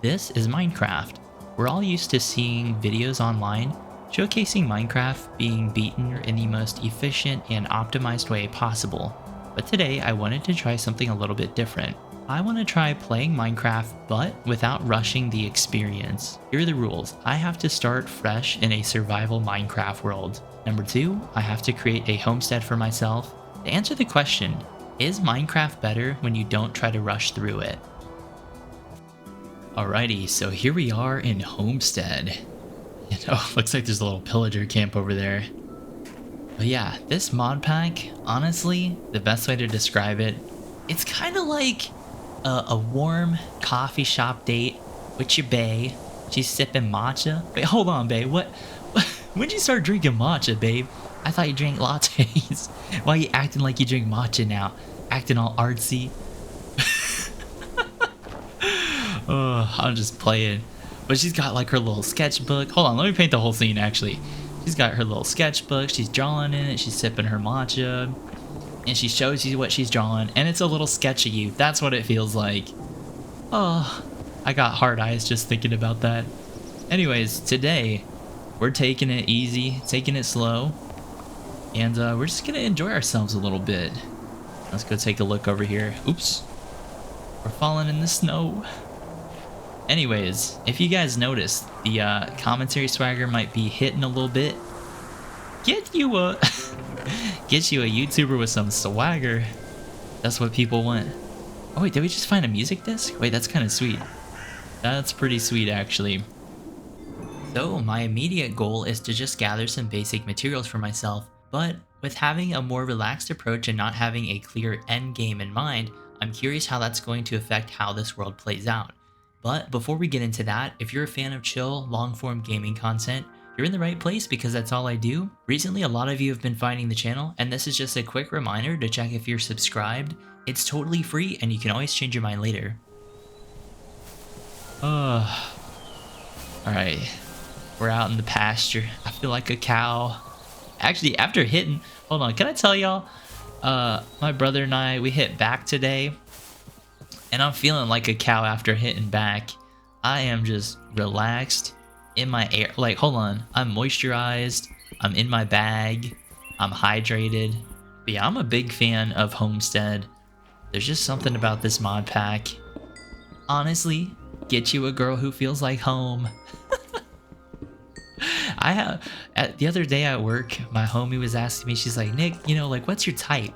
This is Minecraft. We're all used to seeing videos online showcasing Minecraft being beaten in the most efficient and optimized way possible. But today I wanted to try something a little bit different. I want to try playing Minecraft but without rushing the experience. Here are the rules. I have to start fresh in a survival Minecraft world. Number 2, I have to create a homestead for myself. To answer the question, is Minecraft better when you don't try to rush through it? Alrighty, so here we are in Homestead. Looks like there's a little pillager camp over there. But yeah, this mod pack, honestly, the best way to describe it, it's kind of like a warm coffee shop date with your bae. She's sipping matcha. Wait, hold on, babe. When'd you start drinking matcha, babe? I thought you drank lattes. Why are you acting like you drink matcha now? Acting all artsy. I'm just playing. But she's got like her little sketchbook. Hold on, let me paint the whole scene actually. She's got her little sketchbook. She's drawing in it. She's sipping her matcha. And she shows you what she's drawing. And it's a little sketch of you. That's what it feels like. Oh, I got hard eyes just thinking about that. Anyways, today we're taking it easy, taking it slow. And we're just going to enjoy ourselves a little bit. Let's go take a look over here. Oops. We're falling in the snow. Anyways, if you guys noticed, the commentary swagger might be hitting a little bit. Get you a YouTuber with some swagger. That's what people want. Oh wait, did we just find a music disc? Wait, that's kind of sweet. That's pretty sweet actually. So my immediate goal is to just gather some basic materials for myself, but with having a more relaxed approach and not having a clear end game in mind, I'm curious how that's going to affect how this world plays out. But before we get into that, if you're a fan of chill, long-form gaming content, you're in the right place because that's all I do. Recently, a lot of you have been finding the channel, and this is just a quick reminder to check if you're subscribed. It's totally free, and you can always change your mind later. Alright, we're out in the pasture. I feel like a cow. Actually, after hitting, hold on, can I tell y'all? My brother and I, we hit back today. And I'm feeling like a cow after hitting back. I am just relaxed in my air. Like, hold on. I'm moisturized. I'm in my bag. I'm hydrated. But yeah, I'm a big fan of Homestead. There's just something about this mod pack. Honestly, get you a girl who feels like home. The other day at work, my homie was asking me, she's like, Nick, like, what's your type?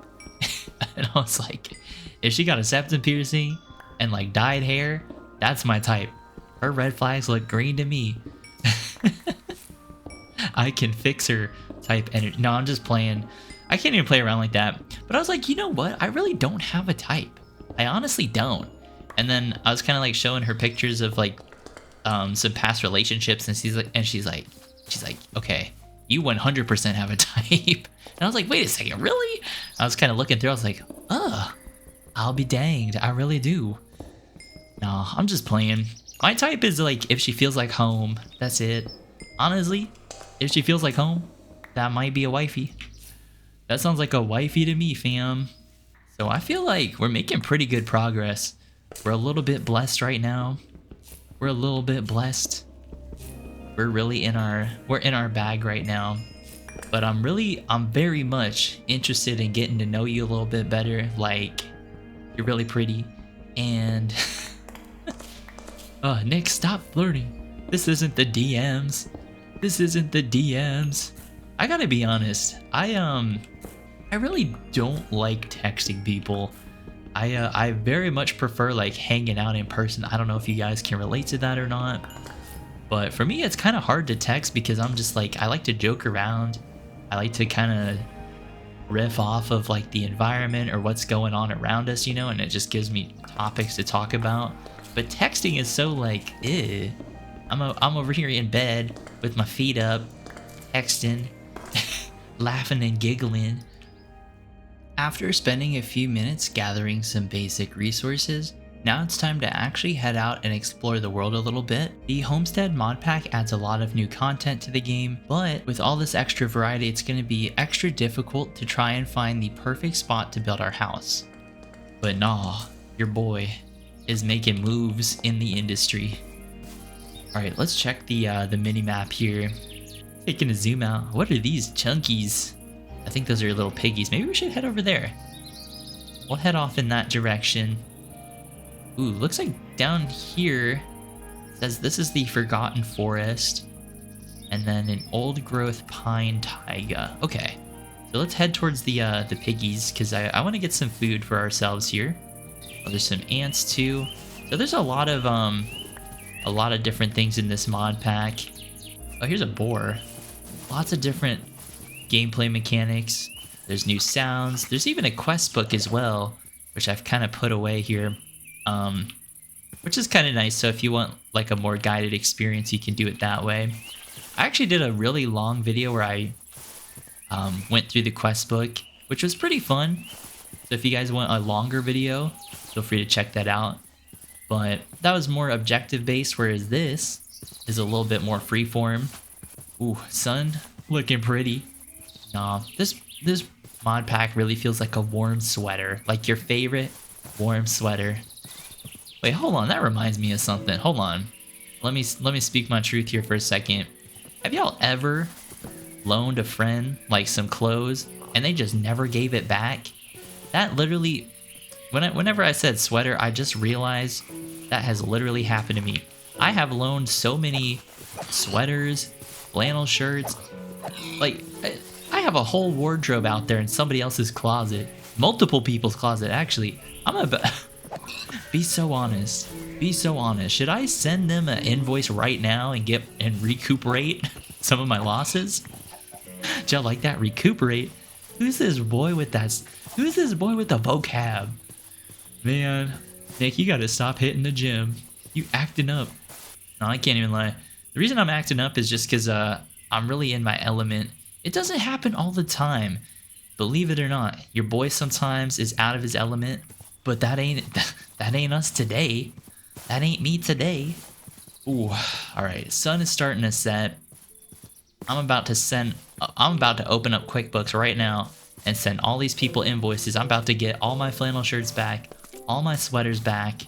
And I was like, if she got a septum piercing and like dyed hair, that's my type. Her red flags look green to me. I can fix her type energy. No, I'm just playing. I can't even play around like that. But I was like, you know what? I really don't have a type. I honestly don't. And then I was kind of like showing her pictures of like some past relationships, and she's like, okay, you 100% have a type. And I was like, wait a second, really? I was kind of looking through. I was like, I'll be danged. I really do. No, I'm just playing. My type is like if she feels like home. That's it. Honestly, if she feels like home, that might be a wifey. That sounds like a wifey to me, fam. So I feel like we're making pretty good progress. We're a little bit blessed right now. We're a little bit blessed. We're really in our bag right now. But I'm very much interested in getting to know you a little bit better. Like, you're really pretty. And Nick, stop flirting. This isn't the DMs. This isn't the DMs. I gotta be honest. I really don't like texting people. I very much prefer like hanging out in person. I don't know if you guys can relate to that or not. But for me, it's kind of hard to text because I'm just like, I like to joke around. I like to kind of riff off of like the environment or what's going on around us, and it just gives me topics to talk about. But texting is so like, I'm over here in bed with my feet up, texting, laughing and giggling. After spending a few minutes gathering some basic resources, now it's time to actually head out and explore the world a little bit. The Homestead mod pack adds a lot of new content to the game, but with all this extra variety, it's going to be extra difficult to try and find the perfect spot to build our house. But nah, your boy is making moves in the industry. All right, let's check the mini map here. Taking a zoom out. What are these chunkies? I think those are little piggies. Maybe we should head over there. We'll head off in that direction. Ooh, looks like down here says this is the Forgotten Forest, and then an old growth pine taiga. Okay, so let's head towards the piggies because I want to get some food for ourselves here. Oh, there's some ants too. So there's a lot of different things in this mod pack. Oh, here's a boar. Lots of different gameplay mechanics. There's new sounds. There's even a quest book as well, which I've kind of put away here, which is kind of nice. So if you want like a more guided experience, you can do it that way. I actually did a really long video where I went through the quest book, which was pretty fun. So if you guys want a longer video, feel free to check that out. But that was more objective based, whereas this is a little bit more freeform. Ooh, sun looking pretty. Nah, this mod pack really feels like a warm sweater, like your favorite warm sweater. Wait, hold on, that reminds me of something. Hold on, let me speak my truth here for a second. Have y'all ever loaned a friend like some clothes and they just never gave it back? That literally, whenever I said sweater, I just realized that has literally happened to me. I have loaned so many sweaters, flannel shirts, like I have a whole wardrobe out there in somebody else's closet, multiple people's closet actually. I'm about be so honest. Be so honest. Should I send them an invoice right now and recuperate some of my losses? Do y'all like that? Recuperate? Who's this boy with that? Who's this boy with the vocab? Man, Nick, you gotta stop hitting the gym. You acting up. No, I can't even lie. The reason I'm acting up is just because I'm really in my element. It doesn't happen all the time. Believe it or not, your boy sometimes is out of his element, but that ain't us today. That ain't me today. Ooh, all right. Sun is starting to set. I'm about to open up QuickBooks right now and send all these people invoices. I'm about to get all my flannel shirts back, all my sweaters back.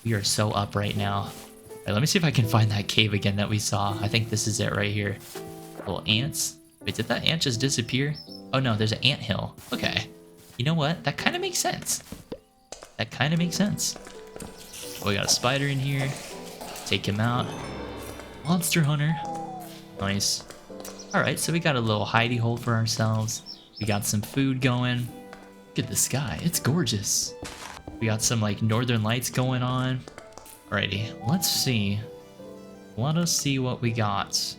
We are so up right now. All right, let me see if I can find that cave again that we saw. I think this is it right here. Little ants. Wait, did that ant just disappear? Oh no, there's an ant hill. Okay. You know what? That kind of makes sense. That kind of makes sense. Oh, we got a spider in here. Take him out. Monster hunter. Nice. All right, so we got a little hidey hole for ourselves. We got some food going. Look at the sky. It's gorgeous. We got some like northern lights going on. Alrighty, let's see. Let us see what we got.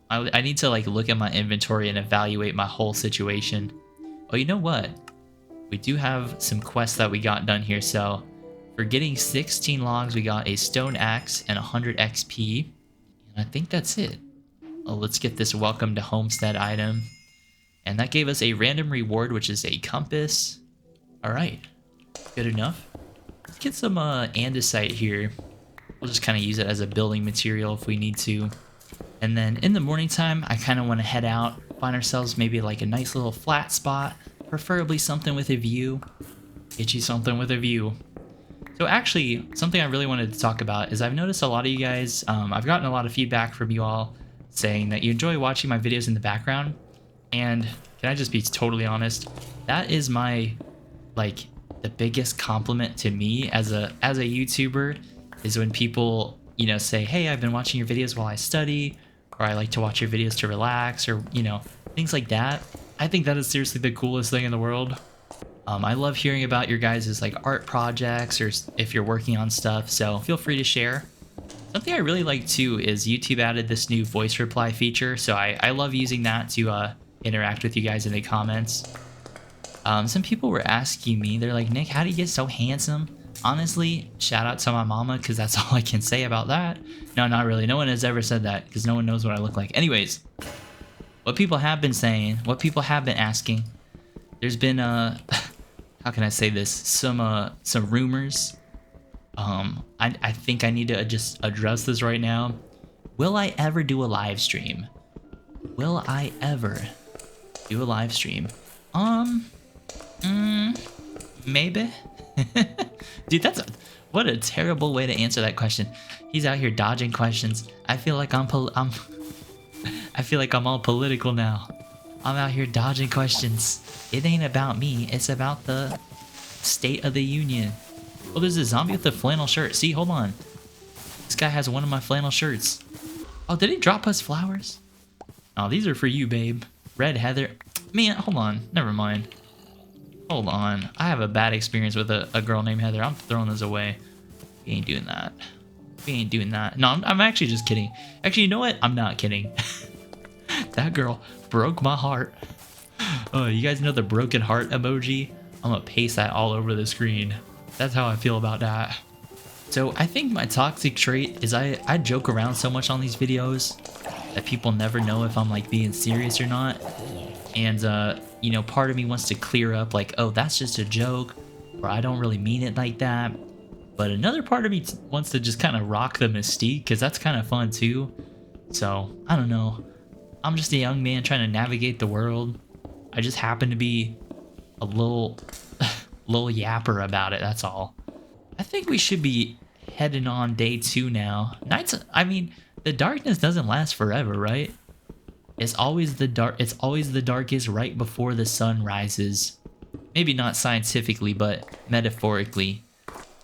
I need to like look at my inventory and evaluate my whole situation. Oh, you know what? We do have some quests that we got done here. So for getting 16 logs, we got a stone axe and 100 XP. And I think that's it. Oh, let's get this welcome to Homestead item. And that gave us a random reward, which is a compass. All right, good enough. Let's get some andesite here. We'll just kind of use it as a building material if we need to. And then in the morning time, I kind of want to head out, find ourselves maybe like a nice little flat spot, preferably something with a view. Get you something with a view. So actually, something I really wanted to talk about is I've noticed a lot of you guys, I've gotten a lot of feedback from you all saying that you enjoy watching my videos in the background. And can I just be totally honest? That is my, like, the biggest compliment to me as a YouTuber is when people, you know, say, hey, I've been watching your videos while I study, or I like to watch your videos to relax, or, you know, things like that. I think that is seriously the coolest thing in the world. I love hearing about your guys' like art projects or if you're working on stuff, so feel free to share. Something I really like too is YouTube added this new voice reply feature, so I love using that to interact with you guys in the comments. Some people were asking me, they're like, Nick, how do you get so handsome? Honestly, shout out to my mama, because that's all I can say about that. No, not really. No one has ever said that, because no one knows what I look like. Anyways, what people have been saying, what people have been asking, there's been, how can I say this? Some rumors. I think I need to just address this right now. Will I ever do a live stream? Will I ever do a live stream? Maybe. Dude, what a terrible way to answer that question. He's out here dodging questions. I feel like I feel like I'm all political now. I'm out here dodging questions. It ain't about me. It's about the State of the Union. Oh, there's a zombie with a flannel shirt. See, hold on. This guy has one of my flannel shirts. Oh, did he drop us flowers? Oh, these are for you, babe. Red heather. Man, hold on. Never mind. Hold on. I have a bad experience with a girl named Heather. I'm throwing this away. We ain't doing that. We ain't doing that. No, I'm actually just kidding. Actually, you know what? I'm not kidding. That girl broke my heart. Oh, you guys know the broken heart emoji? I'm gonna paste that all over the screen. That's how I feel about that. So I think my toxic trait is I joke around so much on these videos that people never know if I'm like being serious or not. And you know, part of me wants to clear up like, oh, that's just a joke, or I don't really mean it like that. But another part of me wants to just kind of rock the mystique, because that's kind of fun too. So I don't know. I'm just a young man trying to navigate the world. I just happen to be a little yapper about it, that's all. I think we should be heading on day 2 now. I mean, the darkness doesn't last forever, right? It's always the darkest right before the sun rises. Maybe not scientifically, but metaphorically.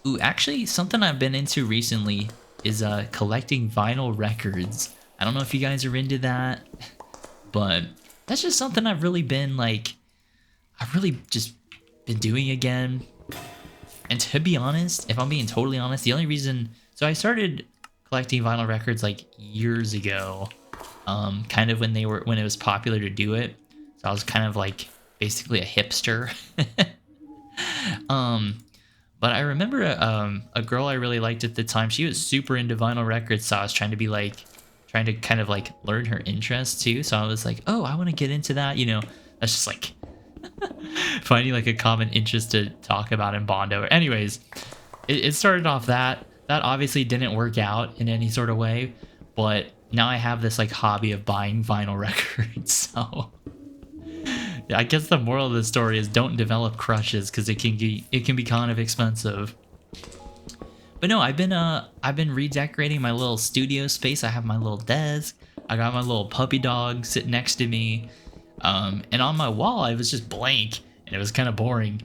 Ooh, actually, something I've been into recently is collecting vinyl records. I don't know if you guys are into that, but that's just something I've really been like, I've really just been doing again. And to be honest, if I'm being totally honest, the only reason, so I started collecting vinyl records like years ago, kind of when it was popular to do it. So I was kind of like basically a hipster. But I remember a girl I really liked at the time. She was super into vinyl records, so I was trying to kind of like learn her interest too. So I was like, oh, I want to get into that. You know, that's just like finding like a common interest to talk about in bond over. Anyways, it started off that obviously didn't work out in any sort of way, but now I have this like hobby of buying vinyl records. So yeah, I guess the moral of the story is don't develop crushes, because it can be kind of expensive. But no, I've been redecorating my little studio space. I have my little desk. I got my little puppy dog sitting next to me. And on my wall, it was just blank, and it was kind of boring.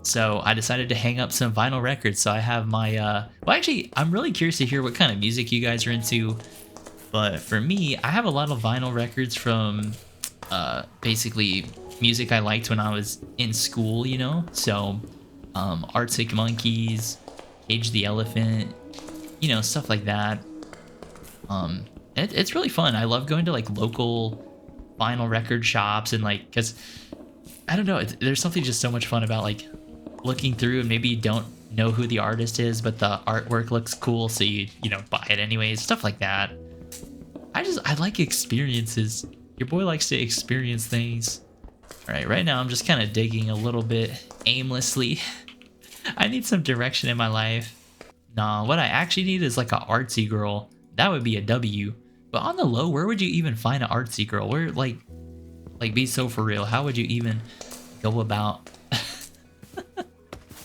So I decided to hang up some vinyl records. So I have my, well, actually, I'm really curious to hear what kind of music you guys are into. But for me, I have a lot of vinyl records from, basically music I liked when I was in school, you know? So, Arctic Monkeys, Cage the Elephant, you know, stuff like that. It's really fun. I love going to like local vinyl record shops, and like, because I don't know, there's something just so much fun about like looking through, and maybe you don't know who the artist is, but the artwork looks cool, so you know, buy it anyways, stuff like that. I like experiences. Your boy likes to experience things. All right now I'm just kind of digging a little bit aimlessly. I need some direction in my life. Nah, what I actually need is like an artsy girl. That would be a W. But on the low, where would you even find an artsy girl? Where, like be so for real. How would you even go about?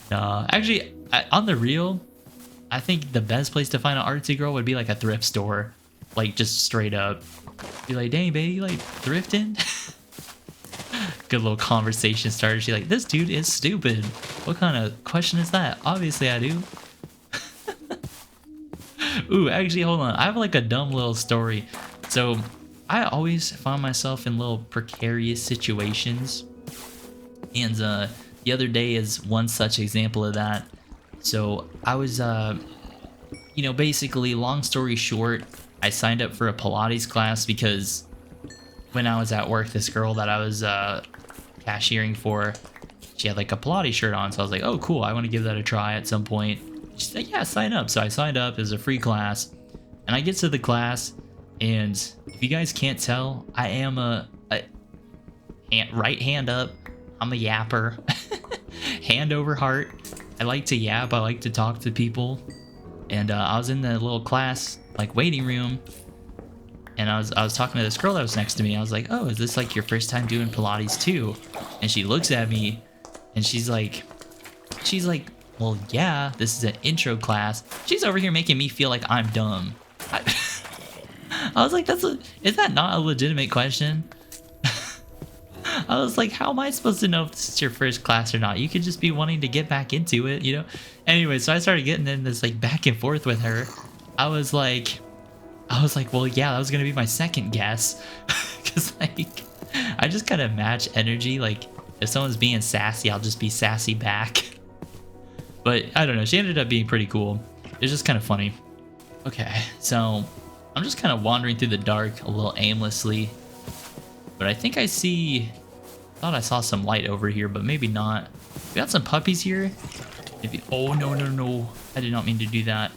Nah, actually, on the real, I think the best place to find an artsy girl would be like a thrift store. Like, just straight up. Be like, dang, baby, you like thrifting? Good little conversation starter. She's like, this dude is stupid. What kind of question is that? Obviously, I do. Ooh, actually, hold on. I have like a dumb little story. So I always find myself in little precarious situations. And the other day is one such example of that. So I was, you know, basically, long story short, I signed up for a Pilates class because when I was at work, this girl that I was cashiering for, she had like a Pilates shirt on. So I was like, oh, cool. I want to give that a try at some point. She said, yeah, sign up. So I signed up as a free class, and I get to the class, and if you guys can't tell, I am a right hand up. I'm a yapper. Hand over heart. I like to yap. I like to talk to people. And I was in the little class, like, waiting room, and I was talking to this girl that was next to me. I was like, oh, is this like your first time doing Pilates too? And she looks at me, and she's like, She's like, well, yeah, this is an intro class. She's over here making me feel like I'm dumb. I was like, is that not a legitimate question? I was like, how am I supposed to know if this is your first class or not? You could just be wanting to get back into it, you know? Anyway, so I started getting in this like back and forth with her. I was like, well, yeah, that was gonna be my second guess. Cause like, I just kind of match energy. Like if someone's being sassy, I'll just be sassy back. But I don't know, she ended up being pretty cool. It's just kind of funny. Okay, so I'm just kind of wandering through the dark a little aimlessly. But I think I thought I saw some light over here, but maybe not. We got some puppies here. Maybe, oh, no. I did not mean to do that.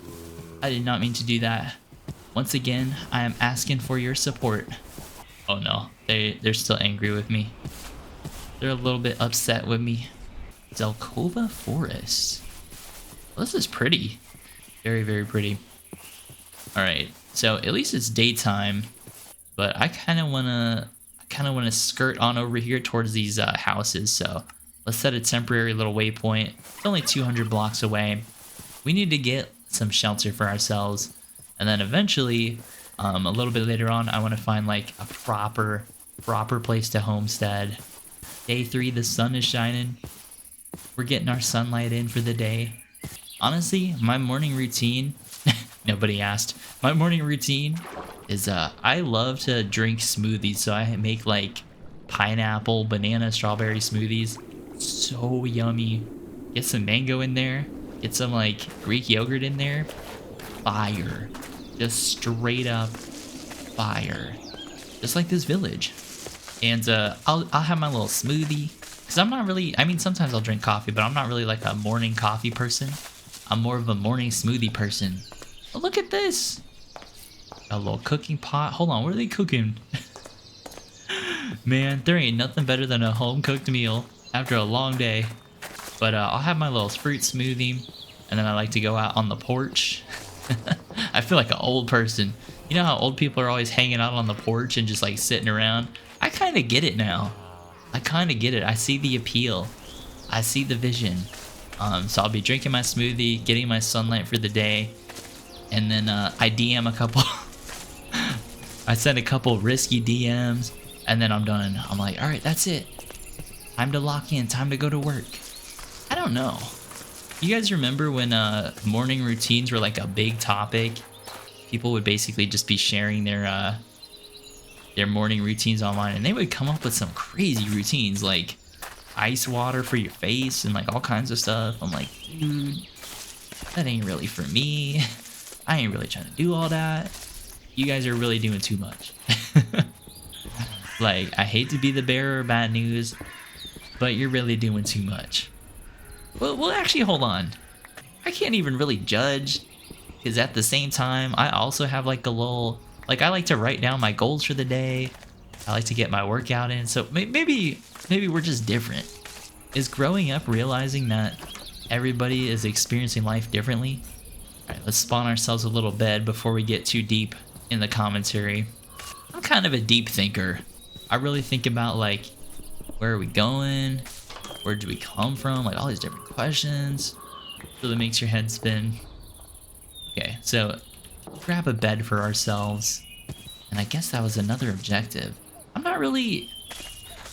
I did not mean to do that. Once again, I am asking for your support. Oh no, they're still angry with me. They're a little bit upset with me. Zelkova Forest. Well, this is pretty. Very, very pretty. Alright, so at least it's daytime. But I kind of want to skirt on over here towards these houses, so let's set a temporary little waypoint. It's only 200 blocks away. We need to get some shelter for ourselves, and then eventually, a little bit later on, I want to find like a proper place to homestead. Day 3, the sun is shining. We're getting our sunlight in for the day. Honestly, my morning routine, nobody asked, my morning routine is I love to drink smoothies, so I make like pineapple, banana, strawberry smoothies. So yummy. Get some mango in there, get some like Greek yogurt in there. Fire. Just straight up fire. Just like this village. And I'll have my little smoothie, because I'm not really, I mean, sometimes I'll drink coffee, but I'm not really like a morning coffee person. I'm more of a morning smoothie person. Oh, look at this. A little cooking pot. Hold on, what are they cooking? Man, there ain't nothing better than a home-cooked meal after a long day. But I'll have my little fruit smoothie, and then I like to go out on the porch. I feel like an old person. You know how old people are always hanging out on the porch and just like sitting around? I kind of get it now. I kind of get it. I see the appeal. I see the vision. So I'll be drinking my smoothie, getting my sunlight for the day, and then I DM a couple. I send a couple risky DMs, and then I'm done. I'm like, all right, that's it. Time to lock in. Time to go to work. I don't know. You guys remember when morning routines were like a big topic? People would basically just be sharing their morning routines online, and they would come up with some crazy routines like ice water for your face and like all kinds of stuff. I'm like, dude, that ain't really for me. I ain't really trying to do all that. You guys are really doing too much. Like, I hate to be the bearer of bad news, but you're really doing too much. Well, actually, hold on. I can't even really judge, because at the same time, I also have like a little, like, I like to write down my goals for the day. I like to get my workout in. So maybe we're just different. Is growing up realizing that everybody is experiencing life differently? All right, let's spawn ourselves a little bed before we get too deep in the commentary. I'm kind of a deep thinker. I really think about like, where are we going? Where do we come from? Like all these different questions. Really makes your head spin. Okay, so grab a bed for ourselves. And I guess that was another objective. I'm not really,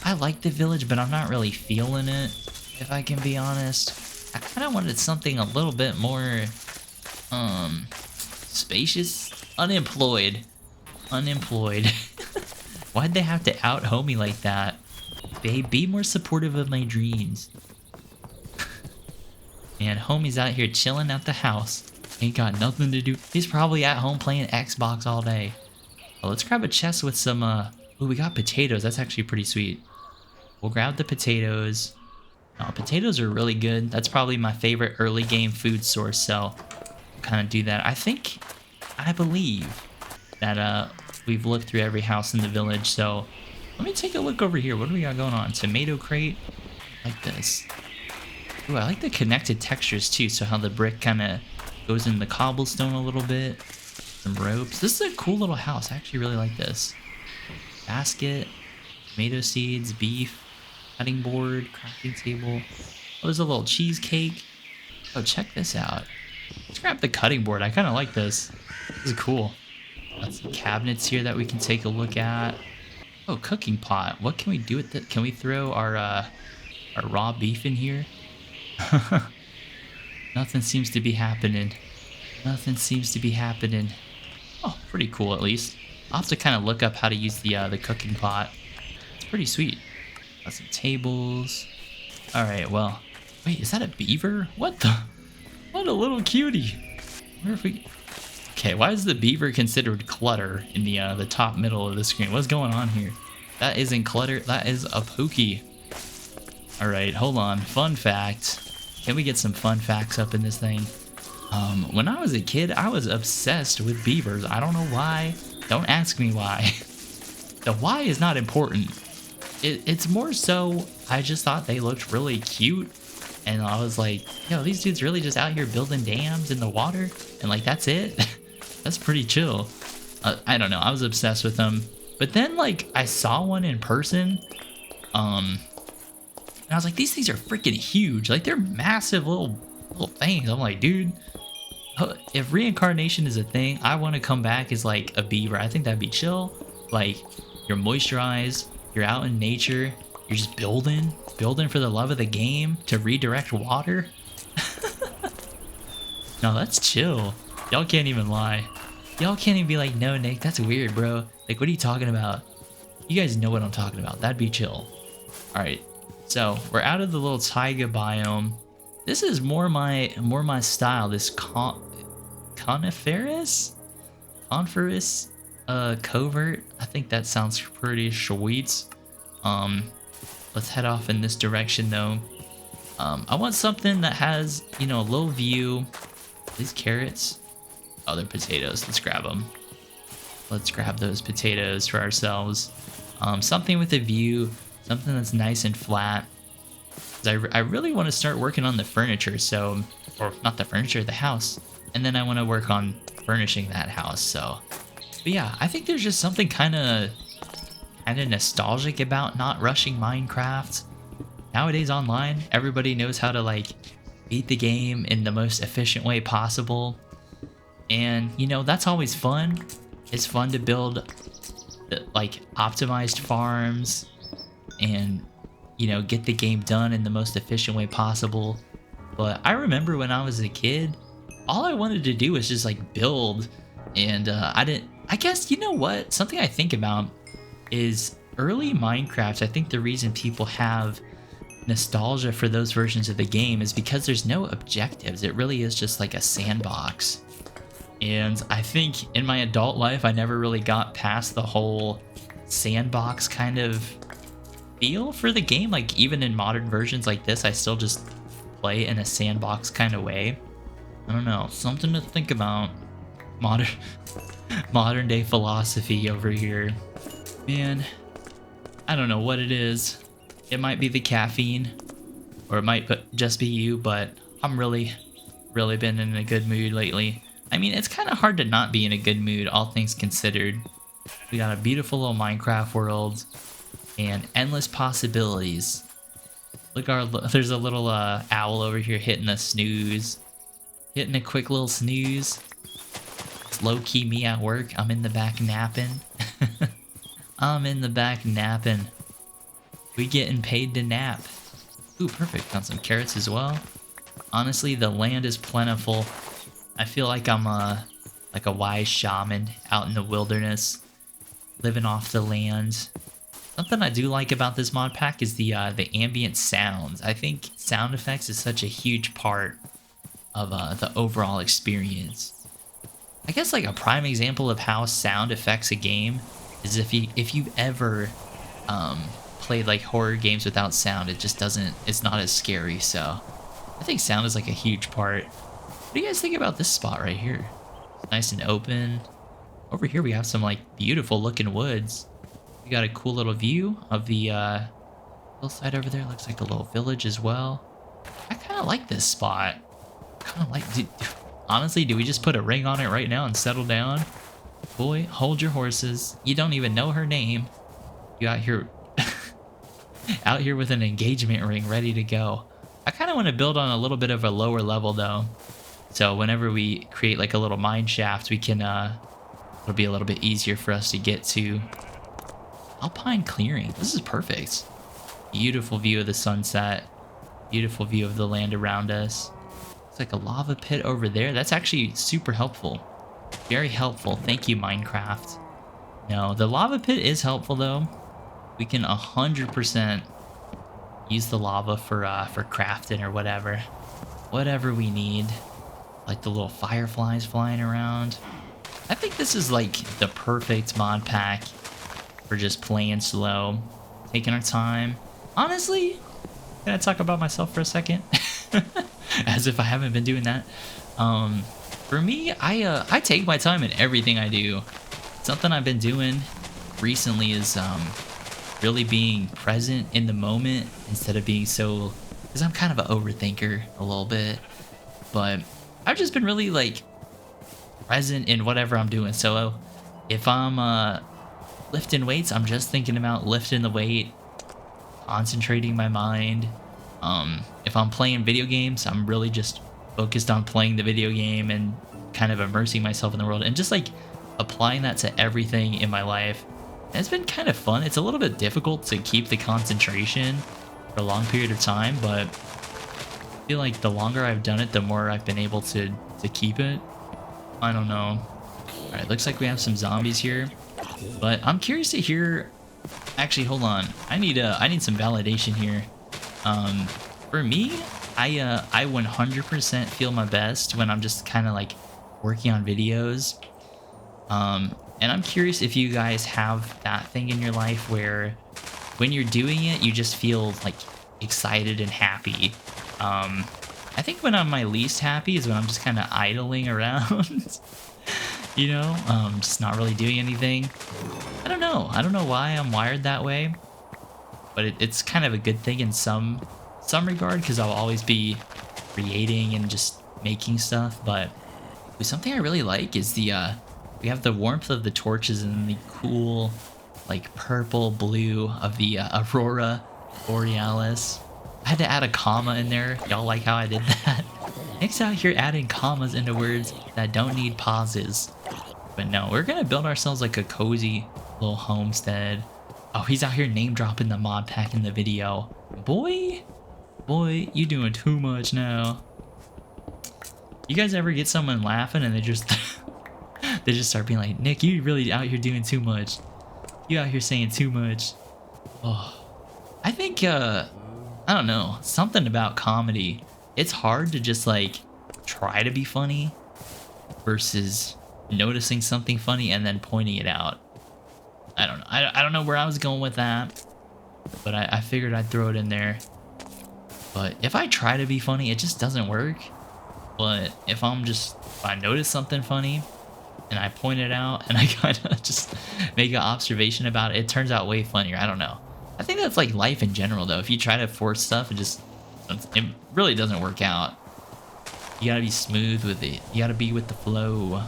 I like the village, but I'm not really feeling it, if I can be honest. I kind of wanted something a little bit more, spacious. Unemployed. Why'd they have to out-home me like that? Babe, be more supportive of my dreams. Man, homie's out here chilling at the house. Ain't got nothing to do. He's probably at home playing Xbox all day. Well, let's grab a chest with some, ooh, we got potatoes. That's actually pretty sweet. We'll grab the potatoes. Oh, potatoes are really good. That's probably my favorite early game food source, so we'll kind of do that. I believe that, we've looked through every house in the village, so let me take a look over here. What do we got going on? Tomato crate. I like this. Ooh, I like the connected textures too, so how the brick kind of goes in the cobblestone a little bit. Some ropes. This is a cool little house. I actually really like this. Basket, tomato seeds, beef, cutting board, crafting table. Oh, there's a little cheesecake. Oh, check this out. Let's grab the cutting board. I kind of like this. This is cool. Got some cabinets here that we can take a look at. Oh, cooking pot. What can we do with it? Can we throw our raw beef in here? Nothing seems to be happening. Nothing seems to be happening. Oh, pretty cool at least. I'll have to kind of look up how to use the cooking pot. It's pretty sweet. Got some tables. All right, well, wait, is that a beaver? What the? What a little cutie. Where if we? Okay, why is the beaver considered clutter in the top middle of the screen? What's going on here? That isn't clutter. That is a pookie. All right, hold on. Fun fact. Can we get some fun facts up in this thing? When I was a kid, I was obsessed with beavers. I don't know why. Don't ask me why. The why is not important. It's more so I just thought they looked really cute. And I was like, yo, these dudes really just out here building dams in the water? And like, that's it? That's pretty chill. I don't know. I was obsessed with them. But then like I saw one in person. And I was like, these things are freaking huge. Like they're massive little things. I'm like, dude, if reincarnation is a thing, I want to come back as like a beaver. I think that'd be chill. Like you're moisturized, you're out in nature, you're just building for the love of the game to redirect water. No, that's chill. Y'all can't even lie. Y'all can't even be like, no, Nick, that's weird, bro. Like, what are you talking about? You guys know what I'm talking about. That'd be chill. All right, so we're out of the little taiga biome. This is more my style. This coniferous covert. I think that sounds pretty sweet. Let's head off in this direction though. I want something that has, you know, a low view. These carrots. Oh, they're potatoes. Let's grab them. Let's grab those potatoes for ourselves. Something with a view, something that's nice and flat. I really want to start working on the furniture, so, or not the furniture, the house. And then I want to work on furnishing that house, so. But yeah, I think there's just something kind of nostalgic about not rushing Minecraft. Nowadays online, everybody knows how to like beat the game in the most efficient way possible. And you know, that's always fun. It's fun to build like optimized farms and, you know, get the game done in the most efficient way possible. But I remember when I was a kid, all I wanted to do was just like build. And I guess, you know what? Something I think about is early Minecraft. I think the reason people have nostalgia for those versions of the game is because there's no objectives. It really is just like a sandbox. And I think in my adult life, I never really got past the whole sandbox kind of feel for the game. Like even in modern versions like this, I still just play in a sandbox kind of way. I don't know, something to think about. Modern day philosophy over here. Man, I don't know what it is. It might be the caffeine, or it might just be you, but I'm really been in a good mood lately. I mean, it's kind of hard to not be in a good mood, all things considered. We got a beautiful little Minecraft world and endless possibilities. Look, there's a little owl over here hitting a snooze. Hitting a quick little snooze. It's low-key me at work. I'm in the back napping. I'm in the back napping. We getting paid to nap. Ooh, perfect. Got some carrots as well. Honestly, the land is plentiful. I feel like I'm like a wise shaman out in the wilderness, living off the land. Something I do like about this mod pack is the ambient sounds. I think sound effects is such a huge part of the overall experience. I guess like a prime example of how sound affects a game is if you've ever played like horror games without sound, it's not as scary. So I think sound is like a huge part. What do you guys think about this spot right here? It's nice and open. Over here we have some like beautiful looking woods. We got a cool little view of the hillside over there. Looks like a little village as well. I kind of like this spot. Honestly, do we just put a ring on it right now and settle down? Boy, hold your horses. You don't even know her name. You out here out here with an engagement ring ready to go. I kind of want to build on a little bit of a lower level though. So whenever we create like a little mine shaft, we can, it'll be a little bit easier for us to get to. Alpine clearing. This is perfect. Beautiful view of the sunset. Beautiful view of the land around us. It's like a lava pit over there. That's actually super helpful. Very helpful. Thank you, Minecraft. No, the lava pit is helpful though. We can 100% use the lava for crafting or whatever. Whatever we need. Like the little fireflies flying around. I think this is like the perfect mod pack for just playing slow, taking our time. Honestly, can I talk about myself for a second? As if I haven't been doing that. For me, I take my time in everything I do. Something I've been doing recently is really being present in the moment instead of being so, because I'm kind of an overthinker a little bit, but I've just been really like present in whatever I'm doing. So if I'm lifting weights, I'm just thinking about lifting the weight, concentrating my mind. If I'm playing video games, I'm really just focused on playing the video game and kind of immersing myself in the world and just like applying that to everything in my life. And it's been kind of fun. It's a little bit difficult to keep the concentration for a long period of time, but I feel like the longer I've done it, the more I've been able to keep it. I don't know. All right, looks like we have some zombies here, but I'm curious to hear. Actually, hold on. I need some validation here. For me, I 100% feel my best when I'm just kind of like working on videos. And I'm curious if you guys have that thing in your life where when you're doing it, you just feel like excited and happy. I think when I'm my least happy is when I'm just kind of idling around, you know, just not really doing anything. I don't know why I'm wired that way, but it's kind of a good thing in some regard, because I'll always be creating and just making stuff. But something I really like is the we have the warmth of the torches and the cool like purple blue of the aurora borealis. I had to add a comma in there. Y'all like how I did that? Nick's out here adding commas into words that don't need pauses. But no, we're gonna build ourselves like a cozy little homestead. Oh, he's out here name dropping the mod pack in the video. Boy, you doing too much now. You guys ever get someone laughing and they just they just start being like, Nick, you really out here doing too much. You out here saying too much. Oh, I think I don't know, something about comedy. It's hard to just like try to be funny versus noticing something funny and then pointing it out. I don't know. I don't know where I was going with that, but I figured I'd throw it in there. But if I try to be funny, it just doesn't work. But if I notice something funny and I point it out and I kind of just make an observation about it, it turns out way funnier. I don't know. I think that's like life in general though. If you try to force stuff, it really doesn't work out. You gotta be smooth with it. You gotta be with the flow.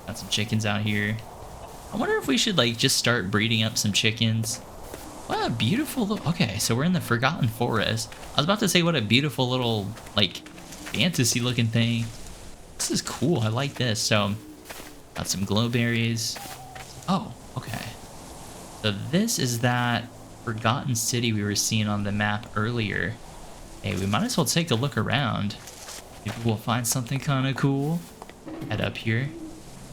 Got some chickens out here. I wonder if we should like just start breeding up some chickens. What a beautiful okay, so we're in the Forgotten Forest. I was about to say what a beautiful little like fantasy looking thing. This is cool. I like this. So got some glowberries. Oh, okay. So this is that Forgotten City we were seeing on the map earlier. Hey, we might as well take a look around. Maybe we'll find something kind of cool. Head up here.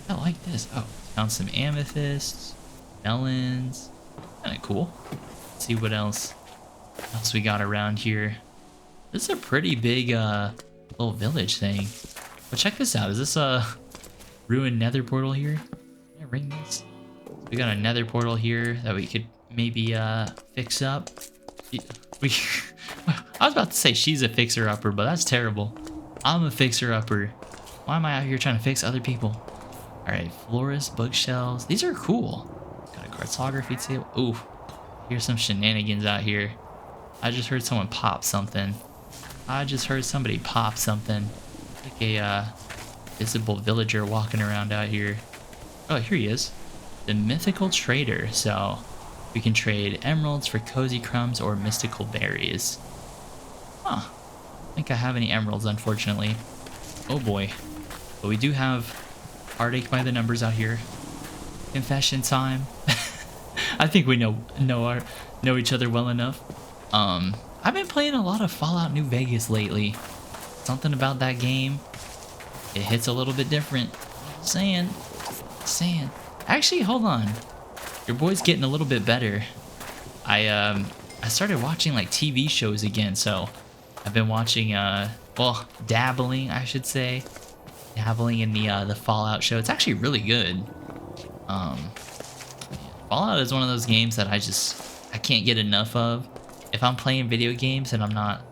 I like this. Oh, found some amethysts, melons. Kind of cool. Let's see what else we got around here. This is a pretty big little village thing. But check this out. Is this a ruined nether portal here? Can I ring this? We got a nether portal here that we could maybe fix up. I was about to say she's a fixer-upper, but that's terrible. I'm a fixer-upper. Why am I out here trying to fix other people? Alright, florist, bookshelves. These are cool. Got a cartography table. Ooh, here's some shenanigans out here. I just heard someone pop something. I just heard somebody pop something. Like a visible villager walking around out here. Oh, here he is. The mythical trader. So we can trade emeralds for cozy crumbs or mystical berries. Huh. think I have any emeralds, unfortunately. Oh boy. But we do have heartache by the numbers out here. Confession time. I think we know each other well enough. I've been playing a lot of Fallout New Vegas lately. Something about that game, it hits a little bit different. Saying. Actually, hold on. Your boy's getting a little bit better. I started watching like TV shows again, so I've been watching well, dabbling, I should say. Dabbling in the Fallout show. It's actually really good. Fallout is one of those games that I can't get enough of. If I'm playing video games and I'm not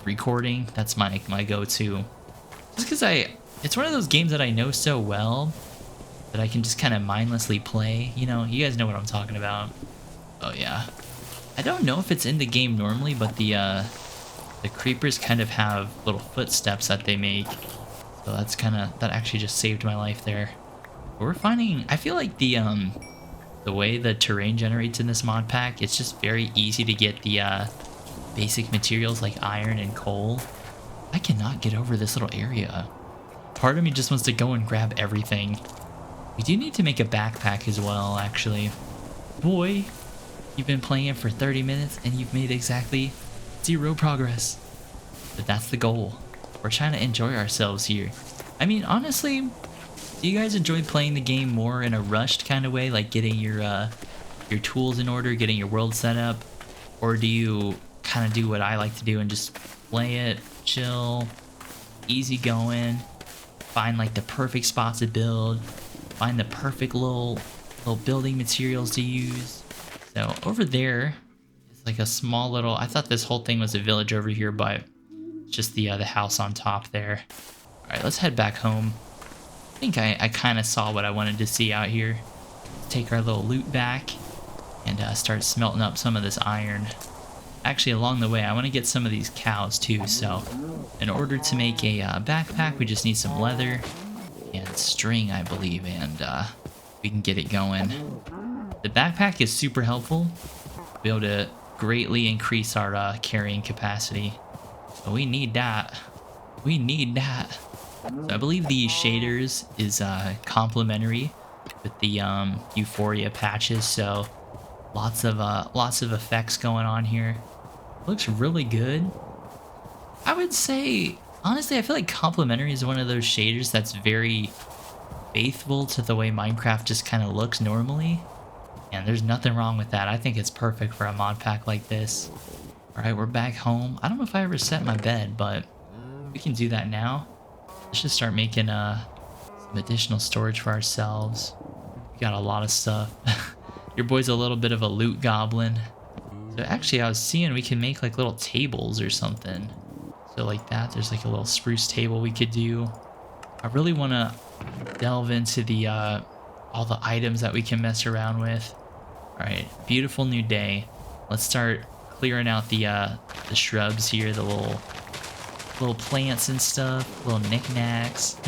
recording, that's my go-to. Just because it's one of those games that I know so well that I can just kind of mindlessly play. You know, you guys know what I'm talking about. Oh yeah. I don't know if it's in the game normally, but the creepers kind of have little footsteps that they make. So that actually just saved my life there. But we're finding, I feel like the way the terrain generates in this mod pack, it's just very easy to get the basic materials like iron and coal. I cannot get over this little area. Part of me just wants to go and grab everything. We do need to make a backpack as well, actually. Boy, you've been playing it for 30 minutes and you've made exactly 0 progress. But that's the goal. We're trying to enjoy ourselves here. I mean, honestly, do you guys enjoy playing the game more in a rushed kind of way, like getting your tools in order, getting your world set up? Or do you kind of do what I like to do and just play it, chill, easy going, find like the perfect spots to build, find the perfect little building materials to use? So over there is like a small little, I thought this whole thing was a village over here, but it's just the house on top there. All right, let's head back home. I think I kind of saw what I wanted to see out here. Take our little loot back and start smelting up some of this iron. Actually, along the way, I want to get some of these cows too. So in order to make a backpack, we just need some leather and string, I believe, and we can get it going. The backpack is super helpful. We'll be able to greatly increase our carrying capacity. But we need that. We need that. So I believe the shaders is complementary with the Euphoria patches, so lots of effects going on here. Looks really good. I would say, honestly, I feel like complementary is one of those shaders that's very faithful to the way Minecraft just kind of looks normally, and there's nothing wrong with that. I think it's perfect for a mod pack like this. All right, we're back home. I don't know if I ever set my bed, but we can do that now. Let's just start making some additional storage for ourselves. We got a lot of stuff. Your boy's a little bit of a loot goblin. So actually, I was seeing we can make like little tables or something. So like that, there's like a little spruce table we could do. I really want to delve into the all the items that we can mess around with. All right, beautiful new day. Let's start clearing out the shrubs here, the little plants and stuff, little knickknacks,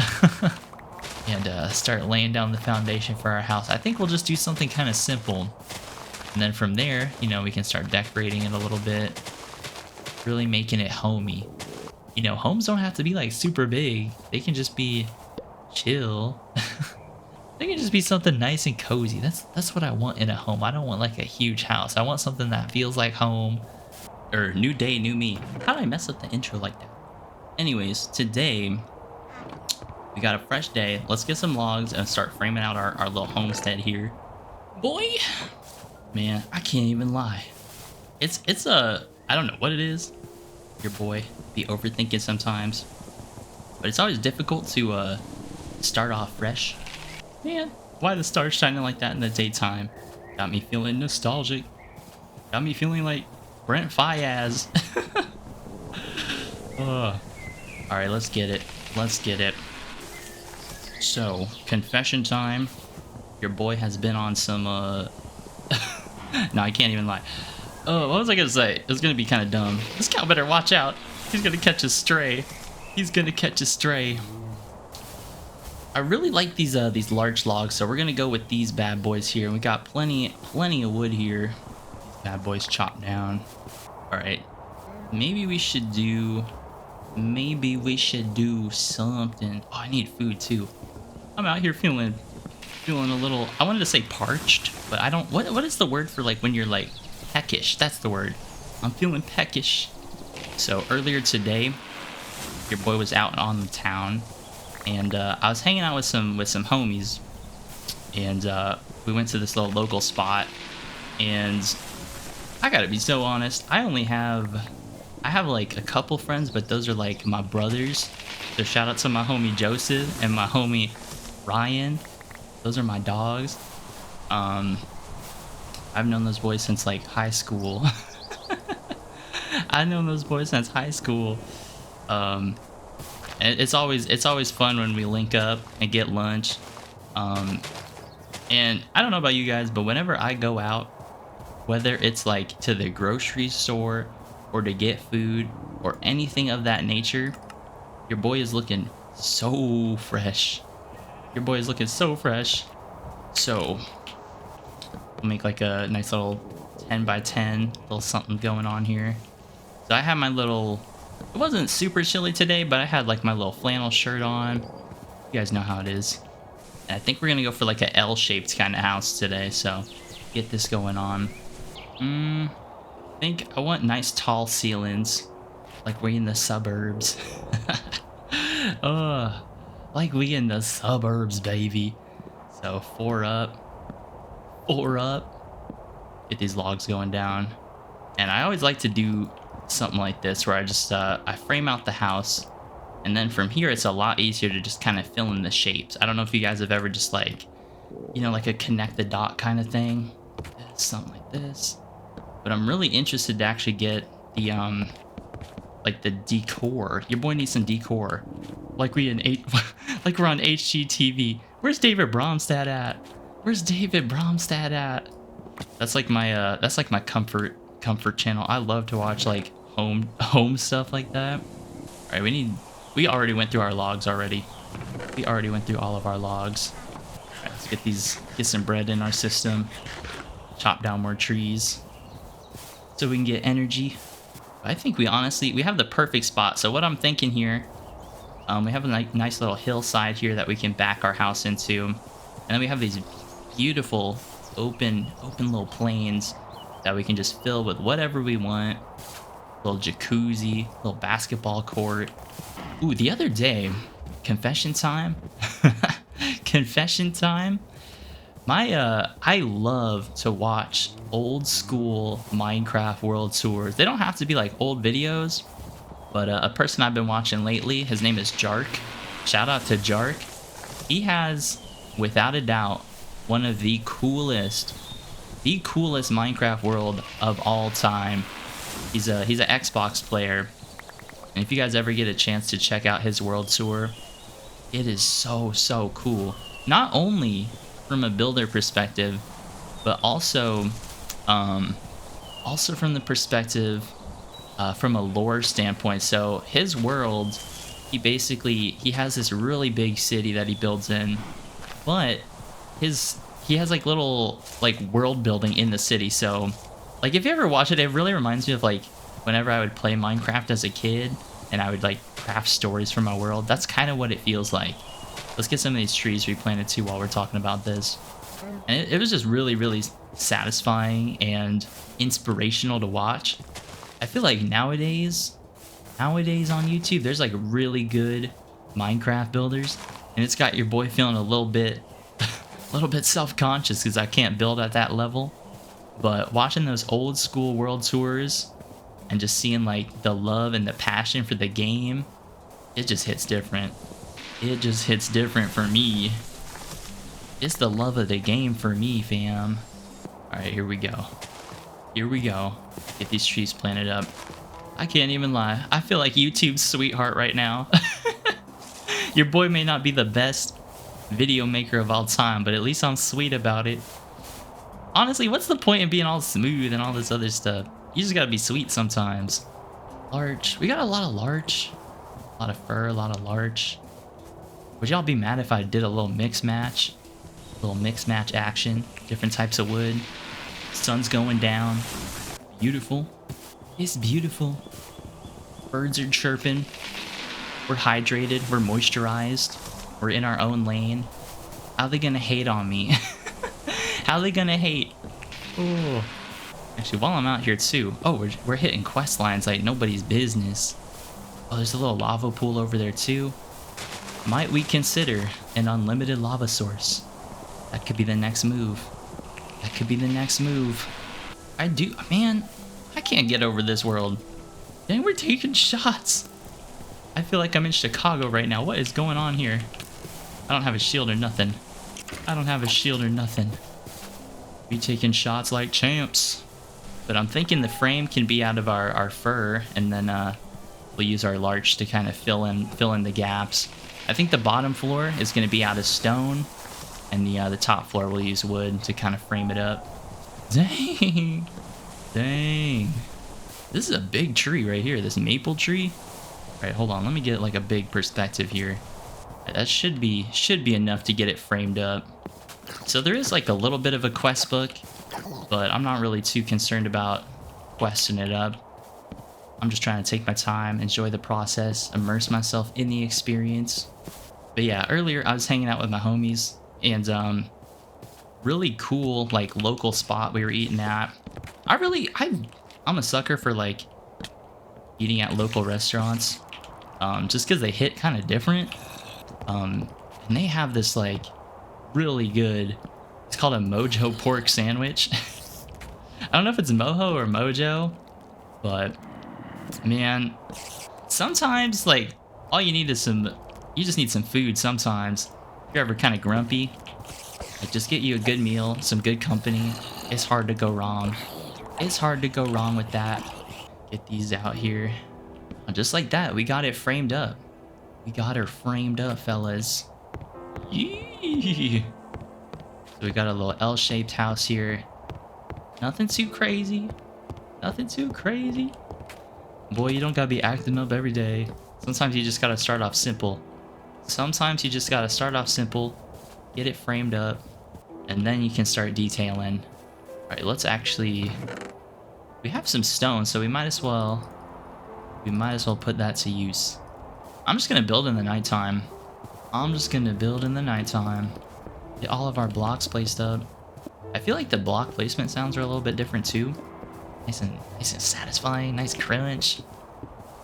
and start laying down the foundation for our house. I think we'll just do something kind of simple, and then from there, you know, we can start decorating it a little bit, really making it homey. You know, homes don't have to be like super big. They can just be chill. They can just be something nice and cozy. That's what I want in a home. I don't want like a huge house. I want something that feels like home. Or new day, new me. How did I mess up the intro like that? Anyways, today we got a fresh day. Let's get some logs and start framing out our little homestead here. Boy, man, I can't even lie. It's I don't know what it is. Your boy be overthinking sometimes, but it's always difficult to start off fresh. Man, why the stars shining like that in the daytime? Got me feeling nostalgic. Got me feeling like Brent Fayez. Alright, let's get it. Let's get it. So, confession time. Your boy has been on some, No, I can't even lie. Oh, what was I gonna say? It was gonna be kind of dumb. This cow better watch out. He's gonna catch a stray. He's gonna catch a stray. I really like these large logs, so we're gonna go with these bad boys here. We got plenty of wood here. These bad boys chopped down. All right, maybe we should do something. Oh, I need food too. I'm out here feeling a little, I wanted to say parched, but I don't, what is the word for like when you're like peckish? That's the word. I'm feeling peckish. So earlier today, your boy was out on the town, and I was hanging out with some homies, and we went to this little local spot, and I gotta be so honest, I have like a couple friends, but those are like my brothers. So shout out to my homie Joseph and my homie Ryan. Those are my dogs. I've known those boys since like high school. I've known those boys since high school. And it's always fun when we link up and get lunch. And I don't know about you guys, but whenever I go out, whether it's like to the grocery store or to get food or anything of that nature, your boy is looking so fresh. Your boy is looking so fresh. So we'll make like a nice little 10 by 10 little something going on here. So I have my little, it wasn't super chilly today, but I had like my little flannel shirt on. You guys know how it is. And I think we're gonna go for like a L-shaped kind of house today, so get this going on. I think I want nice tall ceilings, like we're in the suburbs. Like we in the suburbs, baby. So 4 up, 4 up. Get these logs going down. And I always like to do something like this where I just I frame out the house, and then from here it's a lot easier to just kind of fill in the shapes. I don't know if you guys have ever just like, you know, like a connect the dot kind of thing, something like this. But I'm really interested to actually get the like the decor. Your boy needs some decor, like we're on HGTV. Where's David Bromstad at? Where's David Bromstad at? That's like my comfort channel. I love to watch like home stuff like that. All right, we already went through our logs already. We already went through all of our logs. All right, let's get some bread in our system. Chop down more trees so we can get energy. I think we have the perfect spot. So what I'm thinking here, we have a nice little hillside here that we can back our house into, and then we have these beautiful open little plains that we can just fill with whatever we want. Little jacuzzi, little basketball court. Ooh, the other day, confession time. Confession time. I love to watch old school Minecraft world tours. They don't have to be like old videos, but a person I've been watching lately, his name is Jark. Shout out to Jark. He has, without a doubt, one of the coolest Minecraft world of all time. He's an Xbox player, and if you guys ever get a chance to check out his world tour, it is so cool. Not only from a builder perspective, but also from the perspective from a lore standpoint. So his world, he has this really big city that he builds in, but he has like little like world building in the city. So like if you ever watch it, it really reminds me of like whenever I would play Minecraft as a kid and I would like craft stories for my world. That's kind of what it feels like. Let's get some of these trees replanted too while we're talking about this. And it was just really satisfying and inspirational to watch. I feel like nowadays on YouTube, there's like really good Minecraft builders, and it's got your boy feeling a little bit self-conscious because I can't build at that level. But watching those old school world tours and just seeing like the love and the passion for the game, it just hits different. It just hits different for me. It's the love of the game for me, fam. Alright, here we go. Here we go. Get these trees planted up. I can't even lie. I feel like YouTube's sweetheart right now. Your boy may not be the best video maker of all time, but at least I'm sweet about it. Honestly, what's the point in being all smooth and all this other stuff? You just gotta be sweet sometimes. Larch. We got a lot of larch. A lot of fir, a lot of larch. Would y'all be mad if I did a little mix match? A little mix match action. Different types of wood. Sun's going down. Beautiful. It's beautiful. Birds are chirping. We're hydrated. We're moisturized. We're in our own lane. How are they gonna hate on me? How are they gonna hate? Oh. Actually, while I'm out here too. Oh, we're hitting quest lines like nobody's business. Oh, there's a little lava pool over there too. Might we consider an unlimited lava source? That could be the next move. That could be the next move. Man, I can't get over this world. Dang, we're taking shots. I feel like I'm in Chicago right now. What is going on here? I don't have a shield or nothing. I don't have a shield or nothing. We taking shots like champs. But I'm thinking the frame can be out of our fur, and then we'll use our larch to kind of fill in the gaps. I think the bottom floor is going to be out of stone, and the top floor we'll use wood to kind of frame it up. Dang. Dang. This is a big tree right here, this maple tree. All right, hold on. Let me get like a big perspective here. That should be enough to get it framed up. So there is like a little bit of a quest book, but I'm not really too concerned about questing it up. I'm just trying to take my time, enjoy the process, immerse myself in the experience. But yeah, earlier I was hanging out with my homies, and really cool like local spot we were eating at. I'm a sucker for like eating at local restaurants, just because they hit kind of different. And they have this like really good, it's called a mojo pork sandwich. I don't know if it's mojo or mojo, but man, sometimes like all you need is you just need some food sometimes. If you're ever kind of grumpy, like just get you a good meal, some good company. It's hard to go wrong. It's hard to go wrong with that. Get these out here. And just like that, we got it framed up. We got her framed up, fellas. Yee. So we got a little L-shaped house here. Nothing too crazy. Nothing too crazy. Boy, you don't gotta be acting up every day. Sometimes you just gotta start off simple. Sometimes you just gotta start off simple, get it framed up, and then you can start detailing. All right, let's actually... We have some stone, so we might as well put that to use. I'm just gonna build in the nighttime. Get all of our blocks placed up. I feel like the block placement sounds are a little bit different too. Nice and satisfying. Nice crunch.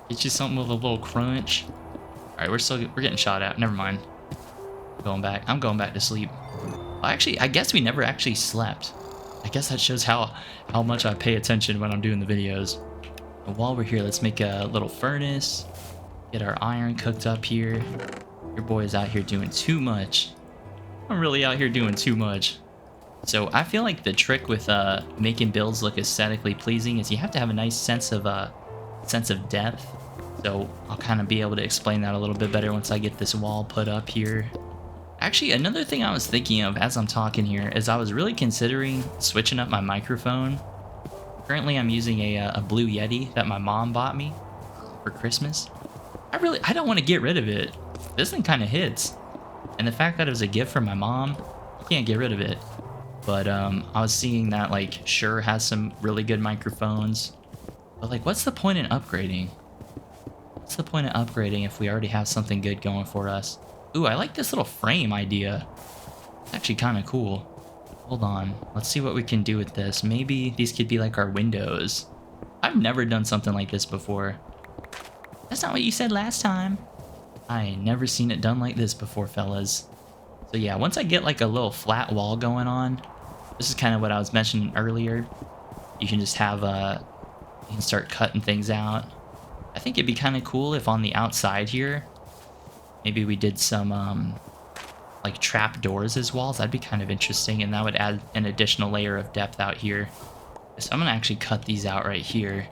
Get you something with a little crunch. All right, we're getting shot at. Never mind. I'm going back to sleep. Well, actually, I guess we never actually slept. I guess that shows how much I pay attention when I'm doing the videos. But while we're here, let's make a little furnace. Get our iron cooked up here. Your boy is out here doing too much. I'm really out here doing too much. So I feel like the trick with making builds look aesthetically pleasing is you have to have a nice sense of depth. So I'll kind of be able to explain that a little bit better once I get this wall put up here. Actually, another thing I was thinking of as I'm talking here is I was really considering switching up my microphone. Currently, I'm using a Blue Yeti that my mom bought me for Christmas. I don't want to get rid of it. This thing kind of hits. And the fact that it was a gift from my mom, I can't get rid of it. But I was seeing that like Shure has some really good microphones. But like, what's the point in upgrading? What's the point of upgrading if we already have something good going for us? Ooh, I like this little frame idea. It's actually kind of cool. Hold on. Let's see what we can do with this. Maybe these could be like our windows. I've never done something like this before. That's not what you said last time. I ain't never seen it done like this before, fellas. So yeah, once I get like a little flat wall going on, this is kind of what I was mentioning earlier. You can just have you can start cutting things out. I think it'd be kind of cool if on the outside here, maybe we did some like trap doors as walls. That'd be kind of interesting, and that would add an additional layer of depth out here. So I'm gonna actually cut these out right here.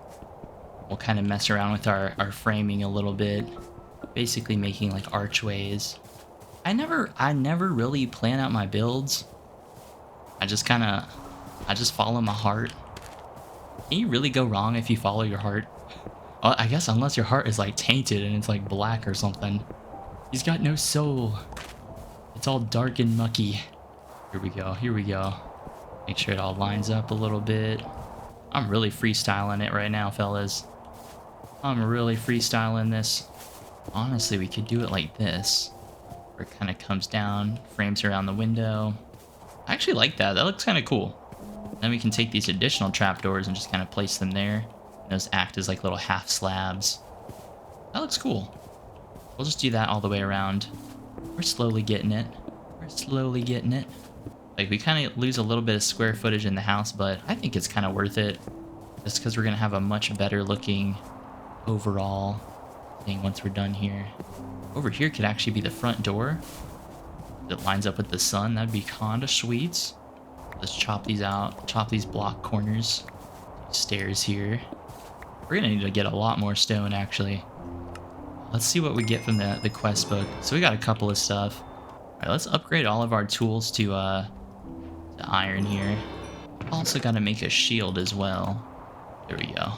We'll kind of mess around with our framing a little bit, basically making like archways. I never really plan out my builds. I just follow my heart. Can you really go wrong if you follow your heart? Well, I guess unless your heart is like tainted and it's like black or something. He's got no soul. It's all dark and mucky. Here we go. Here we go. Make sure it all lines up a little bit. I'm really freestyling it right now, fellas. I'm really freestyling this. Honestly, we could do it like this, where it kind of comes down, frames around the window. I actually like that. That looks kind of cool. Then we can take these additional trapdoors and just kind of place them there. And those act as like little half slabs. That looks cool. We'll just do that all the way around. We're slowly getting it. We're slowly getting it. Like, we kind of lose a little bit of square footage in the house, but I think it's kind of worth it. Just because we're going to have a much better looking overall thing once we're done here. Over here could actually be the front door. That lines up with the sun. That'd be kind of sweet. Let's chop these out. Chop these block corners. Stairs here. We're going to need to get a lot more stone, actually. Let's see what we get from the quest book. So we got a couple of stuff. All right, let's upgrade all of our tools to iron here. Also got to make a shield as well. There we go.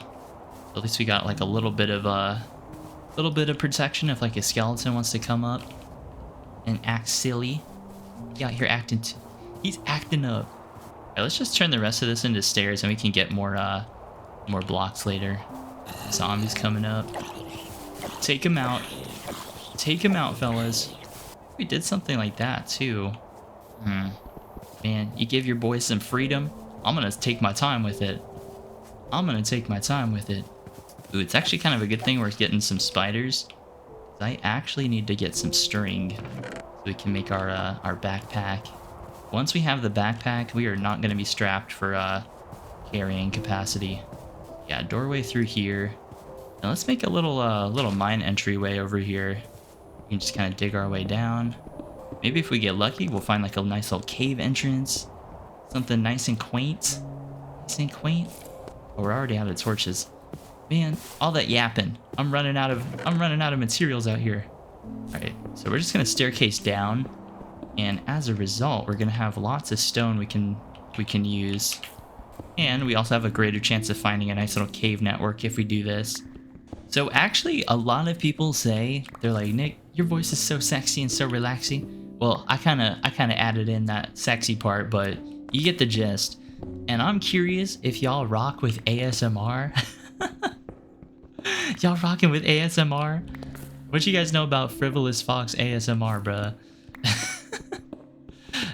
At least we got like a little bit of protection if like a skeleton wants to come up and act silly. He out here acting. He's acting up. All right, let's just turn the rest of this into stairs, and we can get more blocks later. Zombies coming up. Take him out. Take him out, fellas. We did something like that too. Man, you give your boys some freedom. I'm gonna take my time with it. I'm gonna take my time with it. Ooh, it's actually kind of a good thing we're getting some spiders. I actually need to get some string so we can make our backpack. Once we have the backpack, we are not gonna be strapped for carrying capacity. Yeah, doorway through here. Now let's make a little mine entryway over here. We can just kind of dig our way down. Maybe if we get lucky, we'll find like a nice little cave entrance. Something nice and quaint. Nice and quaint. Oh, we're already out of torches. Man, all that yapping. I'm running out of materials out here. Alright, so we're just gonna staircase down. And as a result, we're gonna have lots of stone we can use. And we also have a greater chance of finding a nice little cave network if we do this. So actually, a lot of people say, they're like, Nick, your voice is so sexy and so relaxing. Well, I kind of added in that sexy part, but you get the gist. And I'm curious if y'all rock with ASMR. Y'all rocking with ASMR? What you guys know about Frivolous Fox ASMR, bruh?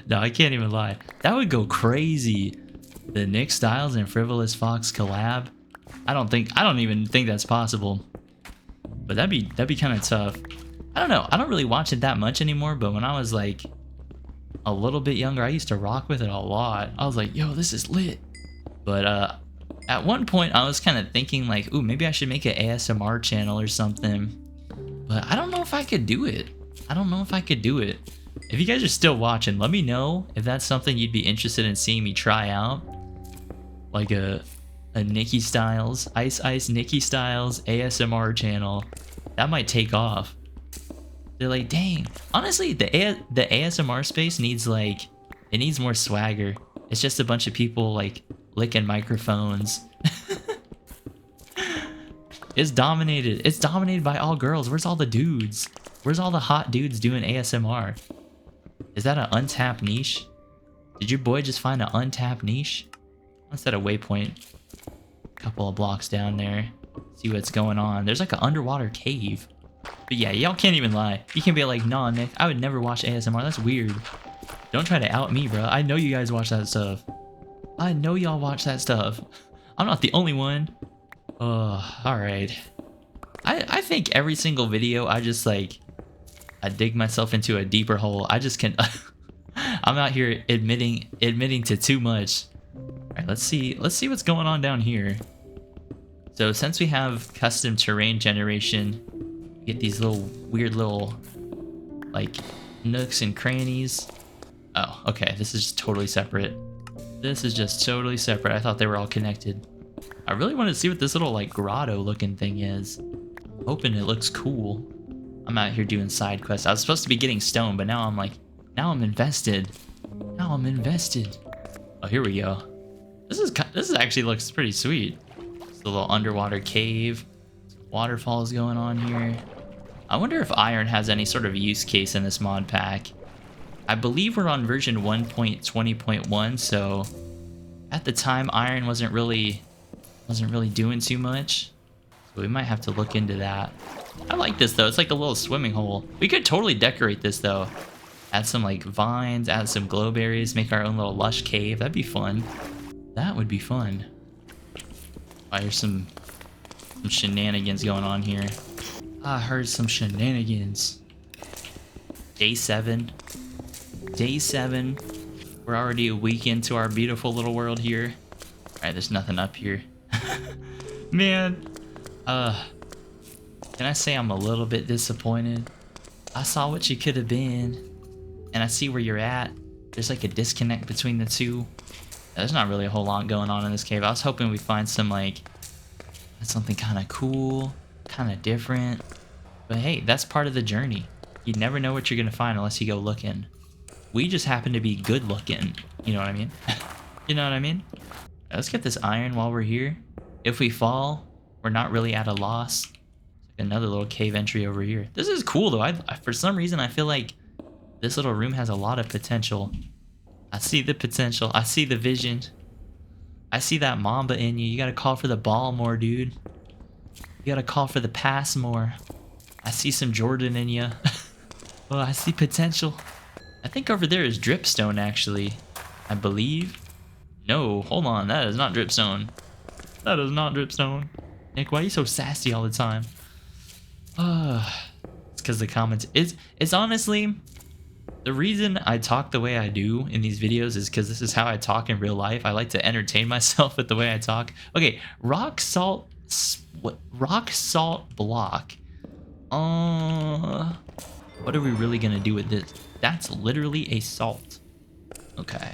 No, I can't even lie. That would go crazy. The NickStyles and Frivolous Fox collab. I don't even think that's possible. But that'd be kind of tough. I don't know. I don't really watch it that much anymore, but when I was like a little bit younger, I used to rock with it a lot. I was like, yo, this is lit. But at one point I was kind of thinking like, ooh, maybe I should make an ASMR channel or something. But I don't know if I could do it. I don't know if I could do it. If you guys are still watching, let me know if that's something you'd be interested in seeing me try out. Like a NickStyles, Ice NickStyles ASMR channel. That might take off. They're like, dang. Honestly, the ASMR space needs like, it needs more swagger. It's just a bunch of people like licking microphones. It's dominated. It's dominated by all girls. Where's all the dudes? Where's all the hot dudes doing ASMR? Is that an untapped niche? Did your boy just find an untapped niche? Let's set a waypoint. Couple of blocks down there. See what's going on. There's like an underwater cave. But yeah, y'all can't even lie. You can be like, nah, Nick, I would never watch ASMR. That's weird. Don't try to out me, bro. I know you guys watch that stuff. I know y'all watch that stuff. I'm not the only one. Oh, alright. I think every single video, I just like, I dig myself into a deeper hole. I just can. I'm out here admitting to too much. All right, let's see what's going on down here. So since we have custom terrain generation, we get these little weird little like nooks and crannies. Oh, okay, this is just totally separate. This is just totally separate. I thought they were all connected. I really want to see what this little like grotto looking thing is. Hoping it looks cool. I'm out here doing side quests. I was supposed to be getting stone, but now I'm like, now I'm invested. Now I'm invested. Oh, here we go. This actually looks pretty sweet. It's a little underwater cave. Waterfalls going on here. I wonder if iron has any sort of use case in this mod pack. I believe we're on version 1.20.1, so at the time iron wasn't really doing too much. So we might have to look into that. I like this though. It's like a little swimming hole. We could totally decorate this though. Add some like vines, add some glow berries, make our own little lush cave. That'd be fun. That would be fun. Oh, here's some shenanigans going on here. I heard some shenanigans. Day 7. Day 7. We're already a week into our beautiful little world here. Alright, there's nothing up here. Man. Can I say I'm a little bit disappointed? I saw what you could have been. And I see where you're at. There's like a disconnect between the two. There's not really a whole lot going on in this cave. I was hoping we'd find some like something kind of cool, kind of different. But hey, that's part of the journey. You never know what you're gonna find unless you go looking. We just happen to be good looking. You know what I mean? You know what I mean? Let's get this iron while we're here. If we fall, we're not really at a loss. Another little cave entry over here. This is cool though. I for some reason I feel like this little room has a lot of potential. I see the potential. I see the vision. I see that Mamba in you. You gotta call for the ball more, dude. You gotta call for the pass more. I see some Jordan in you. Oh, I see potential. I think over there is dripstone, actually. I believe. No, hold on. That is not dripstone. That is not dripstone. Nick, why are you so sassy all the time? It's because the comments. It's honestly... The reason I talk the way I do in these videos is because this is how I talk in real life. I like to entertain myself with the way I talk. Okay, rock salt block. What are we really gonna do with this? That's literally a salt. Okay.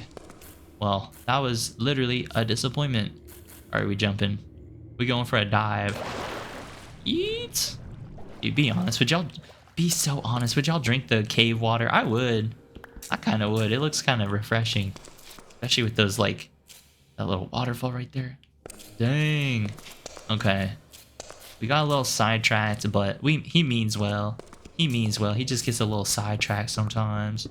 Well, that was literally a disappointment. All right, we jumping. We going for a dive. Eat. Dude, be honest. Would y'all be so honest? Would y'all drink the cave water? I would. I kind of would. It looks kind of refreshing, especially with those like that little waterfall right there. Dang. Okay. We got a little sidetracked, but he means well. He means well. He just gets a little sidetracked sometimes.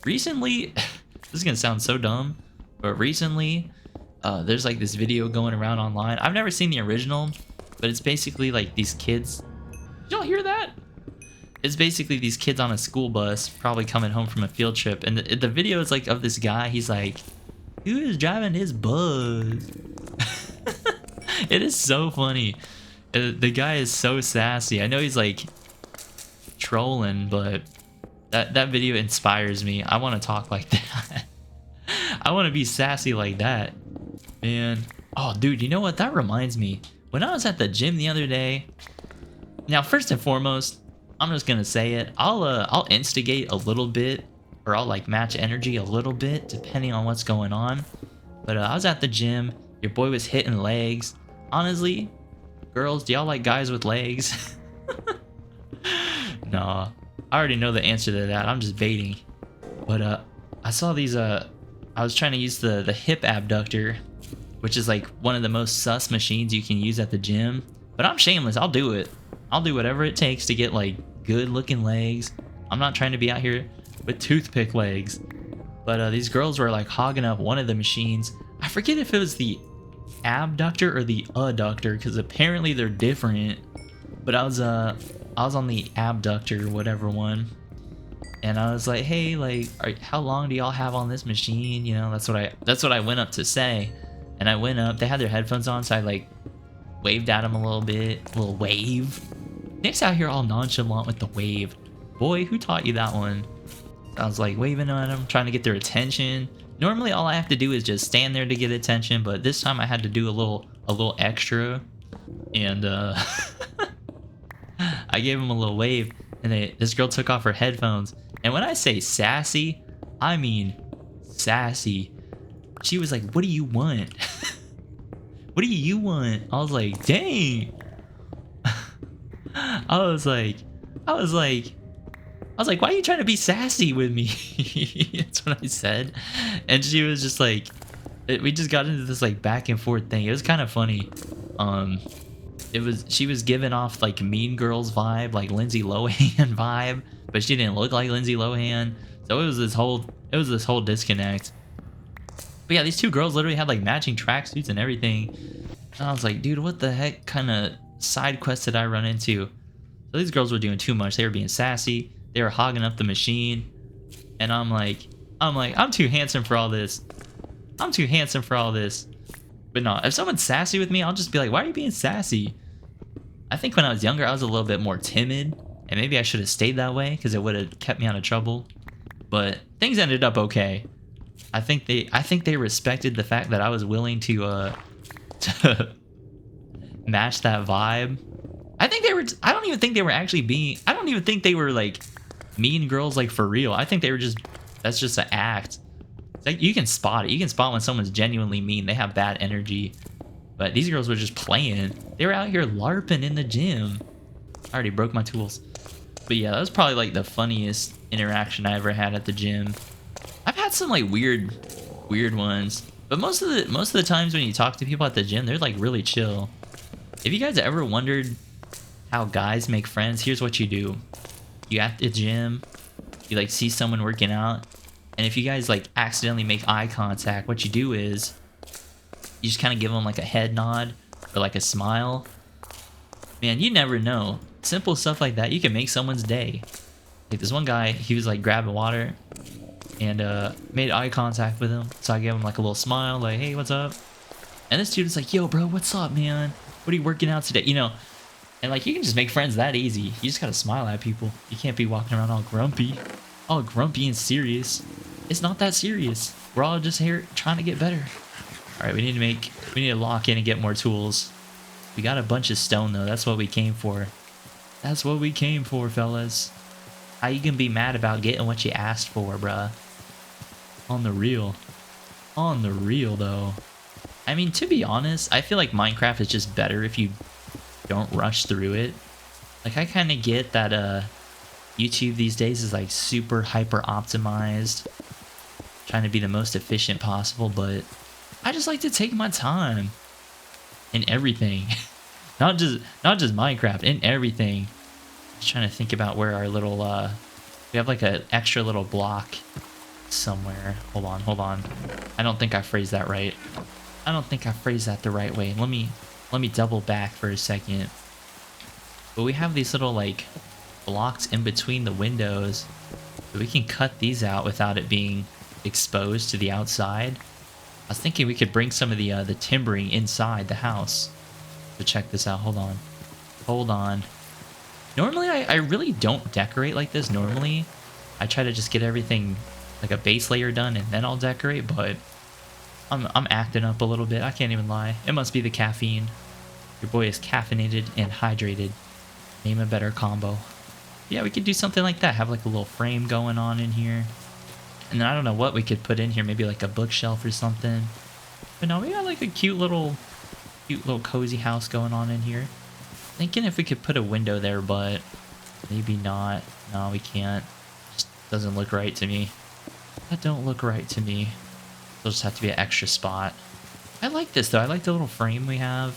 Recently, this is gonna sound so dumb, but recently, there's like this video going around online. I've never seen the original, but it's basically like these kids. Did y'all hear that? It's basically these kids on a school bus, probably coming home from a field trip, and the video is like of this guy. He's like, "Who is driving his bus?" It is so funny. The guy is so sassy. I know he's like trolling, but that video inspires me. I want to talk like that. I want to be sassy like that, man. Oh, dude, you know what? That reminds me. When I was at the gym the other day. Now, first and foremost, I'm just gonna say it. I'll instigate a little bit, or I'll like match energy a little bit, depending on what's going on. But I was at the gym. Your boy was hitting legs. Honestly, girls, do y'all like guys with legs? Nah, I already know the answer to that. I'm just baiting. But I saw these. I was trying to use the hip abductor, which is like one of the most sus machines you can use at the gym. But I'm shameless. I'll do it. I'll do whatever it takes to get like good looking legs. I'm not trying to be out here with toothpick legs. But these girls were like hogging up one of the machines. I forget if it was the abductor or the adductor, because apparently they're different. But I was on the abductor, whatever one, and I was like, hey, like, how long do y'all have on this machine? You know, that's what I went up to say. And I went up. They had their headphones on, so I like waved at them a little bit, a little wave. Nick's out here all nonchalant with the wave. Boy, who taught you that one? I was like waving at them, trying to get their attention. Normally, all I have to do is just stand there to get attention, but this time I had to do a little extra, and I gave him a little wave, and this girl took off her headphones. And when I say sassy, I mean sassy. She was like, "What do you want? What do you want?" I was like, "Dang." I was like, "Why are you trying to be sassy with me?" That's what I said. And she was just like, we just got into this like back and forth thing. It was kind of funny. She was giving off like Mean Girls vibe, like Lindsay Lohan vibe, but she didn't look like Lindsay Lohan. So it was this whole disconnect. But yeah, these two girls literally had like matching tracksuits and everything. And I was like, dude, what the heck kind of side quests did I run into? So these girls were doing too much. They were being sassy. They were hogging up the machine. And I'm like, I'm too handsome for all this. I'm too handsome for all this. But no, if someone's sassy with me, I'll just be like, why are you being sassy? I think when I was younger, I was a little bit more timid. And maybe I should have stayed that way because it would have kept me out of trouble. But things ended up okay. I think they respected the fact that I was willing to match that vibe. I don't even think they were actually being, I don't even think they were like mean girls like for real. I think they were just, that's just an act. It's like you can spot it. You can spot when someone's genuinely mean. They have bad energy. But these girls were just playing. They were out here LARPing in the gym. I already broke my tools. But yeah, that was probably like the funniest interaction I ever had at the gym. I've had some like weird ones. But most of the times when you talk to people at the gym, they're like really chill. If you guys ever wondered how guys make friends, here's what you do. You at the gym, you like see someone working out, and if you guys like accidentally make eye contact, what you do is you just kind of give them like a head nod or like a smile. Man, you never know. Simple stuff like that, you can make someone's day. Like this one guy, he was like grabbing water and made eye contact with him. So I gave him like a little smile, like, hey, what's up? And this dude was like, yo, bro, what's up, man? What are you working out today? You know, and like you can just make friends that easy. You just gotta smile at people. You can't be walking around all grumpy and serious. It's not that serious. We're all just here trying to get better. All right, we need to lock in and get more tools. We got a bunch of stone though. That's what we came for. That's what we came for, fellas. How you can be mad about getting what you asked for, bruh? On the real. On the real, though. I mean, to be honest, I feel like Minecraft is just better if you don't rush through it. Like, I kind of get that YouTube these days is like super hyper optimized, trying to be the most efficient possible, but I just like to take my time in everything. not just Minecraft, in everything. Just trying to think about where our little we have like an extra little block somewhere. Hold on. I don't think I phrased that right. I don't think I phrased that the right way. Let me double back for a second. But we have these little like blocks in between the windows. So we can cut these out without it being exposed to the outside. I was thinking we could bring some of the timbering inside the house. So check this out. Hold on. Normally, I really don't decorate like this. Normally, I try to just get everything like a base layer done and then I'll decorate, but I'm acting up a little bit. I can't even lie. It must be the caffeine. Your boy is caffeinated and hydrated. Name a better combo. Yeah, we could do something like that. Have like a little frame going on in here. And then I don't know what we could put in here. Maybe like a bookshelf or something. But no, we got like a cute little cozy house going on in here. Thinking if we could put a window there, but maybe not. No, we can't. Just doesn't look right to me. That don't look right to me. It'll just have to be an extra spot. I like this though. I like the little frame we have.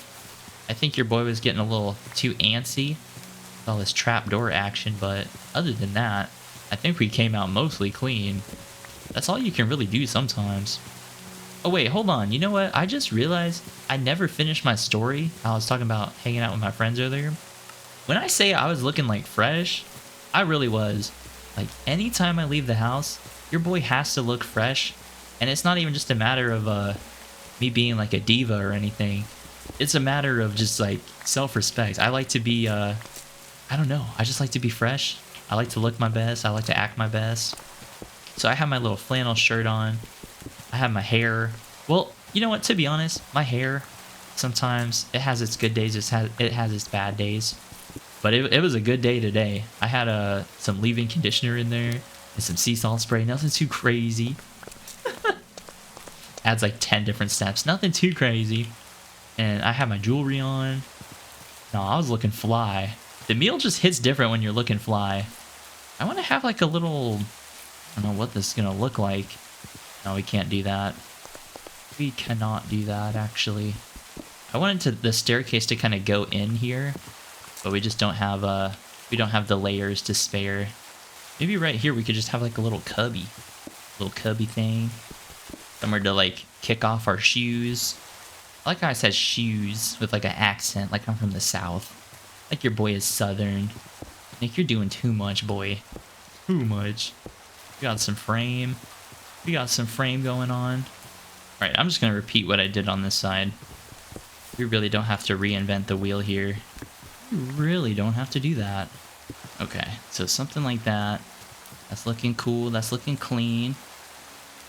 I think your boy was getting a little too antsy with all this trapdoor action, but other than that, I think we came out mostly clean. That's all you can really do sometimes. Oh wait, hold on. You know what? I just realized I never finished my story. I was talking about hanging out with my friends earlier. When I say I was looking like fresh, I really was. Like anytime I leave the house, your boy has to look fresh. And it's not even just a matter of me being like a diva or anything. It's a matter of just like self-respect. I like to be, I don't know. I just like to be fresh. I like to look my best. I like to act my best. So I have my little flannel shirt on. I have my hair. Well, you know what? To be honest, my hair, sometimes it has its good days. It has its bad days. But it was a good day today. I had some leave-in conditioner in there and some sea salt spray. Nothing too crazy. Adds like 10 different steps. Nothing too crazy. And I have my jewelry on. No, I was looking fly. The meal just hits different when you're looking fly. I want to have like a little... I don't know what this is going to look like. No, we can't do that. We cannot do that, actually. I wanted the staircase to kind of go in here, but we just don't have the layers to spare. Maybe right here we could just have like a little cubby thing, somewhere to like kick off our shoes. I like how I said shoes with like an accent, like I'm from the South. Like your boy is Southern. Nick, you're doing too much, boy. Too much. We got some frame. We got some frame going on. Alright, I'm just going to repeat what I did on this side. We really don't have to reinvent the wheel here. You really don't have to do that. Okay, so something like that. That's looking cool. That's looking clean.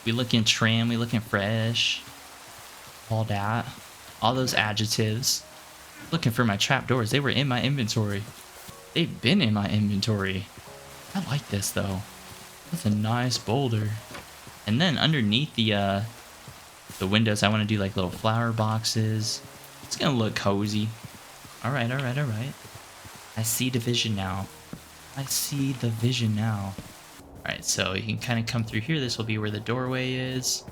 We looking trim. We looking fresh. All that. All those adjectives. Looking for my trapdoors. They were in my inventory. They've been in my inventory. I like this though. That's a nice boulder. And then underneath the windows, I want to do like little flower boxes. It's gonna look cozy. All right, all right, all right. I see the vision now. I see the vision now. All right, so you can kind of come through here. This will be where the doorway is.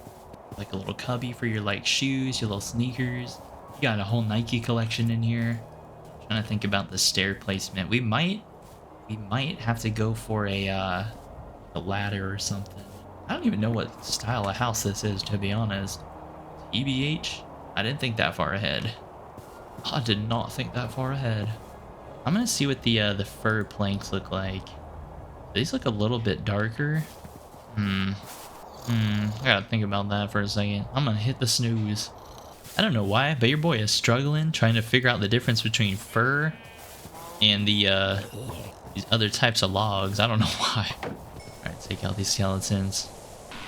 Like a little cubby for your like shoes, your little sneakers. You got a whole Nike collection in here. Trying to think about the stair placement. We might have to go for a ladder or something. I don't even know what style of house this is, to be honest. EBH? I didn't think that far ahead. I did not think that far ahead. I'm gonna see what the fur planks look like. These look a little bit darker. I gotta think about that for a second. I'm gonna hit the snooze. I don't know why, but your boy is struggling trying to figure out the difference between fur and these other types of logs. I don't know why. Alright, take out these skeletons.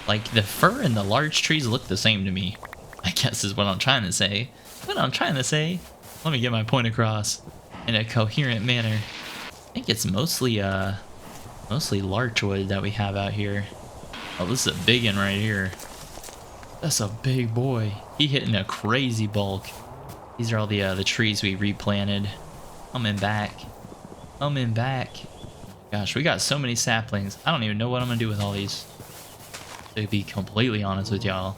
Like, the fir and the large trees look the same to me, I guess is what I'm trying to say. What I'm trying to say. Let me get my point across in a coherent manner. I think it's mostly larch wood that we have out here. Oh, this is a big one right here. That's a big boy. He hitting a crazy bulk. These are all the trees we replanted. Coming back. Coming back. Gosh, we got so many saplings. I don't even know what I'm gonna do with all these. To be completely honest with y'all.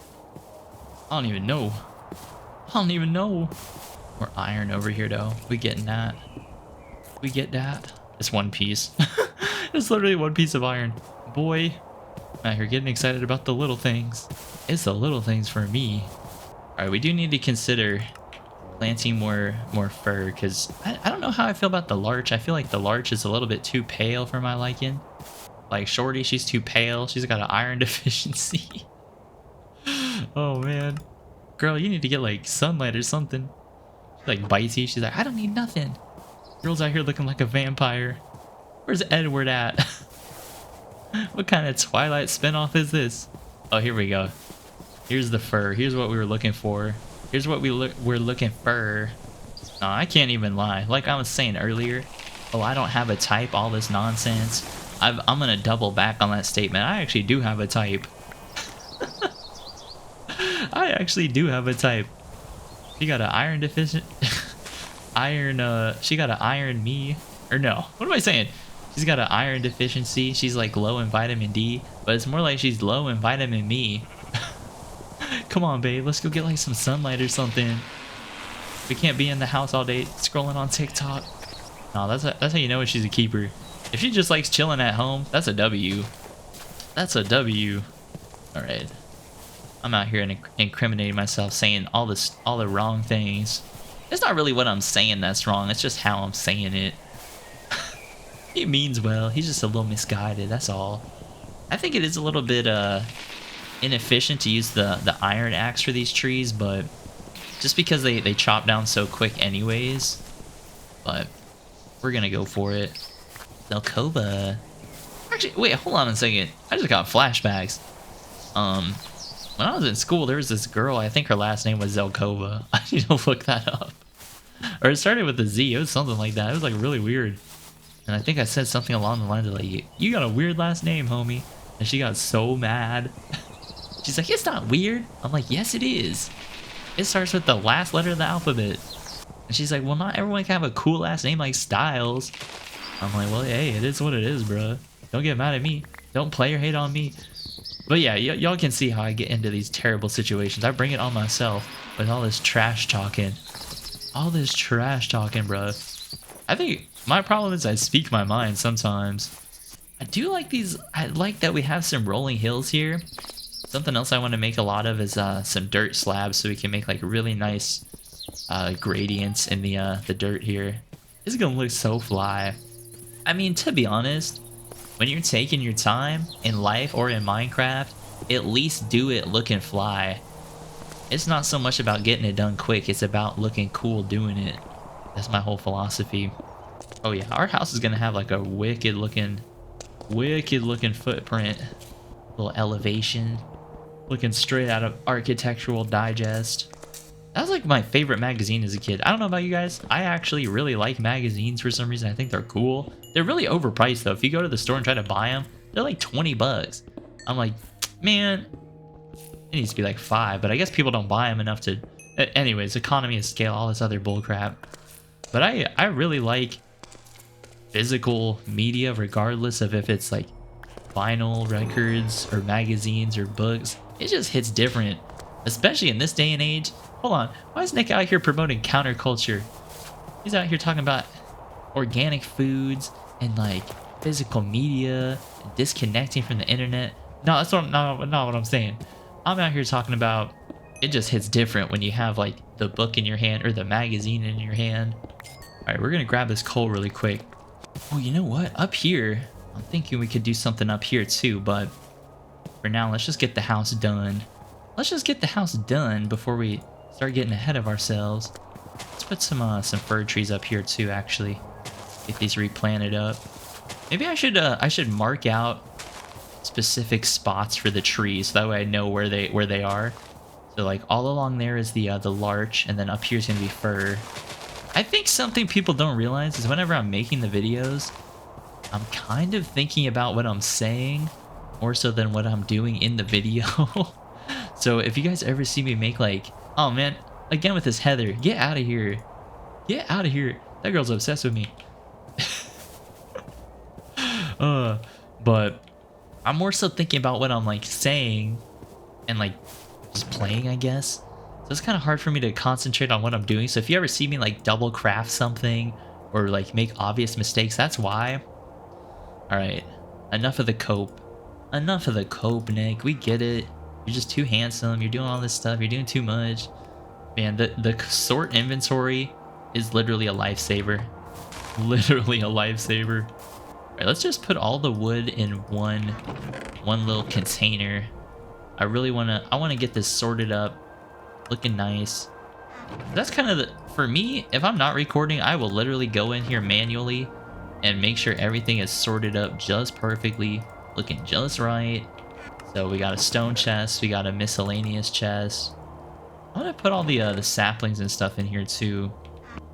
I don't even know. I don't even know. More iron over here though. We getting that. We get that. It's one piece. It's literally one piece of iron. Boy, I'm out here getting excited about the little things. It's the little things for me. Alright, we do need to consider planting more fur, because I don't know how I feel about the larch. I feel like the larch is a little bit too pale for my liking. Like Shorty, she's too pale. She's got an iron deficiency. Oh man. Girl, you need to get like sunlight or something. She's like bitey. She's like, I don't need nothing. Girl's out here looking like a vampire. Where's Edward at? What kind of Twilight spinoff is this? Oh, here we go. Here's the fur. Here's what we were looking for. Here's what we're looking for. No, I can't even lie. Like I was saying earlier, oh, I don't have a type, all this nonsense. I'm gonna double back on that statement. I actually do have a type. I actually do have a type. She got an iron deficient. She got an iron me. Or no, what am I saying? She's got an iron deficiency. She's like low in vitamin D, but it's more like she's low in vitamin me. Come on, babe. Let's go get like some sunlight or something. We can't be in the house all day scrolling on TikTok. No, that's how you know if she's a keeper. If she just likes chilling at home, that's a W. That's a W. All right. I'm out here incriminating myself, saying all the wrong things. It's not really what I'm saying that's wrong. It's just how I'm saying it. He means well. He's just a little misguided. That's all. I think it is a little bit inefficient to use the iron axe for these trees, but just because they chop down so quick anyways. But we're gonna go for it. Zelkova. Actually, wait, hold on a second. I just got flashbacks. When I was in school, there was this girl. I think her last name was Zelkova. I need to look that up. Or it started with a Z. It was something like that. It was like really weird. And I think I said something along the lines of like, you got a weird last name, homie. And she got so mad. She's like, it's not weird. I'm like, yes, it is. It starts with the last letter of the alphabet. And she's like, well, not everyone can have a cool last name like Styles. I'm like, well, hey, it is what it is, bruh. Don't get mad at me. Don't play or hate on me. But yeah, y'all can see how I get into these terrible situations. I bring it on myself with all this trash talking. All this trash talking, bruh. I think my problem is I speak my mind sometimes. I do like these. I like that we have some rolling hills here. Something else I want to make a lot of is some dirt slabs so we can make like really nice gradients in the dirt here. This is gonna look so fly. I mean, to be honest, when you're taking your time in life or in Minecraft, at least do it looking fly. It's not so much about getting it done quick, it's about looking cool doing it. That's my whole philosophy. Oh yeah, our house is gonna have like a wicked looking footprint. Little elevation. Looking straight out of Architectural Digest. That was like my favorite magazine as a kid. I don't know about you guys. I actually really like magazines for some reason. I think they're cool. They're really overpriced though. If you go to the store and try to buy them, they're like 20 bucks. I'm like, man, it needs to be like 5, but I guess people don't buy them enough to... Anyways, economy of scale, all this other bullcrap. But I really like physical media regardless of if it's like vinyl records or magazines or books. It just hits different, especially in this day and age. Hold on, why is Nick out here promoting counterculture? He's out here talking about organic foods and like physical media and disconnecting from the internet. No, that's not what I'm saying. I'm out here talking about it just hits different when you have like the book in your hand or the magazine in your hand. All right, we're gonna grab this coal really quick. Oh, you know what? Up here, I'm thinking we could do something up here too, but for now, let's just get the house done. Let's just get the house done before we start getting ahead of ourselves. Let's put some fir trees up here too, actually. Get these replanted up. Maybe I should mark out specific spots for the trees so that way I know where they are. So like all along there is the larch, and then up here is gonna be fir. I think something people don't realize is whenever I'm making the videos, I'm kind of thinking about what I'm saying more so than what I'm doing in the video. So if you guys ever see me make like, oh man, again with this Heather, get out of here. Get out of here. That girl's obsessed with me. But I'm more so thinking about what I'm like saying and like just playing, I guess. So it's kind of hard for me to concentrate on what I'm doing. So if you ever see me like double craft something or like make obvious mistakes, that's why. All right, enough of the cope. Enough of the cope, Nick. We get it. You're just too handsome. You're doing all this stuff. You're doing too much. Man, the sort inventory is literally a lifesaver. Literally a lifesaver. All right, let's just put all the wood in one little container. I want to get this sorted up, looking nice. That's kind of for me, if I'm not recording, I will literally go in here manually and make sure everything is sorted up just perfectly, looking just right. So we got a stone chest, we got a miscellaneous chest. I'm gonna put all the saplings and stuff in here too.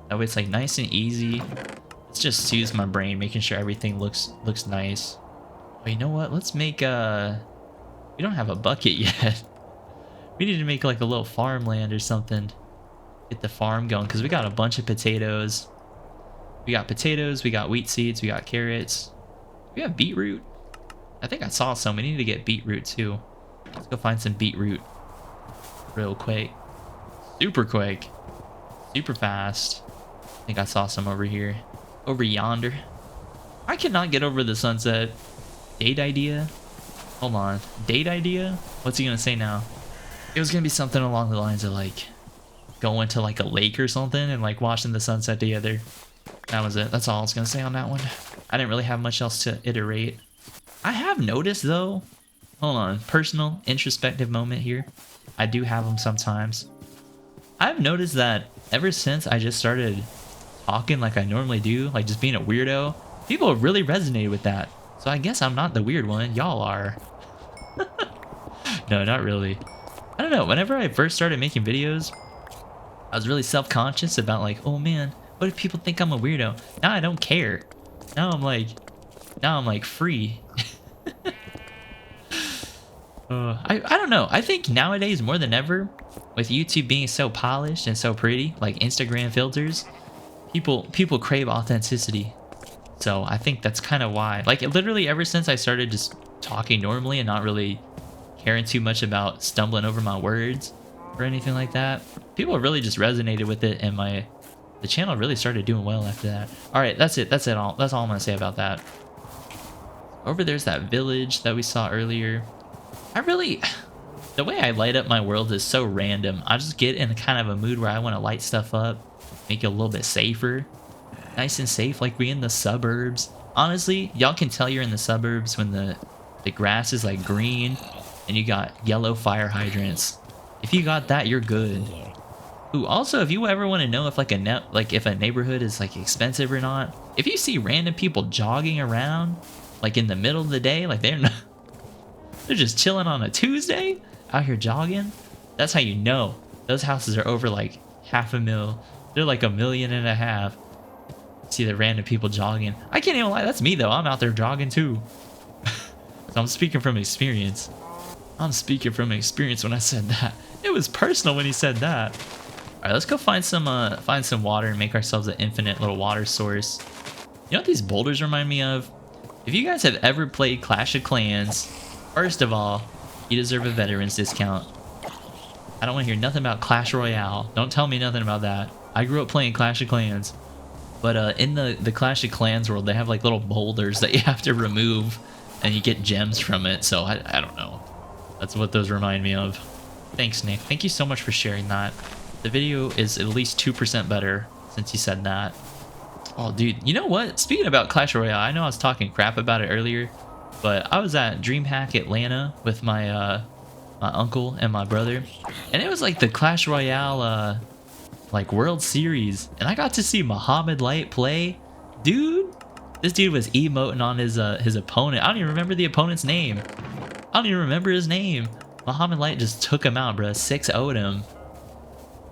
That way it's like nice and easy. It just soothes my brain, making sure everything looks nice. But you know what? Let's make we don't have a bucket yet. We need to make like a little farmland or something. Get the farm going because we got a bunch of potatoes. We got potatoes, we got wheat seeds, we got carrots. We have beetroot. I think I saw some. We need to get beetroot too. Let's go find some beetroot real quick. Super quick. Super fast. I think I saw some over here. Over yonder. I cannot get over the sunset. Date idea? Hold on. Date idea? What's he gonna say now? It was gonna be something along the lines of like going to like a lake or something and like watching the sunset together. That was it. That's all I was gonna say on that one. I didn't really have much else to iterate. I have noticed though, hold on, personal introspective moment here. I do have them sometimes. I've noticed that ever since I just started talking like I normally do, like just being a weirdo, people have really resonated with that. So I guess I'm not the weird one, y'all are. No, not really. I don't know, whenever I first started making videos, I was really self-conscious about like, oh man, what if people think I'm a weirdo? Now I don't care. Now I'm like free. I don't know. I think nowadays more than ever, with YouTube being so polished and so pretty, like Instagram filters, people crave authenticity. So I think that's kind of why. Like literally ever since I started just talking normally and not really caring too much about stumbling over my words or anything like that, people really just resonated with it, and the channel really started doing well after that. All right, that's it. That's all I'm gonna say about that. Over there's that village that we saw earlier. The way I light up my world is so random. I just get in a kind of a mood where I want to light stuff up, make it a little bit safer. Nice and safe, like we in the suburbs. Honestly, y'all can tell you're in the suburbs when the grass is like green and you got yellow fire hydrants. If you got that, you're good. Ooh, also, if you ever want to know if like if a neighborhood is like expensive or not, if you see random people jogging around like in the middle of the day, like they're just chilling on a Tuesday out here jogging, that's how you know those houses are over like $500,000. They're like $1.5 million. See the random people jogging. I can't even lie, that's me though. I'm out there jogging too. So I'm speaking from experience. I'm speaking from experience when I said that. It was personal when he said that. All right, let's go find some water and make ourselves an infinite little water source. You know what these boulders remind me of? If you guys have ever played Clash of Clans, first of all, you deserve a veterans discount. I don't want to hear nothing about Clash Royale. Don't tell me nothing about that. I grew up playing Clash of Clans. But in the Clash of Clans world, they have like little boulders that you have to remove and you get gems from it. So I don't know. That's what those remind me of. Thanks, Nick. Thank you so much for sharing that. The video is at least 2% better since you said that. Oh, dude. You know what? Speaking about Clash Royale, I know I was talking crap about it earlier, but I was at DreamHack Atlanta with my my uncle and my brother, and it was like the Clash Royale like World Series, and I got to see Muhammad Light play. Dude, this dude was emoting on his opponent. I don't even remember the opponent's name. I don't even remember his name. Muhammad Light just took him out, bro. 6-0'd him.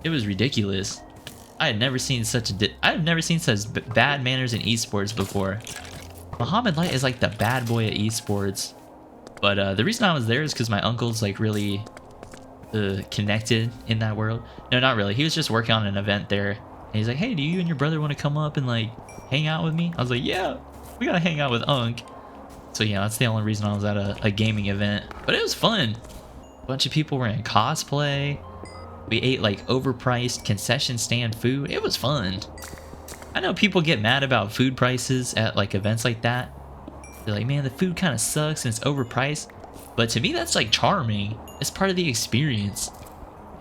It was ridiculous. I had never seen such bad manners in esports before. Muhammad Light is like the bad boy at esports. But the reason I was there is because my uncle's like really connected in that world. No, not really. He was just working on an event there. And he's like, hey, do you and your brother want to come up and like hang out with me? I was like, yeah, we gotta hang out with Unc. So yeah, that's the only reason I was at a gaming event. But it was fun. A bunch of people were in cosplay. We ate like overpriced concession stand food. It was fun. I know people get mad about food prices at like events like that. They're like, man, the food kind of sucks and it's overpriced. But to me, that's like charming. It's part of the experience.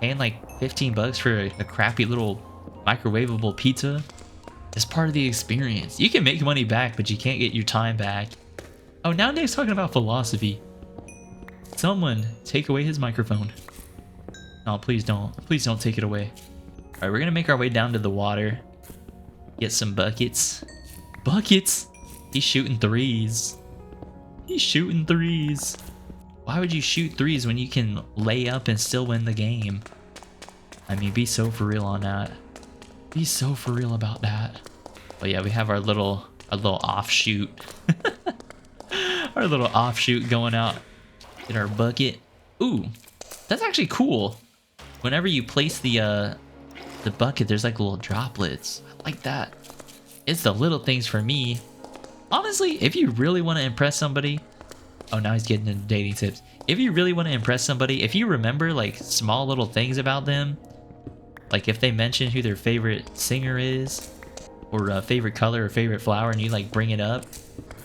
Paying like 15 bucks for a crappy little microwavable pizza is part of the experience. You can make money back, but you can't get your time back. Oh, now Nick's talking about philosophy. Someone take away his microphone. No, please don't. Please don't take it away. All right, we're gonna make our way down to the water. Get some buckets. Buckets? He's shooting threes. He's shooting threes. Why would you shoot threes when you can lay up and still win the game? I mean, be so for real on that. Be so for real about that. But yeah, we have our little offshoot. Our little offshoot going out in our bucket. Ooh, that's actually cool. Whenever you place the bucket, there's like little droplets. I like that. It's the little things for me. Honestly, if you really want to impress somebody, oh, now he's getting into dating tips. If you really want to impress somebody, if you remember like small little things about them, like if they mention who their favorite singer is, or a favorite color or favorite flower, and you like bring it up,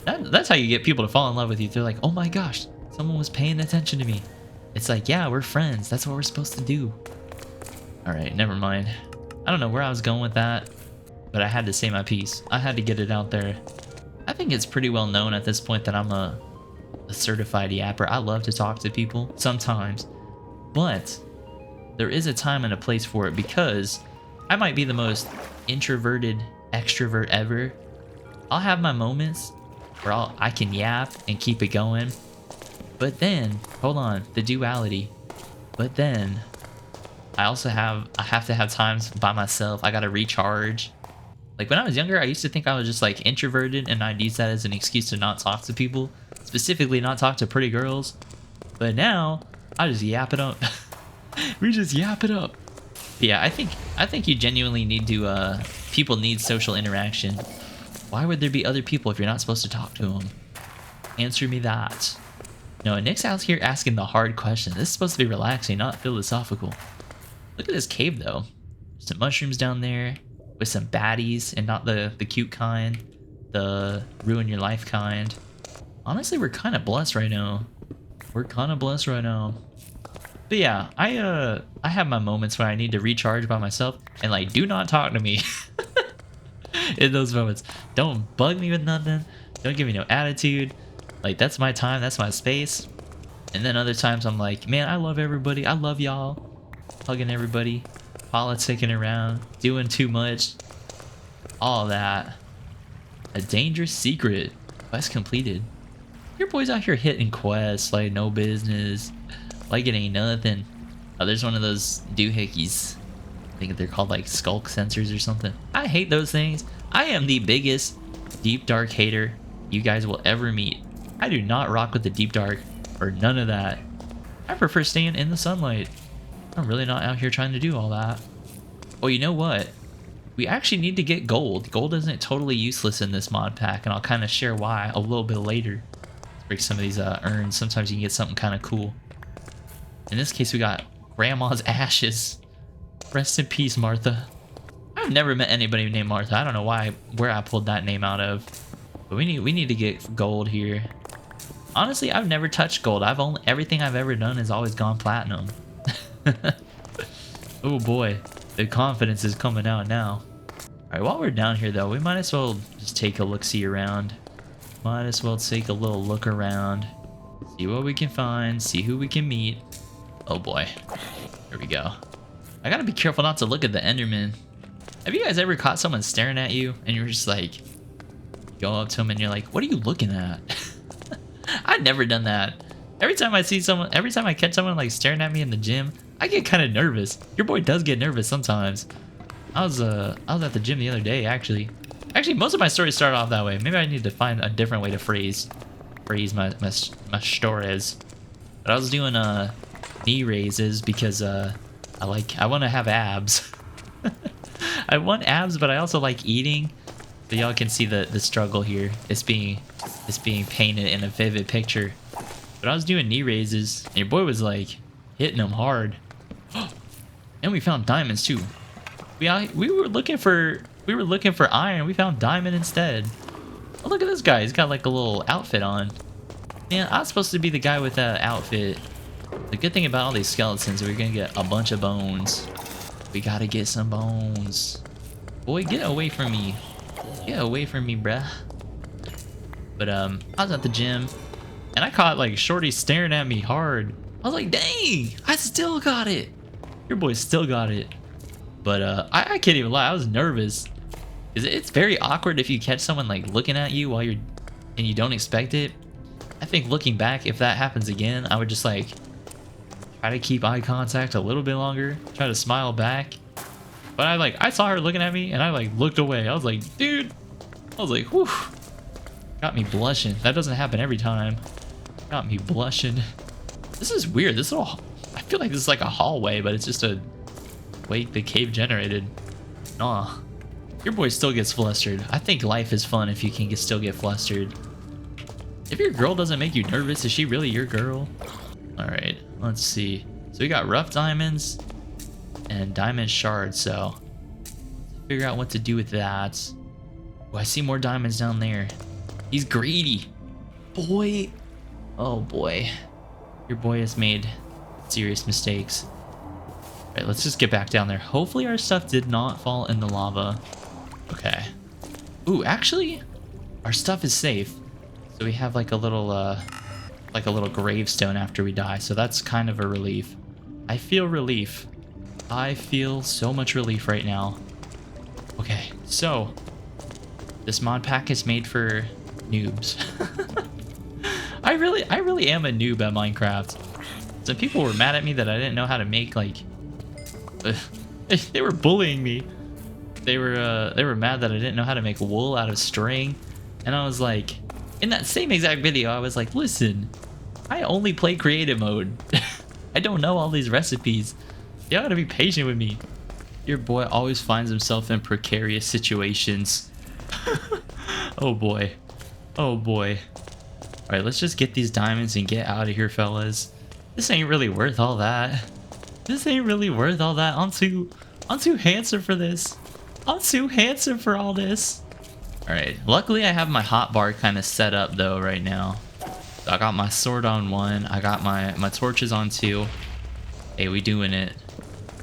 that's how you get people to fall in love with you. They're like, oh my gosh, someone was paying attention to me. It's like, yeah, we're friends. That's what we're supposed to do. All right, never mind. I don't know where I was going with that, but I had to say my piece. I had to get it out there. I think it's pretty well known at this point that I'm a certified yapper. I love to talk to people sometimes, but there is a time and a place for it, because I might be the most introverted extrovert ever. I'll have my moments where I can yap and keep it going, but then, hold on, the duality. But then I have to have times by myself. I gotta recharge. Like when I was younger, I used to think I was just like introverted, and I'd use that as an excuse to not talk to people, specifically not talk to pretty girls. But now I just yap it up. We just yap it up. But yeah, I think you genuinely need to. People need social interaction. Why would there be other people if you're not supposed to talk to them? Answer me that. No, Nick's out here asking the hard question. This is supposed to be relaxing, not philosophical. Look at this cave though. Some mushrooms down there with some baddies, and not the cute kind, the ruin your life kind. Honestly, we're kind of blessed right now. We're kind of blessed right now. But yeah, I have my moments where I need to recharge by myself and like do not talk to me in those moments. Don't bug me with nothing. Don't give me no attitude. Like that's my time, that's my space. And then other times I'm like, man, I love everybody. I love y'all. Hugging everybody, politicking around, doing too much. All that. A dangerous secret. Quest completed. Your boy's out here hitting quests like no business. Like it ain't nothing. Oh, there's one of those doohickeys. I think they're called like skulk sensors or something. I hate those things. I am the biggest deep dark hater you guys will ever meet. I do not rock with the deep dark or none of that. I prefer staying in the sunlight. I'm really not out here trying to do all that. Oh, you know what? We actually need to get gold. Gold isn't totally useless in this mod pack, and I'll kind of share why a little bit later. Let's break some of these urns. Sometimes you can get something kind of cool. In this case, we got Grandma's ashes. Rest in peace, Martha. I've never met anybody named Martha. I don't know where I pulled that name out of. But we need to get gold here. Honestly, I've never touched gold. Everything I've ever done has always gone platinum. Oh boy, the confidence is coming out now. Alright, while we're down here though, we might as well just take a look-see around. Might as well take a little look around. See what we can find, see who we can meet. Oh boy, here we go. I gotta be careful not to look at the Enderman. Have you guys ever caught someone staring at you and you're just like, go up to them and you're like, what are you looking at? I've never done that. Every time I catch someone like staring at me in the gym, I get kind of nervous. Your boy does get nervous sometimes. I was at the gym the other day actually. Actually, most of my stories start off that way. Maybe I need to find a different way to phrase my stories. But I was doing knee raises because I want to have abs. I want abs, but I also like eating. So y'all can see the struggle here. It's being painted in a vivid picture. But I was doing knee raises, and your boy was like hitting them hard. And we found diamonds too. We were looking for iron. We found diamond instead. Oh, look at this guy. He's got like a little outfit on. Man, I was supposed to be the guy with that outfit. The good thing about all these skeletons is we're gonna get a bunch of bones. We gotta get some bones. Boy, get away from me. Get away from me, bruh. But I was at the gym and I caught like Shorty staring at me hard. I was like, dang, I still got it. Your boy still got it. But I can't even lie, I was nervous. It's very awkward if you catch someone like looking at you and you don't expect it. I think looking back, if that happens again, I would just like try to keep eye contact a little bit longer, try to smile back. But I saw her looking at me and I like looked away. I was like, dude, I was like, whew. Got me blushing. That doesn't happen every time. Got me blushing. This is weird. I feel like this is like a hallway, but it's just a way the cave generated. Nah. Your boy still gets flustered. I think life is fun if you can still get flustered. If your girl doesn't make you nervous, is she really your girl? Alright, let's see. So we got rough diamonds and diamond shards, so let's figure out what to do with that. Oh, I see more diamonds down there. He's greedy. Boy. Oh boy. Your boy has made serious mistakes. Alright, let's just get back down there. Hopefully our stuff did not fall in the lava. Okay. Ooh, actually, our stuff is safe. So we have like a little gravestone after we die. So that's kind of a relief. I feel relief. I feel so much relief right now. Okay, so this mod pack is made for noobs. I really am a noob at Minecraft. Some people were mad at me that I didn't know how to make like they were bullying me. They were mad that I didn't know how to make wool out of string. And I was like, in that same exact video, I was like, listen, I only play creative mode. I don't know all these recipes. You gotta be patient with me. Your boy always finds himself in precarious situations. Oh boy. Oh boy. Alright, let's just get these diamonds and get out of here, fellas. This ain't really worth all that. This ain't really worth all that. I'm too handsome for this. I'm too handsome for all this. Alright, luckily I have my hotbar kind of set up though right now. So I got my sword on 1, I got my torches on 2. Hey, we doing it.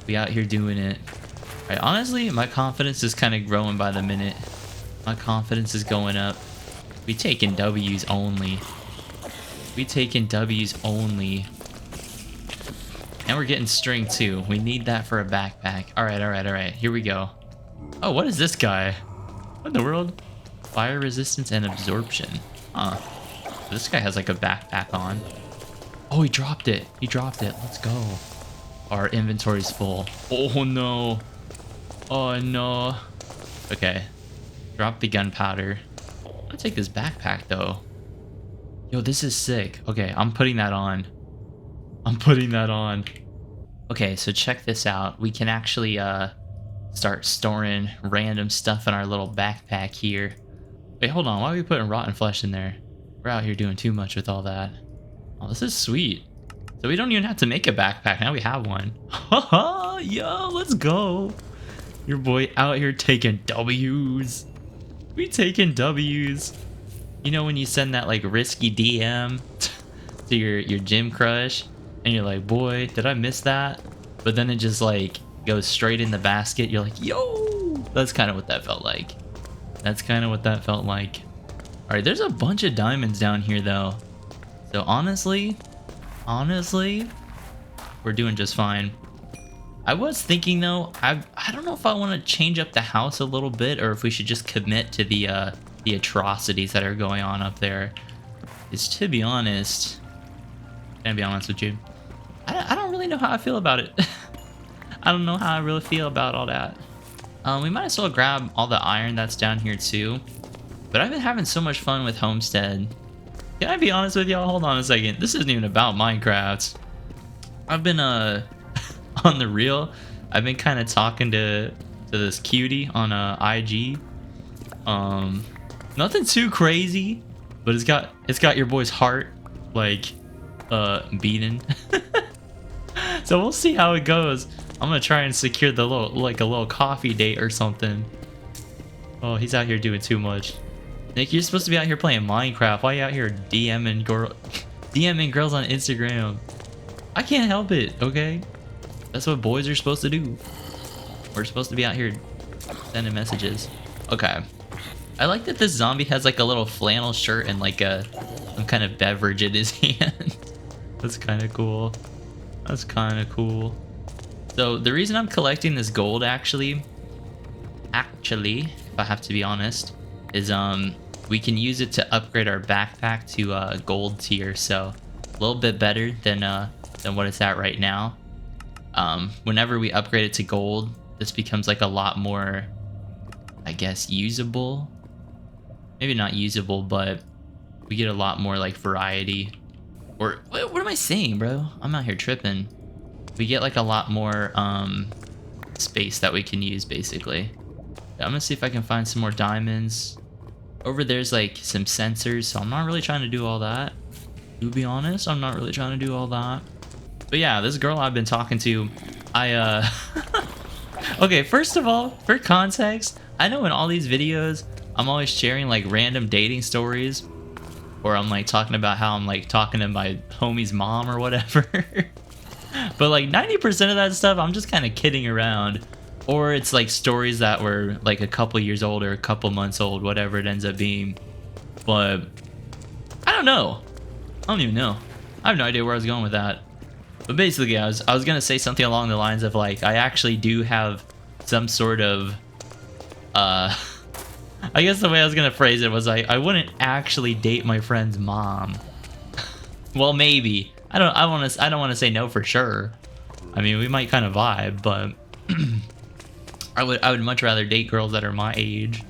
We out here doing it. Right, honestly, my confidence is kind of growing by the minute. My confidence is going up. We taking W's only. We taking W's only. And we're getting string too. We need that for a backpack. Alright, alright, alright. Here we go. Oh, what is this guy? What in the world? Fire resistance and absorption. Huh. This guy has like a backpack on. Oh, he dropped it. He dropped it. Let's go. Our inventory's full. Oh no. Oh no. Okay. Drop the gunpowder. I'm gonna take this backpack though. Yo, this is sick. Okay, I'm putting that on. I'm putting that on. Okay, so check this out. We can actually start storing random stuff in our little backpack here. Wait, hold on. Why are we putting rotten flesh in there? We're out here doing too much with all that. Oh, this is sweet. So we don't even have to make a backpack. Now we have one. Haha, yo, let's go. Your boy out here taking W's. We taking W's. You know when you send that like risky DM to your gym crush and you're like, boy, did I miss that? But then it just like goes straight in the basket. You're like, yo, that's kind of what that felt like. That's kind of what that felt like. All right, there's a bunch of diamonds down here though. So honestly, we're doing just fine. I was thinking though, I don't know if I want to change up the house a little bit or if we should just commit to the atrocities that are going on up there. Is to be honest, can I be honest with you? I don't really know how I feel about it. I don't know how I really feel about all that. We might as well grab all the iron that's down here too. But I've been having so much fun with Homestead. Can I be honest with y'all? Hold on a second. This isn't even about Minecraft. I've been on the real. I've been kind of talking to this cutie on IG. Nothing too crazy, but it's got your boy's heart like beating. So we'll see how it goes. I'm gonna try and secure the a little coffee date or something. Oh, he's out here doing too much. Nick, you're supposed to be out here playing Minecraft. Why are you out here DMing girls on Instagram? I can't help it, okay? That's what boys are supposed to do. We're supposed to be out here sending messages. Okay. I like that this zombie has like a little flannel shirt and like some kind of beverage in his hand. That's kind of cool. That's kind of cool. So the reason I'm collecting this gold actually, if I have to be honest, is we can use it to upgrade our backpack to gold tier. So a little bit better than what it's at right now. Whenever we upgrade it to gold, this becomes like a lot more, I guess, usable. Maybe not usable, but we get a lot more like variety. Or what am I saying, bro? I'm out here tripping. We get like a lot more space that we can use basically. I'm gonna see if I can find some more diamonds. Over there's like some sensors, so I'm not really trying to do all that. To be honest, I'm not really trying to do all that. But yeah, this girl I've been talking to, okay, first of all, for context, I know in all these videos, I'm always sharing like random dating stories, or I'm like talking about how I'm like talking to my homie's mom or whatever. But like 90% of that stuff, I'm just kind of kidding around. Or it's like stories that were like a couple years old or a couple months old, whatever it ends up being. But I don't know. I don't even know. I have no idea where I was going with that. But basically, I was gonna say something along the lines of like, I actually do have some sort of I guess the way I was gonna phrase it was I wouldn't actually date my friend's mom. Well, maybe. I don't want to say no for sure. I mean, we might kind of vibe, but I would much rather date girls that are my age.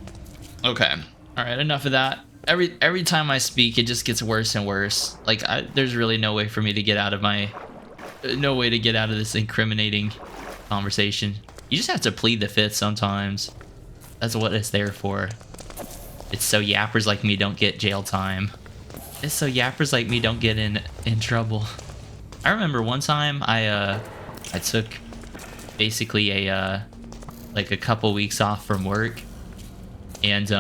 Okay. All right, enough of that. Every time I speak, it just gets worse and worse. Like there's really no way for me to get out of this incriminating conversation. You just have to plead the fifth sometimes. That's what it's there for. It's so yappers like me don't get jail time. It's so yappers like me don't get in trouble. I remember one time I took basically like a couple weeks off from work, and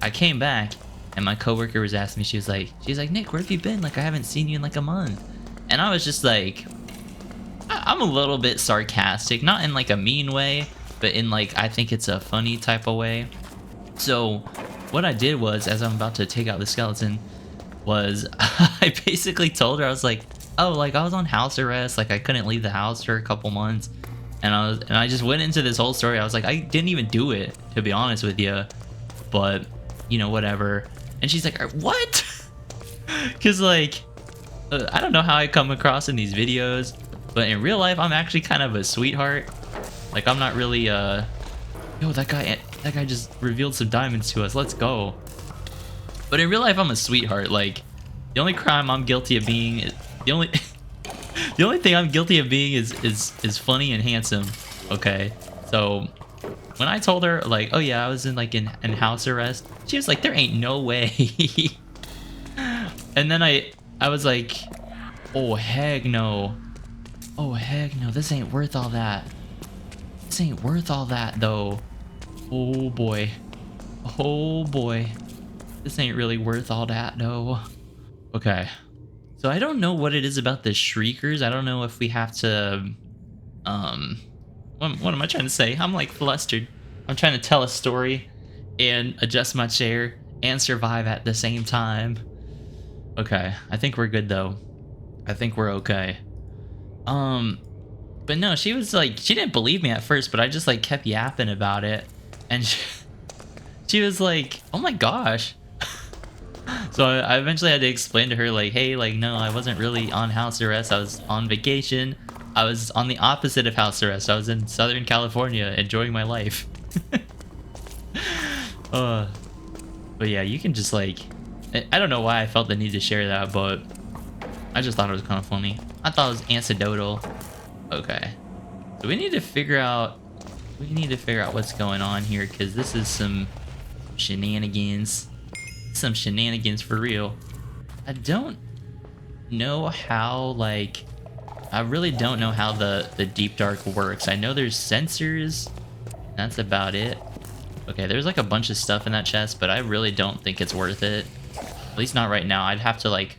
I came back and my coworker was asking me, she's like, Nick, where have you been? Like, I haven't seen you in like a month. And I was just like, I'm a little bit sarcastic, not in like a mean way, but in like I think it's a funny type of way. So what I did was, as I'm about to take out the skeleton, was I basically told her, I was like, oh, like I was on house arrest, like I couldn't leave the house for a couple months, and I just went into this whole story. I was like, I didn't even do it, to be honest with you, but you know, whatever. And she's like, what? Because like I don't know how I come across in these videos, but in real life I'm actually kind of a sweetheart. Like I'm not really yo, that guy just revealed some diamonds to us, let's go. But in real life I'm a sweetheart. Like the only crime I'm guilty of being is the only the only thing I'm guilty of being is funny and handsome. Okay, so when I told her like, oh yeah, I was in house arrest, she was like, there ain't no way. And then I was like, oh heck no, oh heck no, this ain't worth all that. This ain't worth all that though. Oh boy, oh boy, this ain't really worth all that though. Okay, so I don't know what it is about the shriekers. I don't know if we have to what am I trying to say? I'm like flustered. I'm trying to tell a story and adjust my chair and survive at the same time. Okay, I think we're good though. I think we're okay. But no, she was like, she didn't believe me at first, but I just like kept yapping about it, and she was like, oh my gosh. So I eventually had to explain to her like, hey, like no, I wasn't really on house arrest. I was on vacation. I was on the opposite of house arrest. I was in Southern California enjoying my life. But yeah, you can just like, I don't know why I felt the need to share that, but I just thought it was kind of funny. I thought it was anecdotal. Okay, so we need to figure out what's going on here, because this is some shenanigans. Some shenanigans for real. I don't know how, like, I really don't know how the deep dark works. I know there's sensors. That's about it. Okay, there's like a bunch of stuff in that chest, but I really don't think it's worth it. At least not right now. I'd have to like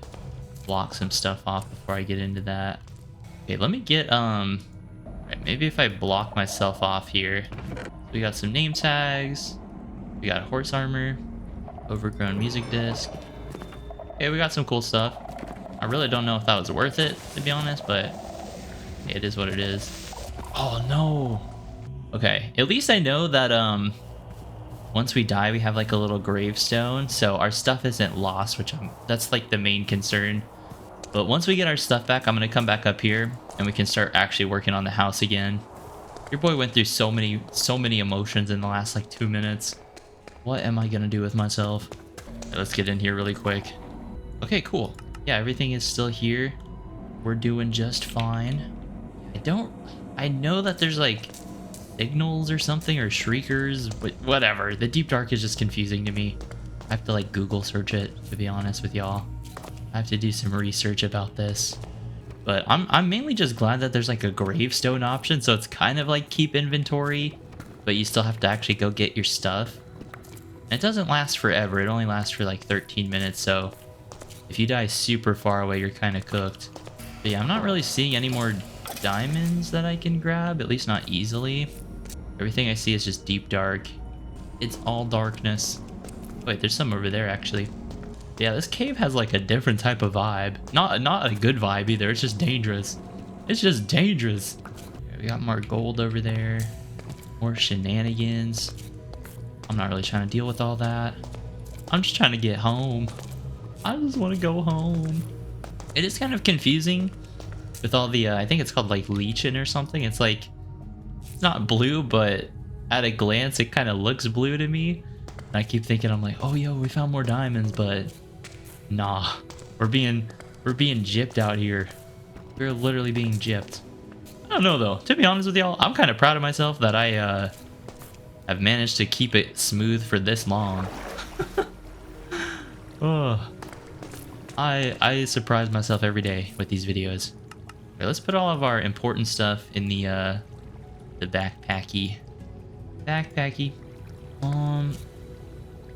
block some stuff off before I get into that. Okay, let me get right, maybe if I block myself off here. We got some name tags. We got horse armor. Overgrown music disc. Okay, we got some cool stuff. I really don't know if that was worth it, to be honest, but it is what it is. Oh no. Okay, at least I know that once we die we have like a little gravestone, so our stuff isn't lost, which that's like the main concern. But once we get our stuff back, I'm gonna come back up here and we can start actually working on the house again. Your boy went through so many emotions in the last like 2 minutes. What am I gonna do with myself? Okay, let's get in here really quick. Okay, cool. Yeah, everything is still here. We're doing just fine. I know that there's like signals or something, or shriekers, but whatever. The deep dark is just confusing to me. I have to like Google search it, to be honest with y'all. I have to do some research about this. But I'm mainly just glad that there's like a gravestone option, so it's kind of like keep inventory, but you still have to actually go get your stuff. And it doesn't last forever. It only lasts for like 13 minutes, so if you die super far away, you're kind of cooked. But yeah, I'm not really seeing any more diamonds that I can grab, at least not easily. Everything I see is just deep dark. It's all darkness. Wait, there's some over there actually. Yeah, this cave has like a different type of vibe. Not a good vibe either. It's just dangerous. It's just dangerous. Okay, we got more gold over there. More shenanigans. I'm not really trying to deal with all that. I'm just trying to get home. I just want to go home. It is kind of confusing with all the, I think it's called like leeching or something. It's like, it's not blue, but at a glance, it kind of looks blue to me. And I keep thinking, I'm like, oh, yo, we found more diamonds, but nah, we're being gypped out here. We're literally being gypped. I don't know though. To be honest with y'all, I'm kind of proud of myself that I have managed to keep it smooth for this long. Oh, I surprise myself every day with these videos. Okay, let's put all of our important stuff in the backpacky.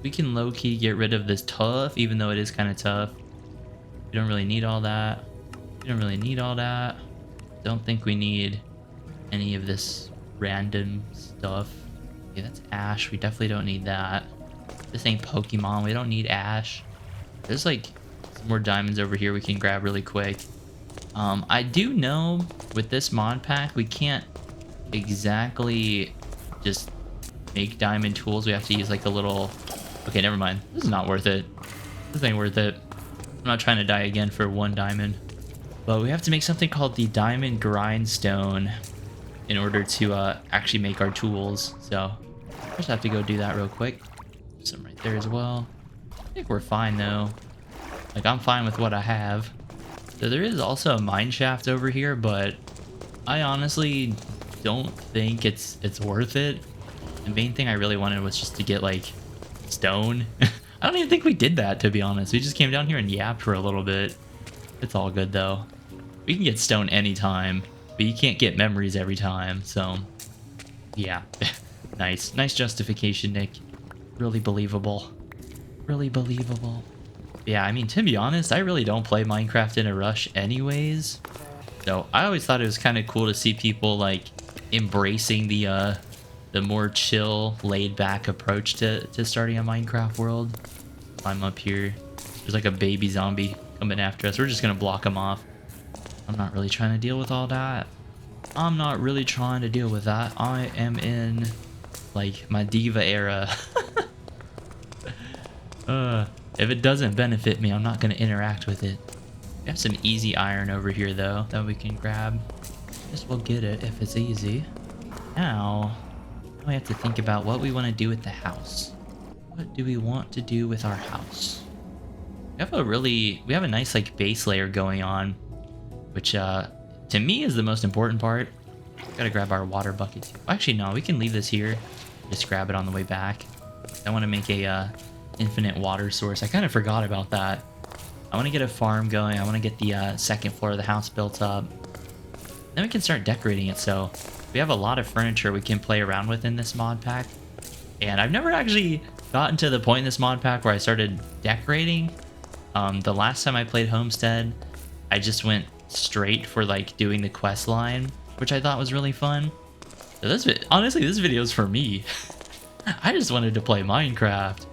We can low-key get rid of this tough, even though it is kind of tough. We don't really need all that. We don't really need all that. Don't think we need any of this random stuff. Okay, that's ash. We definitely don't need that. This ain't Pokemon. We don't need ash. There's like some more diamonds over here we can grab really quick. I do know with this mod pack, we can't exactly just make diamond tools. We have to use like a little... Okay, never mind. This is not worth it. This ain't worth it. I'm not trying to die again for 1 diamond. But we have to make something called the diamond grindstone in order to actually make our tools. So just have to go do that real quick. Some right there as well. I think we're fine though. Like, I'm fine with what I have. So there is also a mine shaft over here, but I honestly don't think it's worth it. The main thing I really wanted was just to get like stone. I don't even think we did that, to be honest. We just came down here and yapped for a little bit. It's all good though. We can get stone anytime, but you can't get memories every time. So yeah. Nice justification, Nick. Really believable. Really believable. Yeah, I mean, to be honest, I really don't play Minecraft in a rush anyways. So I always thought it was kind of cool to see people like embracing the more chill, laid-back approach to starting a Minecraft world. Climb up here. There's like a baby zombie coming after us. We're just gonna block him off. I'm not really trying to deal with all that. I'm not really trying to deal with that. I am in like my diva era. If it doesn't benefit me, I'm not going to interact with it. We have some easy iron over here, though, that we can grab. Guess we'll get it if it's easy. Now we have to think about what we want to do with the house. What do we want to do with our house? We have a nice, like, base layer going on, which, to me, is the most important part. Gotta grab our water bucket, too. Actually, no, we can leave this here. Just grab it on the way back. I want to make a, infinite water source. I kind of forgot about that. I want to get a farm going. I want to get the second floor of the house built up. Then we can start decorating it. So we have a lot of furniture we can play around with in this mod pack. And I've never actually gotten to the point in this mod pack where I started decorating. The last time I played Homestead, I just went straight for like doing the quest line, which I thought was really fun. So honestly, this video is for me. I just wanted to play Minecraft.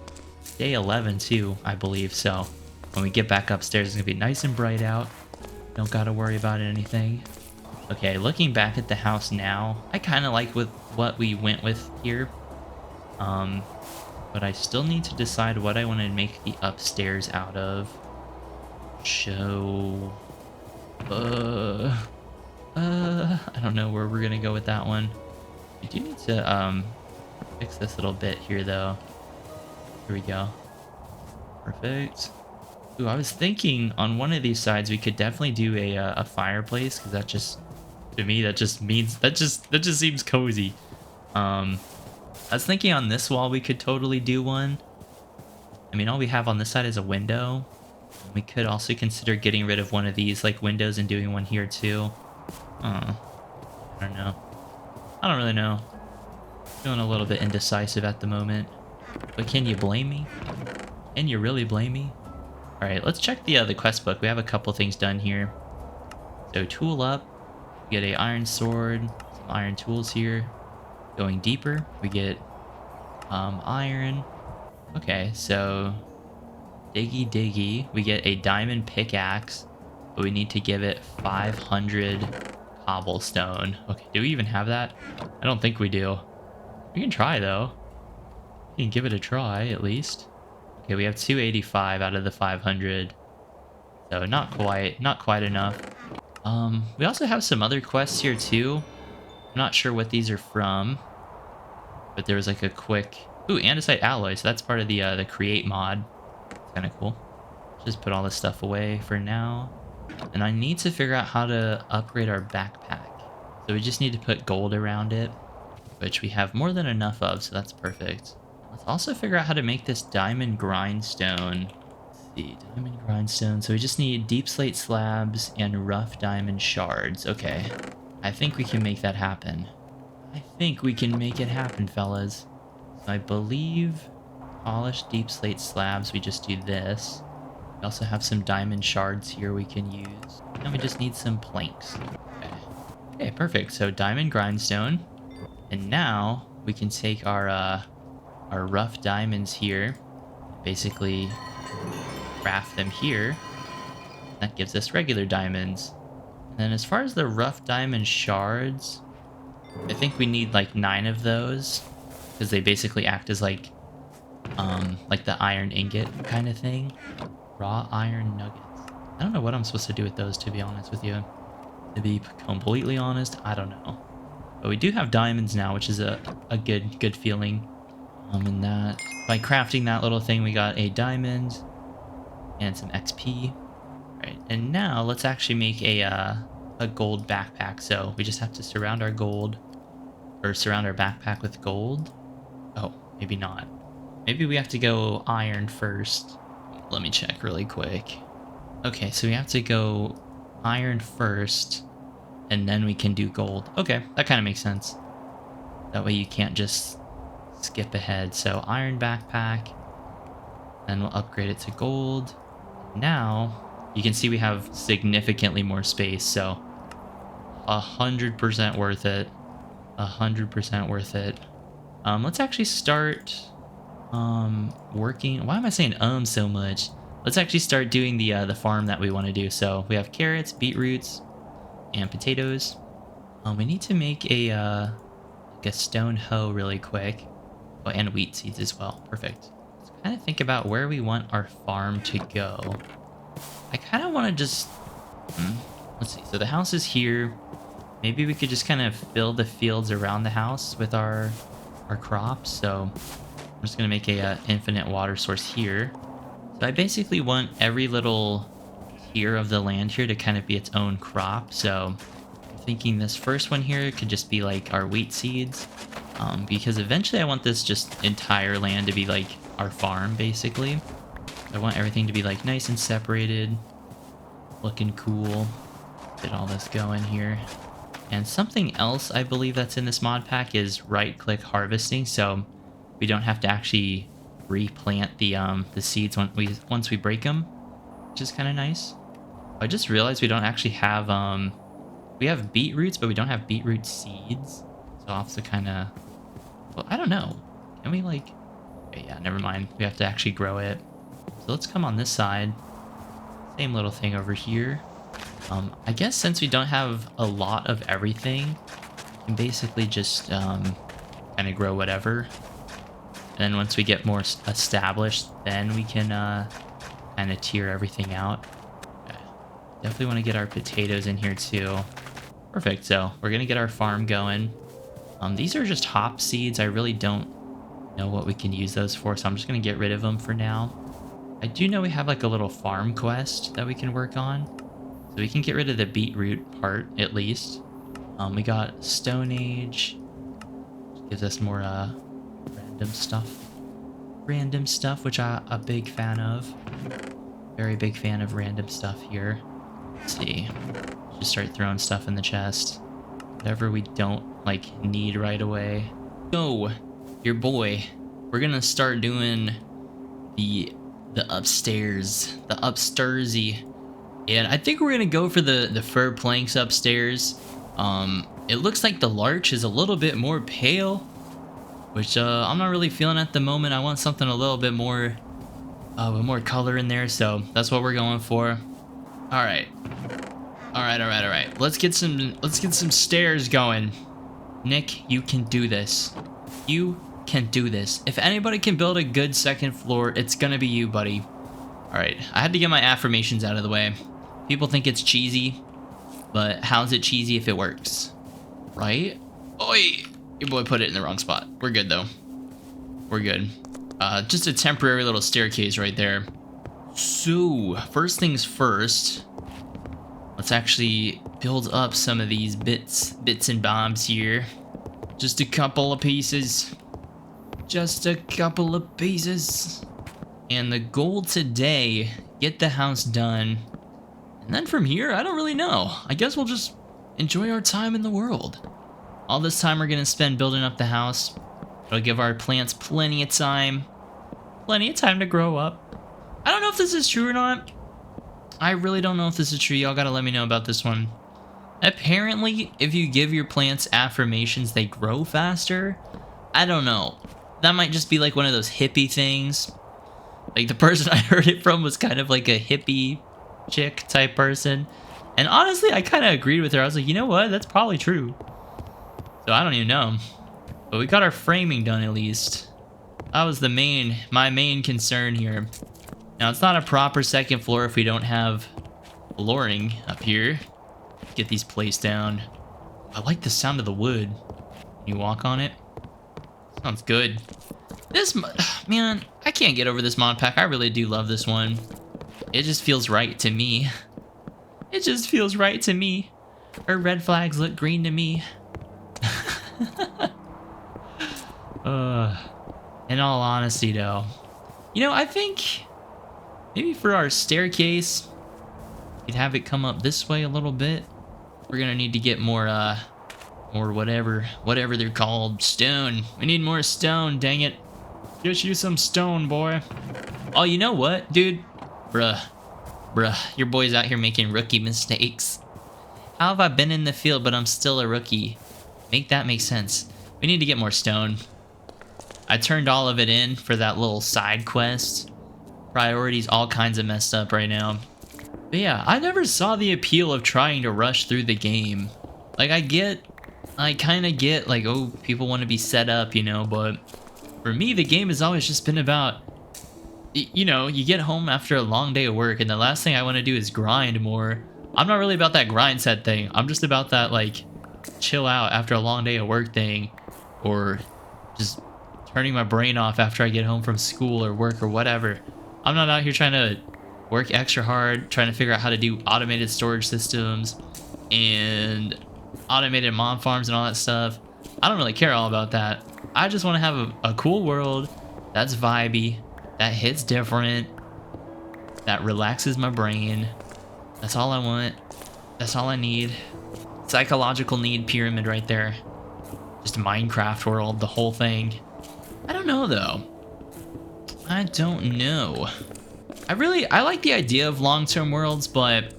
Day 11 too, I believe. So when we get back upstairs, it's gonna be nice and bright out. Don't gotta worry about anything. Okay, looking back at the house now, I kind of like with what we went with here. But I still need to decide what I want to make the upstairs out of. So, I don't know where we're gonna go with that one. We do need to fix this little bit here though. Here we go. Perfect. Ooh, I was thinking on one of these sides we could definitely do a fireplace, because that just, to me, that just seems cozy. I was thinking on this wall we could totally do one. I mean, all we have on this side is a window. We could also consider getting rid of one of these like windows and doing one here too. I don't know. I don't really know. Feeling a little bit indecisive at the moment. But can you blame me? Can you really blame me? Alright, let's check the quest book. We have a couple things done here. So tool up. We get a iron sword. Some iron tools here. Going deeper, we get iron. Okay, so diggy. We get a diamond pickaxe. But we need to give it 500 cobblestone. Okay, do we even have that? I don't think we do. We can try though. We can give it a try at least. Okay, we have 285 out of the 500. So not quite enough. We also have some other quests here too. I'm not sure what these are from, but there was like a quick... Ooh, andesite alloy. So that's part of the create mod. Kind of cool. Just put all this stuff away for now. And I need to figure out how to upgrade our backpack. So we just need to put gold around it, which we have more than enough of, so that's perfect. Let's also figure out how to make this diamond grindstone. Let's see, diamond grindstone. So we just need deep slate slabs and rough diamond shards. Okay, I think we can make that happen. I think we can make it happen, fellas. So I believe polished deep slate slabs, we just do this. We also have some diamond shards here we can use. And we just need some planks. Okay. Okay, perfect. So diamond grindstone. And now we can take our rough diamonds here, basically craft them here. That gives us regular diamonds. And then as far as the rough diamond shards, I think we need like 9 of those because they basically act as like the iron ingot kind of thing. Raw iron nuggets. I don't know what I'm supposed to do with those, to be honest with you. To be completely honest, I don't know. But we do have diamonds now, which is a good feeling. And that by crafting that little thing, we got a diamond and some XP. Right, and now let's actually make a gold backpack. So we just have to surround our gold, or surround our backpack with gold. Oh, maybe not. Maybe we have to go iron first. Let me check really quick. Okay, so we have to go iron first, and then we can do gold. Okay, that kind of makes sense. That way you can't just skip ahead. So iron backpack, then we'll upgrade it to gold. Now you can see we have significantly more space, so 100% worth it. 100% worth it. Let's actually start working. Why am I saying so much? Let's actually start doing the farm that we want to do. So we have carrots, beetroots, and potatoes. We need to make a stone hoe really quick. Oh, and wheat seeds as well. Perfect. Let's kind of think about where we want our farm to go. I kind of want to just... let's see. So the house is here. Maybe we could just kind of fill the fields around the house with our crops. So I'm just going to make a infinite water source here. So I basically want every little tier of the land here to kind of be its own crop. So I'm thinking this first one here could just be like our wheat seeds. Because eventually I want this just entire land to be like our farm, basically. I want everything to be like nice and separated, looking cool. Get all this going here. And something else I believe that's in this mod pack is right-click harvesting, so we don't have to actually replant the seeds once we break them, which is kind of nice. I just realized we don't actually have we have beetroots, but we don't have beetroot seeds. So I'll have to kind of, well, I don't know. Can we like, okay, yeah, never mind. We have to actually grow it. So let's come on this side. Same little thing over here. I guess since we don't have a lot of everything, we can basically just kind of grow whatever. And then once we get more established, then we can kind of tier everything out. Okay. Definitely want to get our potatoes in here too. Perfect. So we're going to get our farm going. These are just hop seeds. I really don't know what we can use those for, so I'm just going to get rid of them for now. I do know we have like a little farm quest that we can work on. So we can get rid of the beetroot part, at least. We got Stone Age. Gives us more random stuff. Random stuff, which I'm a big fan of. Very big fan of random stuff here. Let's see. Just start throwing stuff in the chest. Whatever we don't, like, need right away. So, your boy. We're gonna start doing the upstairs. The upstairsy. And I think we're gonna go for the fir planks upstairs. It looks like the larch is a little bit more pale, which I'm not really feeling at the moment. I want something a little bit more with more color in there, so that's what we're going for. All right. Let's get some stairs going. Nick, you can do this. You can do this. If anybody can build a good second floor, it's gonna be you, buddy. All right, I had to get my affirmations out of the way. People think it's cheesy, but how's it cheesy if it works? Right? Oi! Your boy put it in the wrong spot. We're good, though. We're good. Just a temporary little staircase right there. So, first things first, let's actually build up some of these bits and bobs here. Just a couple of pieces. Just a couple of pieces. And the goal today, get the house done. And then from here, I don't really know. I guess we'll just enjoy our time in the world. All this time we're gonna spend building up the house. It'll give our plants plenty of time. Plenty of time to grow up. I don't know if this is true or not. I really don't know if this is true. Y'all gotta let me know about this one. Apparently, if you give your plants affirmations, they grow faster. I don't know. That might just be like one of those hippie things. Like the person I heard it from was kind of like a hippie chick type person. And honestly, I kind of agreed with her. I was like, you know what? That's probably true. So I don't even know. But we got our framing done at least. That was my main concern here. Now it's not a proper second floor if we don't have flooring up here. Get these placed down. I like the sound of the wood. Can you walk on it? Sounds good. This, man, I can't get over this mod pack. I really do love this one. It just feels right to me. It just feels right to me. Her red flags look green to me. In all honesty, though, you know, I think maybe for our staircase, we'd have it come up this way a little bit. We're gonna need to get more, or whatever they're called, stone. We need more stone, dang it. Get you some stone, boy. Oh, you know what, dude? Bruh, your boy's out here making rookie mistakes. How have I been in the field, but I'm still a rookie? Make that make sense. We need to get more stone. I turned all of it in for that little side quest. Priorities all kinds of messed up right now. But yeah, I never saw the appeal of trying to rush through the game. Like, I kind of get, like, oh, people want to be set up, you know, but for me, the game has always just been about, you know, you get home after a long day of work, and the last thing I want to do is grind more. I'm not really about that grind set thing. I'm just about that, like, chill out after a long day of work thing, or just turning my brain off after I get home from school or work or whatever. I'm not out here trying to work extra hard, trying to figure out how to do automated storage systems and automated mob farms and all that stuff. I don't really care all about that. I just want to have a cool world that's vibey, that hits different, that relaxes my brain. That's all I want. That's all I need. Psychological need pyramid right there. Just a Minecraft world, the whole thing. I don't know though. I don't know. I like the idea of long-term worlds, but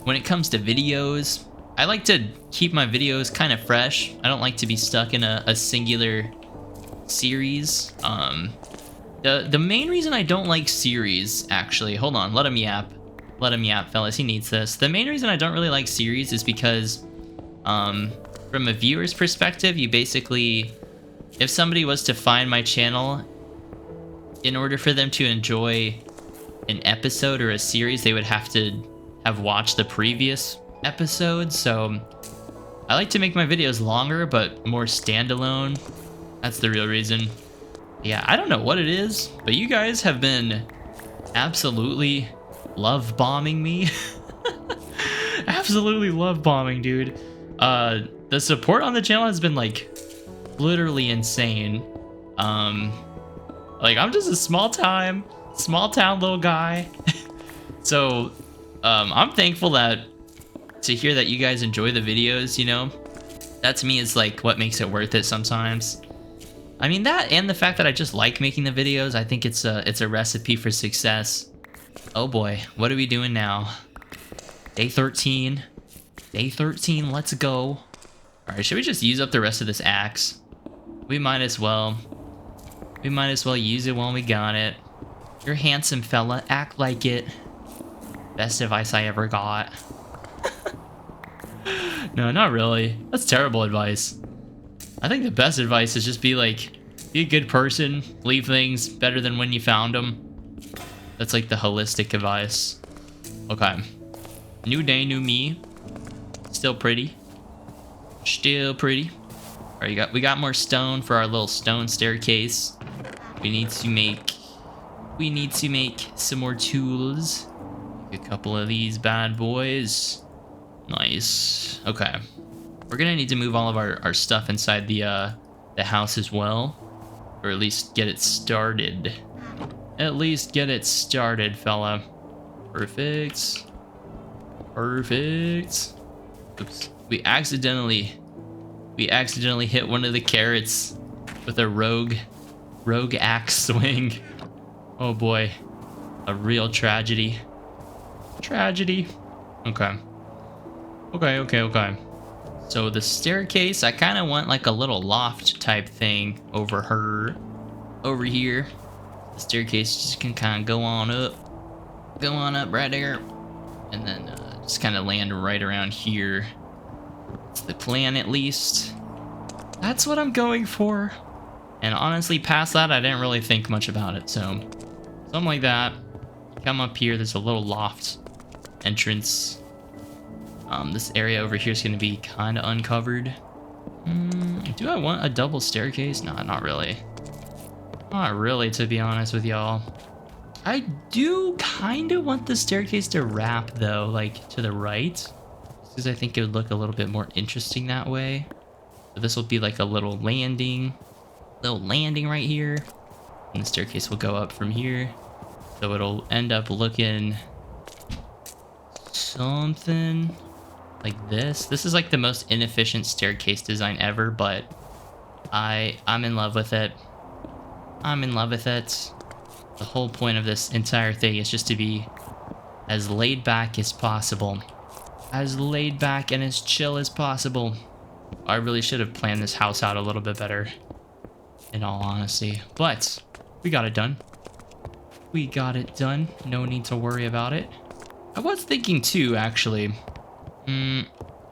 when it comes to videos, I like to keep my videos kind of fresh. I don't like to be stuck in a singular series. The main reason I don't like series, actually, hold on, let him yap. Let him yap, fellas, he needs this. The main reason I don't really like series is because, from a viewer's perspective, you basically, if somebody was to find my channel, in order for them to enjoy an episode or a series, they would have to have watched the previous episode. So I like to make my videos longer, but more standalone. That's the real reason. Yeah, I don't know what it is, but you guys have been absolutely love bombing me. Absolutely love bombing, dude. The support on the channel has been like literally insane. Like, I'm just a small town little guy. So I'm thankful to hear that you guys enjoy the videos, you know. That to me is like what makes it worth it sometimes. I mean, that and the fact that I just like making the videos, I think it's a recipe for success. Oh boy, what are we doing now? Day 13. Day 13, let's go. Alright, should we just use up the rest of this axe? We might as well. We might as well use it while we got it. You're handsome, fella. Act like it. Best advice I ever got. No, not really. That's terrible advice. I think the best advice is just be like, be a good person, leave things better than when you found them. That's like the holistic advice. Okay. New day, new me. Still pretty. Still pretty. Alright, we got more stone for our little stone staircase. We need to make some more tools. Make a couple of these bad boys. Nice. Okay. We're gonna need to move all of our stuff inside the house as well. Or at least get it started. At least get it started, fella. Perfect. Perfect. Oops. We accidentally hit one of the carrots with a rogue axe swing. Oh boy. A real tragedy. Tragedy. Okay. Okay, okay, okay. So the staircase, I kind of want like a little loft type thing over here. The staircase just can kind of go on up right there, and then just kind of land right around here. It's the plan, at least. That's what I'm going for. And honestly, past that, I didn't really think much about it. So something like that. Come up here. There's a little loft entrance. This area over here is going to be kind of uncovered. Do I want a double staircase? No, not really. Not really, to be honest with y'all. I do kind of want the staircase to wrap, though, like to the right. Because I think it would look a little bit more interesting that way. So this will be like a little landing right here. And the staircase will go up from here. So it'll end up looking something like this. This is like the most inefficient staircase design ever, but I'm in love with it. I'm in love with it. The whole point of this entire thing is just to be as laid back as possible. As laid back and as chill as possible. I really should have planned this house out a little bit better, in all honesty. But we got it done. We got it done. No need to worry about it. I was thinking too, actually.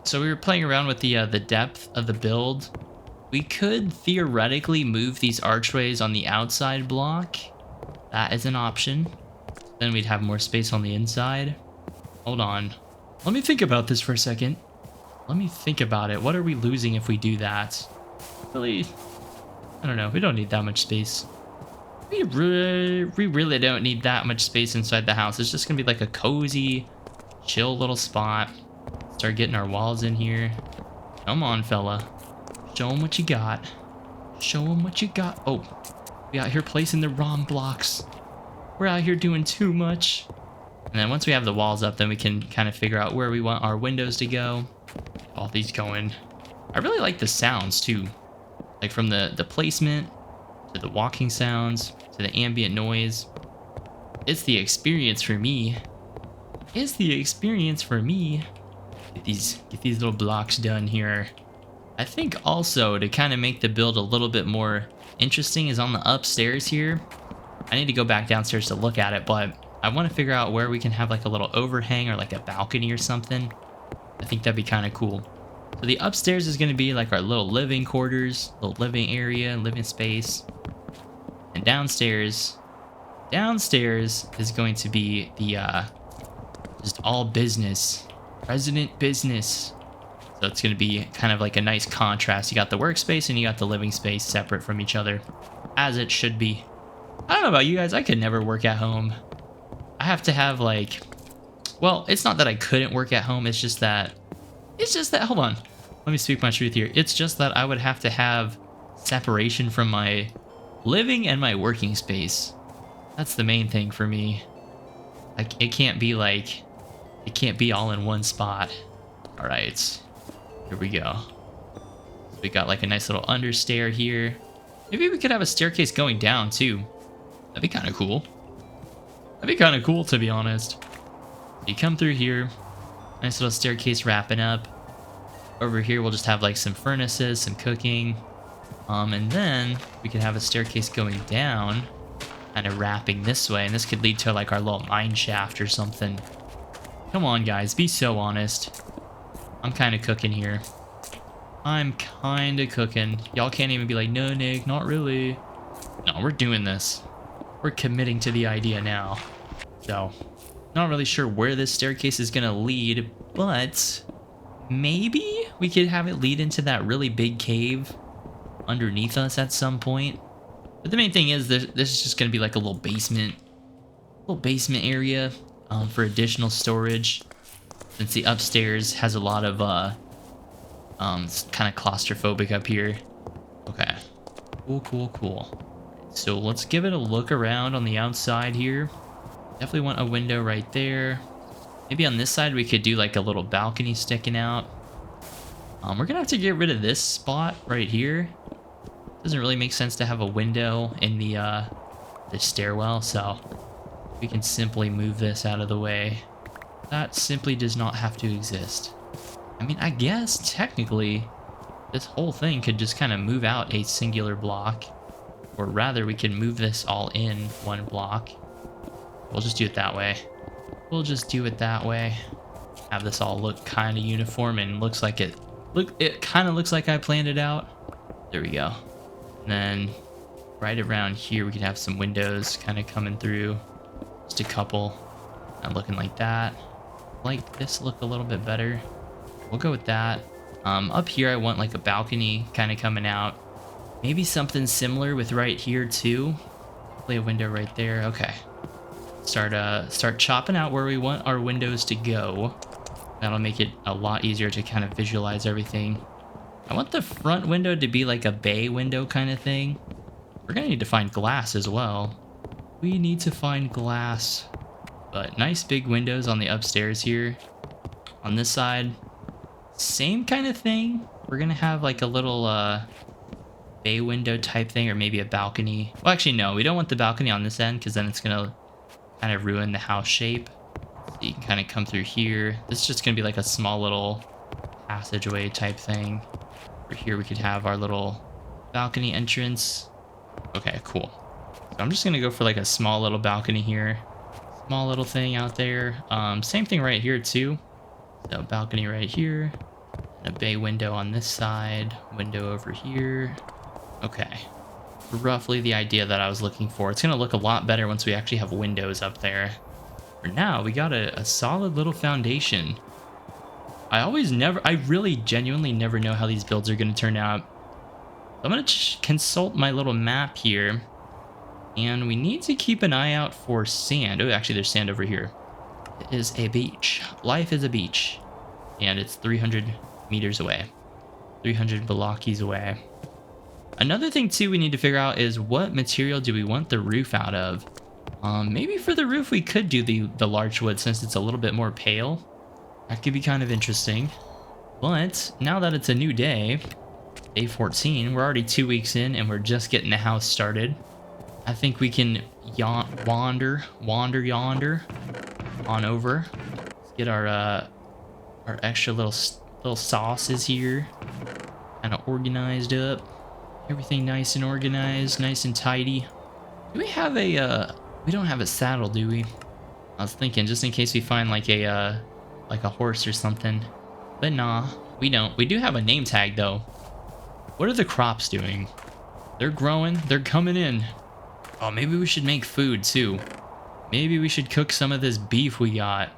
So we were playing around with the depth of the build. We could theoretically move these archways on the outside block. That is an option. Then we'd have more space on the inside. Hold on. Let me think about this for a second. Let me think about it. What are we losing if we do that? Really, I don't know. We don't need that much space. We really don't need that much space inside the house. It's just gonna be like a cozy, chill little spot. Start getting our walls in here. Come on, fella. Show them what you got. Show them what you got. Oh, we out here placing the ROM blocks. We're out here doing too much. And then once we have the walls up, then we can kind of figure out where we want our windows to go. All these going. I really like the sounds too. Like from the placement to the walking sounds to the ambient noise. It's the experience for me. It's the experience for me. Get these little blocks done here. I think also to kind of make the build a little bit more interesting is on the upstairs here. I need to go back downstairs to look at it, but I want to figure out where we can have like a little overhang or like a balcony or something. I think that'd be kind of cool. So the upstairs is going to be like our little living quarters, little living area, living space. And downstairs is going to be the just all business, resident business. So it's going to be kind of like a nice contrast. You got the workspace and you got the living space separate from each other, as it should be. I don't know about you guys. I could never work at home. I have to have like, well, it's not that I couldn't work at home. It's just that, hold on. Let me speak my truth here. It's just that I would have to have separation from my living and my working space. That's the main thing for me. Like, it can't be all in one spot. All right, here we go. So we got like a nice little understair here. Maybe we could have a staircase going down too. That'd be kind of cool. That'd be kind of cool, to be honest. You come through here, nice little staircase wrapping up. Over here, we'll just have like some furnaces, some cooking. And then we could have a staircase going down, kind of wrapping this way. And this could lead to like our little mine shaft or something. Come on, guys, be so honest. I'm kind of cooking here. I'm kind of cooking. Y'all can't even be like, no, Nick, not really. No, we're doing this. We're committing to the idea now. So, not really sure where this staircase is going to lead, but maybe we could have it lead into that really big cave underneath us at some point. But the main thing is this is just going to be like a little basement area for additional storage, since the upstairs has a lot of it's kind of claustrophobic up here. Okay, cool. So let's give it a look around on the outside here. Definitely want a window right there. Maybe on this side we could do like a little balcony sticking out. We're gonna have to get rid of this spot right here. Doesn't really make sense to have a window in the stairwell, so we can simply move this out of the way. That simply does not have to exist. I mean, I guess technically this whole thing could just kind of move out a singular block. Or rather, we can move this all in one block. We'll just do it that way. We'll just do it that way. Have this all look kind of uniform and looks like it. It kind of looks like I planned it out. There we go. And then right around here, we could have some windows kind of coming through. Just a couple. Not looking like that. Like this look a little bit better. We'll go with that. Up here, I want like a balcony kind of coming out. Maybe something similar with right here too. Play a window right there. Okay. Start chopping out where we want our windows to go. That'll make it a lot easier to kind of visualize everything. I want the front window to be like a bay window kind of thing. We're gonna need to find glass as well. We need to find glass. But nice big windows on the upstairs here. On this side, same kind of thing. We're gonna have like a little bay window type thing, or maybe a balcony. Well, actually, no, we don't want the balcony on this end because then it's gonna kind of ruin the house shape. So you can kind of come through here. This is just gonna be like a small little passageway type thing. Over here, we could have our little balcony entrance. Okay, cool. So I'm just gonna go for like a small little balcony here. Small little thing out there. Same thing right here too. So balcony right here. And a bay window on this side. Window over here. Okay. Roughly the idea that I was looking for. It's gonna look a lot better once we actually have windows up there. For now, we got a solid little foundation. I really genuinely never know how these builds are gonna turn out. I'm gonna consult my little map here. And we need to keep an eye out for sand. Oh, actually, there's sand over here. It is a beach. Life is a beach. And it's 300 meters away. 300 blockies away. Another thing, too, we need to figure out is what material do we want the roof out of? Maybe for the roof, we could do the larch wood since it's a little bit more pale. That could be kind of interesting. But now that it's a new day, day 14, we're already 2 weeks in and we're just getting the house started. I think we can wander yonder on over. Let's get our extra little sauces here, kind of organized up. Everything nice and organized, nice and tidy. Do we have a? We don't have a saddle, do we? I was thinking just in case we find like a horse or something. But nah, we don't. We do have a name tag though. What are the crops doing? They're growing. They're coming in. Oh, maybe we should make food too. Maybe we should cook some of this beef we got.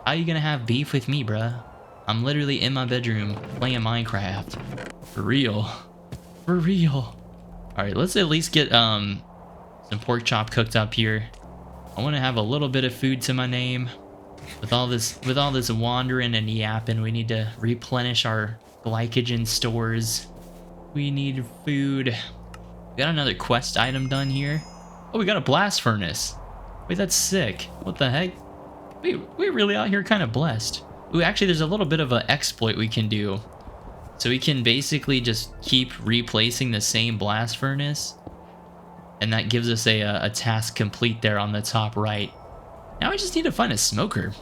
How you gonna have beef with me, bruh? I'm literally in my bedroom playing Minecraft. For real. For real. Alright, let's at least get some pork chop cooked up here. I want to have a little bit of food to my name. With all this wandering and yapping, we need to replenish our glycogen stores. We need food. We got another quest item done here. Oh, we got a blast furnace. Wait, that's sick. What the heck? We're really out here kind of blessed. Ooh, actually, there's a little bit of an exploit we can do. So we can basically just keep replacing the same blast furnace. And that gives us a task complete there on the top right. Now we just need to find a smoker.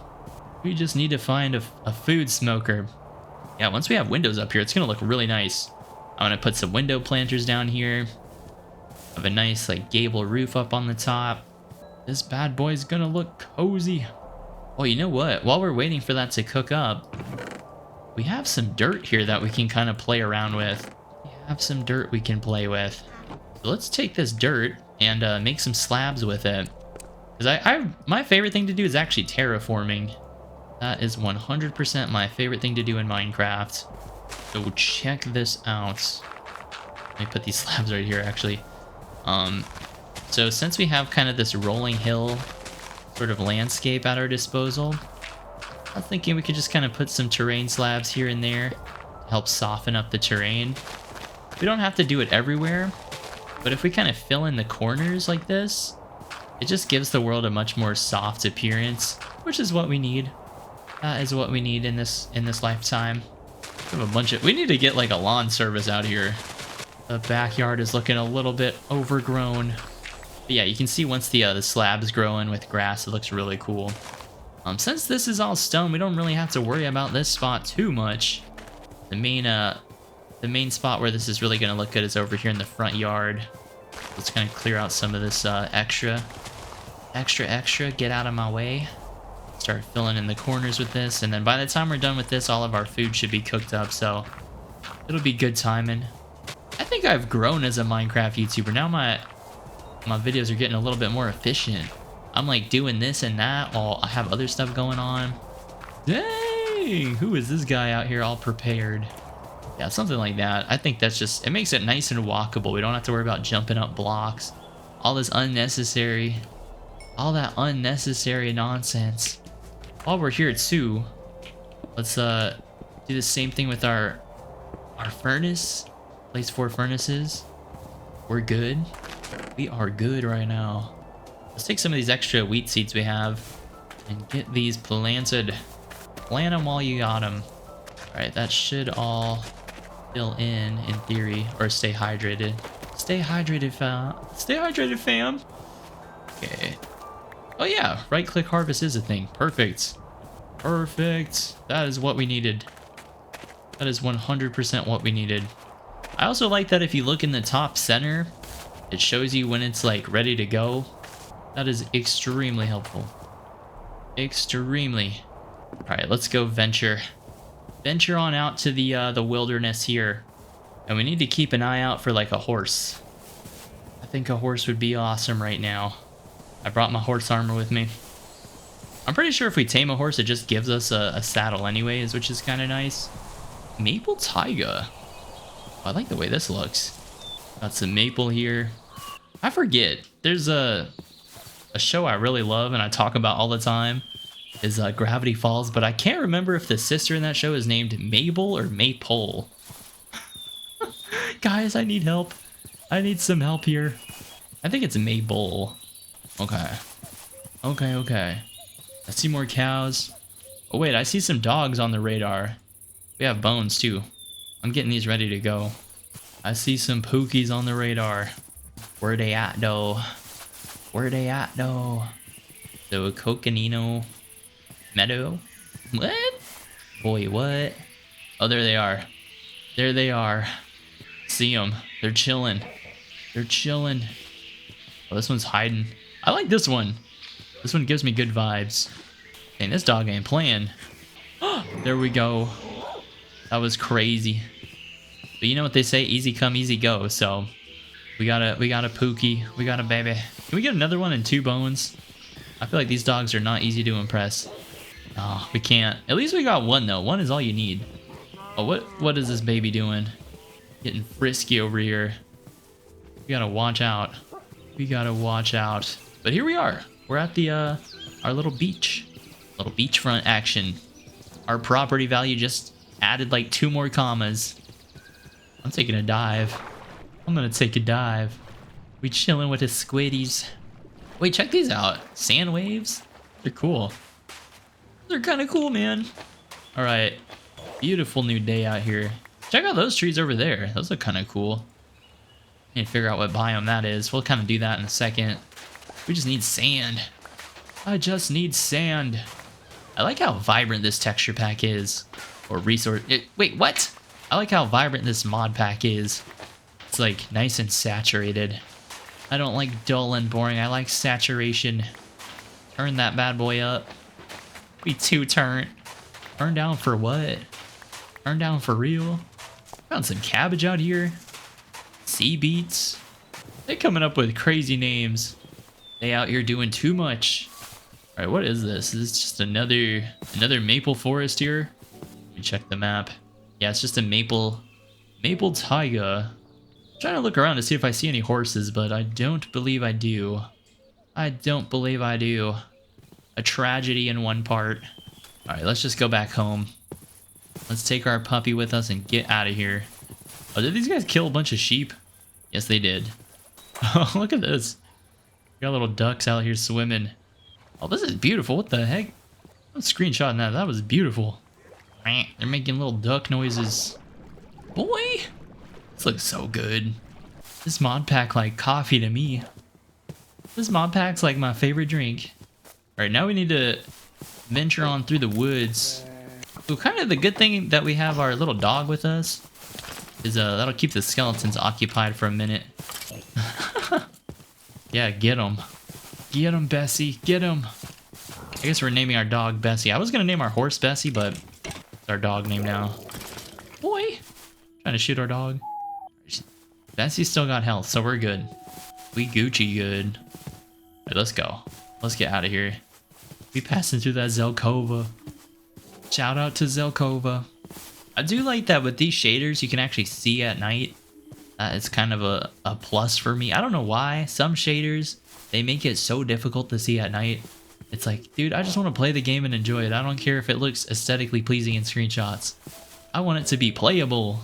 We just need to find a food smoker. Yeah, once we have windows up here, it's going to look really nice. I'm going to put some window planters down here. Have a nice like gable roof up on the top. This bad boy's gonna look cozy. Oh, you know what? While we're waiting for that to cook up, we have some dirt here that we can kind of play around with. We have some dirt we can play with. So let's take this dirt and make some slabs with it. Because my favorite thing to do is actually terraforming. That is 100% my favorite thing to do in Minecraft. So check this out. Let me put these slabs right here actually. So since we have kind of this rolling hill sort of landscape at our disposal, I was thinking we could just kind of put some terrain slabs here and there to help soften up the terrain. We don't have to do it everywhere, but if we kind of fill in the corners like this, it just gives the world a much more soft appearance, which is what we need. That is what we need in this lifetime. We have we need to get like a lawn service out here. The backyard is looking a little bit overgrown. But yeah, you can see once the slab's growing with grass, it looks really cool. Since this is all stone, we don't really have to worry about this spot too much. The main spot where this is really gonna look good is over here in the front yard. Let's kind of clear out some of this extra. Get out of my way. Start filling in the corners with this, and then by the time we're done with this, all of our food should be cooked up, so it'll be good timing. I think I've grown as a Minecraft YouTuber. Now my videos are getting a little bit more efficient. I'm like doing this and that while I have other stuff going on. Dang, who is this guy out here all prepared? Yeah, something like that. I think that's just, it makes it nice and walkable. We don't have to worry about jumping up blocks. All that unnecessary nonsense. While we're here too, let's do the same thing with our furnace. Place 4 furnaces. We're good. We are good right now. Let's take some of these extra wheat seeds we have and get these planted. Plant them while you got them. All right, that should all fill in theory, or stay hydrated. Stay hydrated, fam. Stay hydrated, fam. Okay. Oh yeah, right-click harvest is a thing. Perfect. Perfect. That is what we needed. That is 100% what we needed. I also like that if you look in the top center, it shows you when it's like ready to go. That is extremely helpful. Extremely. All right, let's go venture on out to the wilderness here, and we need to keep an eye out for like a horse. I think a horse would be awesome right now. I brought my horse armor with me. I'm pretty sure if we tame a horse, it just gives us a saddle anyways, which is kind of nice. Maple taiga. Oh, I like the way this looks. Got some maple here. I forget. There's a show I really love and I talk about all the time. Is Gravity Falls, but I can't remember if the sister in that show is named Mabel or Maypole. Guys, I need help. I need some help here. I think it's Mabel. Okay. Okay. I see more cows. Oh wait, I see some dogs on the radar. We have bones too. I'm getting these ready to go. I see some pookies on the radar. Where they at though? So a coconino meadow? What? Boy, what? Oh, there they are. There they are. See them. They're chilling. Oh, this one's hiding. I like this one. This one gives me good vibes. Dang, this dog ain't playing. There we go. That was crazy. But you know what they say, easy come, easy go. So we got a Pookie. We got a baby. Can we get another one and 2 bones? I feel like these dogs are not easy to impress. Oh, we can't. At least we got 1 though. 1 is all you need. Oh, what is this baby doing? Getting frisky over here. We gotta watch out. But here we are. We're at the our little beach. Little beachfront action. Our property value just added like 2 more commas. I'm taking a dive. I'm gonna take a dive. We chilling with the squiddies. Wait, check these out. Sand waves? They're cool. They're kind of cool, man. All right. Beautiful new day out here. Check out those trees over there. Those look kind of cool. Need to figure out what biome that is. We'll kind of do that in a second. We just need sand. I just need sand. I like how vibrant this texture pack is. Or resource. Wait, what? I like how vibrant this mod pack is. It's like nice and saturated. I don't like dull and boring. I like saturation. Turn that bad boy up. We turn down for what? Turn down for real? Found some cabbage out here. Sea beets. They coming up with crazy names. They out here doing too much. All right, what is this? Is this just another maple forest here? Let me check the map. Yeah, it's just a maple taiga. I'm trying to look around to see if I see any horses, but I don't believe I do. A tragedy in one part. All right, let's just go back home. Let's take our puppy with us and get out of here. Oh, did these guys kill a bunch of sheep? Yes, they did. Oh, look at this. We got little ducks out here swimming. Oh, this is beautiful. What the heck? I'm screenshotting that. That was beautiful. They're making little duck noises. Boy, this looks so good. This mod pack like coffee to me. This mod pack's like my favorite drink. All right, now we need to venture on through the woods. So kind of the good thing that we have our little dog with us is that'll keep the skeletons occupied for a minute. Yeah, get him. Get him, Bessie. Get him. I guess we're naming our dog Bessie. I was going to name our horse Bessie, but it's our dog name now. Boy. Trying to shoot our dog. Bessie's still got health, so we're good. We Gucci good. Right, let's go. Let's get out of here. We passing through that Zelkova. Shout out to Zelkova. I do like that with these shaders, you can actually see at night. It's kind of a plus for me. I don't know why. Some shaders, they make it so difficult to see at night. It's like, dude, I just want to play the game and enjoy it. I don't care if it looks aesthetically pleasing in screenshots. I want it to be playable.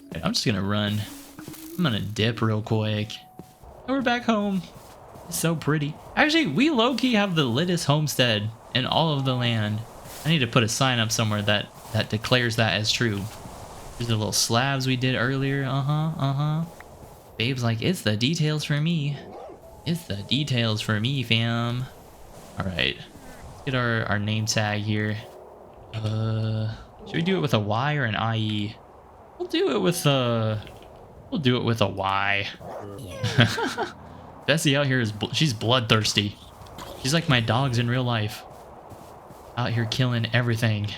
Okay, I'm just going to run. I'm going to dip real quick. And we're back home. It's so pretty. Actually, we low-key have the littest homestead in all of the land. I need to put a sign up somewhere that declares that as true. There's the little slabs we did earlier. Babe's like, it's the details for me. It's the details for me, fam. Alright. Let's get our name tag here. Should we do it with a Y or an IE? We'll do it with a Y. Bessie out here she's bloodthirsty. She's like my dogs in real life. Out here killing everything.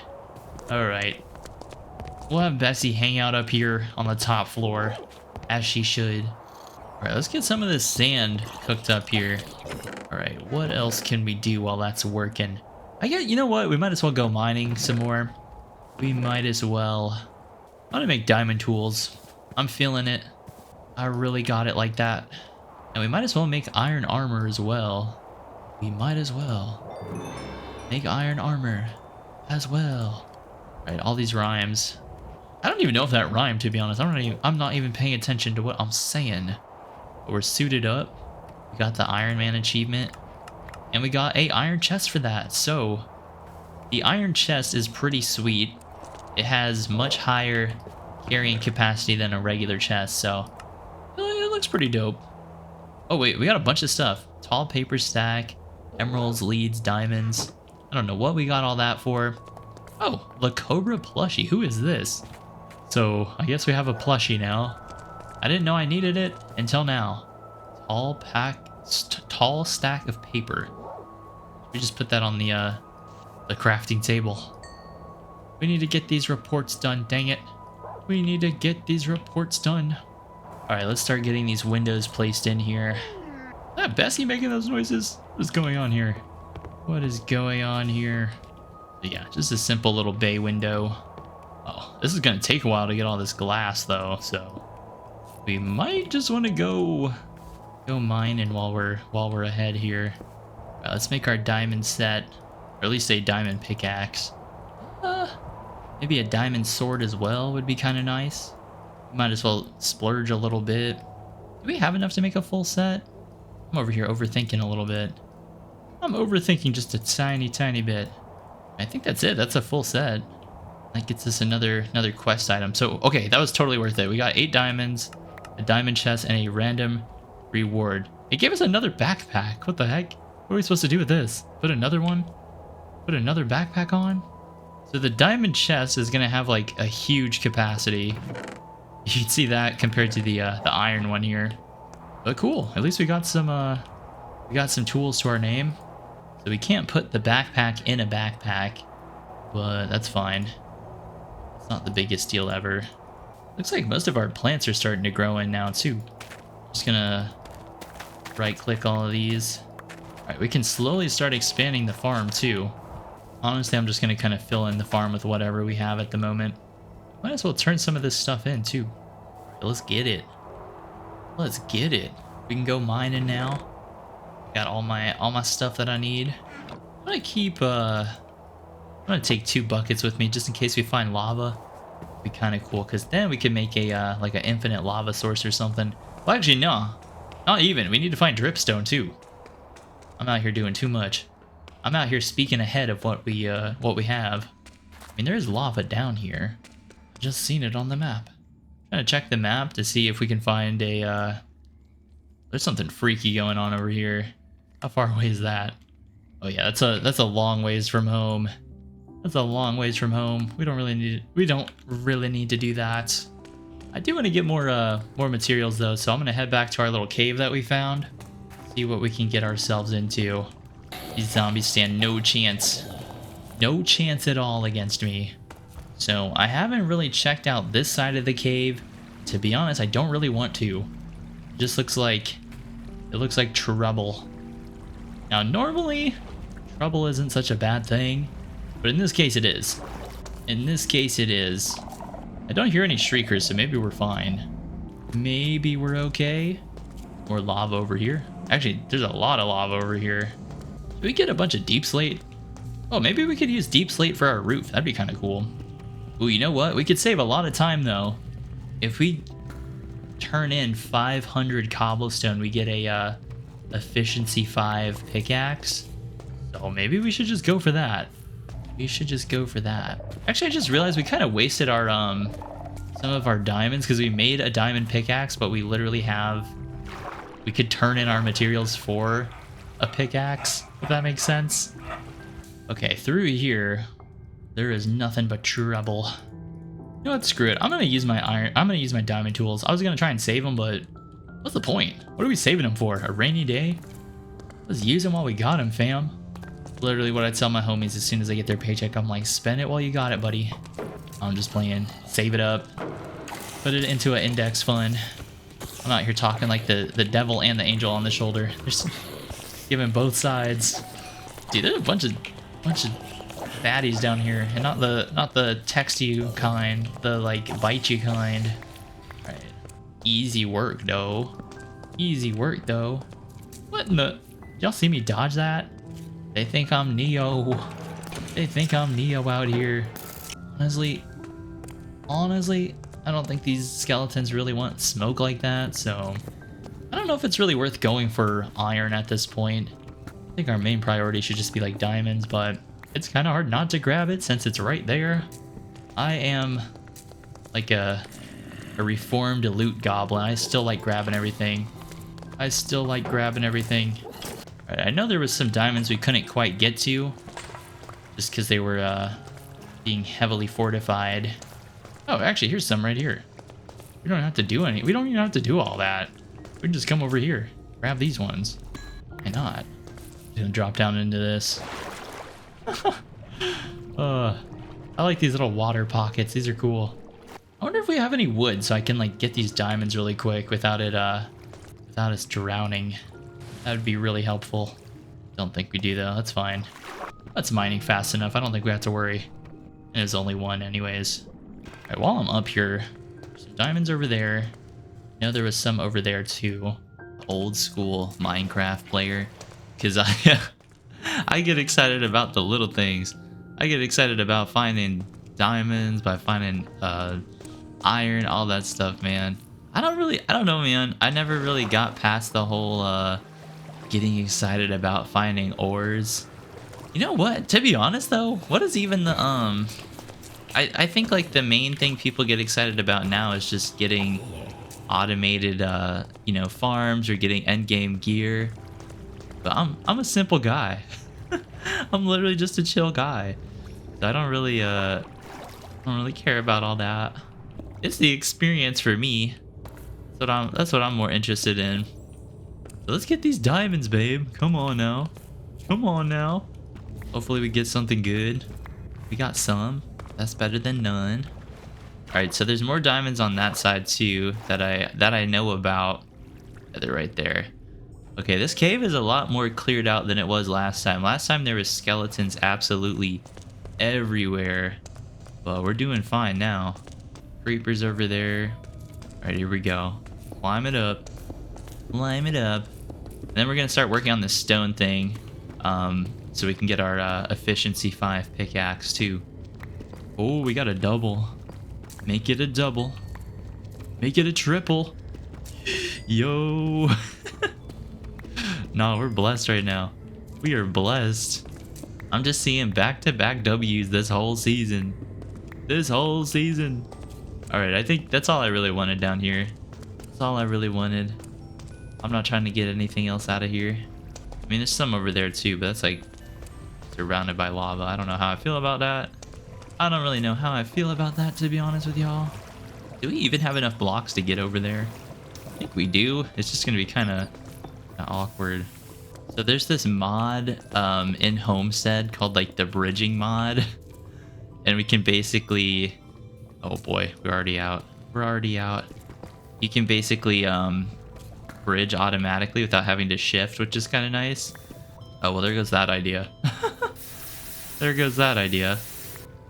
Alright. We'll have Bessie hang out up here on the top floor, as she should. Alright, let's get some of this sand cooked up here. Alright, what else can we do while that's working? You know what? We might as well go mining some more. We might as well. I want to make diamond tools. I'm feeling it. I really got it like that. And we might as well make iron armor as well. We might as well make iron armor as well. Alright, all these rhymes. I don't even know if that rhymed, to be honest. I'm not even paying attention to what I'm saying. But we're suited up. We got the Iron Man achievement. And we got a iron chest for that. So, the iron chest is pretty sweet. It has much higher carrying capacity than a regular chest. So, it looks pretty dope. Oh wait, we got a bunch of stuff. Tall paper stack, emeralds, leads, diamonds. I don't know what we got all that for. Oh, the Cobra plushie. Who is this? So, I guess we have a plushie now. I didn't know I needed it until now. Tall stack of paper. We just put that on the crafting table. We need to get these reports done, dang it. We need to get these reports done. Alright, let's start getting these windows placed in here. Is that Bessie making those noises? What is going on here? What is going on here? Yeah, just a simple little bay window. Oh, this is gonna take a while to get all this glass though, so we might just want to go mining while we're ahead here. Let's make our diamond set, or at least a diamond pickaxe. Maybe a diamond sword as well would be kind of nice. Might as well splurge a little bit. Do we have enough to make a full set? I'm over here overthinking a little bit. I'm overthinking just a tiny bit. I think that's it. That's a full set. That gets us another quest item. So, okay, that was totally worth it. We got 8 diamonds, a diamond chest, and a random reward. It gave us another backpack. What the heck? What are we supposed to do with this? Put another one? Put another backpack on? So the diamond chest is going to have like a huge capacity. You can see that compared to the iron one here. But cool. At least we got some tools to our name. So we can't put the backpack in a backpack, but that's fine. It's not the biggest deal ever. Looks like most of our plants are starting to grow in now too. Just gonna right click all of these. Alright, we can slowly start expanding the farm too. Honestly, I'm just gonna kind of fill in the farm with whatever we have at the moment. Might as well turn some of this stuff in too. Right, let's get it. Let's get it. We can go mining now. Got all my stuff that I need. I'm gonna keep I'm gonna take 2 buckets with me just in case we find lava. It'd be kind of cool because then we could make a like an infinite lava source or something. Well, actually, no, not even. We need to find dripstone too. I'm out here doing too much. I'm out here speaking ahead of what we have. I mean, there's lava down here. I just seen it on the map. Trying to check the map to see if we can find a there's something freaky going on over here. How far away is that? Oh yeah, that's a long ways from home. That's a long ways from home. We don't really need to do that. I do want to get more materials though, so I'm gonna head back to our little cave that we found. See what we can get ourselves into. These zombies stand no chance. No chance at all against me. So I haven't really checked out this side of the cave. To be honest, I don't really want to. It just looks like trouble. Now normally trouble isn't such a bad thing, but in this case it is. In this case it is. I don't hear any shriekers, so maybe we're fine. Maybe we're okay. More lava over here. Actually, there's a lot of lava over here. Did we get a bunch of deep slate? Oh, maybe we could use deep slate for our roof. That'd be kind of cool. Ooh, you know what? We could save a lot of time though. If we turn in 500 cobblestone, we get a efficiency 5 pickaxe. So maybe we should just go for that. We should just go for that. Actually, I just realized we kind of wasted our some of our diamonds because we made a diamond pickaxe, but we literally we could turn in our materials for a pickaxe, if that makes sense. Okay, through here, there is nothing but trouble. You know what? Screw it. I'm gonna use my iron. I'm gonna use my diamond tools. I was gonna try and save them, but what's the point? What are we saving them for? A rainy day? Let's use them while we got them, fam. Literally what I tell my homies as soon as they get their paycheck. I'm like, spend it while you got it, buddy. I'm just playing. Save it up. Put it into an index fund. I'm out here talking like the devil and the angel on the shoulder. Just giving both sides. Dude, there's a bunch of baddies down here, and not the text you kind, the like bite you kind. All right, easy work though. Easy work though. What in the? Y'all see me dodge that? They think I'm Neo. They think I'm Neo out here. Honestly, I don't think these skeletons really want smoke like that, so I don't know if it's really worth going for iron at this point. I think our main priority should just be like diamonds, but it's kind of hard not to grab it since it's right there. I am like a reformed loot goblin. I still like grabbing everything. Right, I know there was some diamonds we couldn't quite get to just because they were being heavily fortified. Oh, actually, here's some right here. We don't have to do we don't even have to do all that. We can just come over here, grab these ones. Why not? Gonna drop down into this. I like these little water pockets. These are cool. I wonder if we have any wood so I can like get these diamonds really quick without us drowning. That would be really helpful. Don't think we do though. That's fine. That's mining fast enough. I don't think we have to worry. And there's only one anyways. All right, while I'm up here, some diamonds over there. I know there was some over there too. Old school Minecraft player. Because I get excited about the little things. I get excited about finding diamonds, by finding iron, all that stuff, man. I don't know, man. I never really got past the whole getting excited about finding ores. You know what? To be honest though, what is even the I think like the main thing people get excited about now is just getting automated you know, farms or getting endgame gear. But I'm a simple guy. I'm literally just a chill guy. So I don't really care about all that. It's the experience for me. That's what I'm more interested in. So let's get these diamonds, babe. Come on now. Come on now. Hopefully we get something good. We got some. That's better than none. All right, so there's more diamonds on that side too that I know about. Yeah, they're right there. Okay, this cave is a lot more cleared out than it was last time. Last time there was skeletons absolutely everywhere. But we're doing fine now. Creepers over there. All right, here we go. Climb it up. Climb it up. And then we're gonna start working on this stone thing. So we can get our efficiency 5 pickaxe too. Oh, we got a double. Make it a double. Make it a triple. Yo. No, we're blessed right now. We are blessed. I'm just seeing back-to-back W's this whole season. This whole season. All right, I think that's all I really wanted down here. That's all I really wanted. I'm not trying to get anything else out of here. I mean, there's some over there too, but that's like surrounded by lava. I don't know how I feel about that. I don't really know how I feel about that, to be honest with y'all. Do we even have enough blocks to get over there? I think we do. It's just gonna be kind of awkward. So there's this mod in Homestead called like the bridging mod, and we can basically, oh boy, we're already out. We're already out. You can basically bridge automatically without having to shift, which is kind of nice. Oh well, there goes that idea. There goes that idea.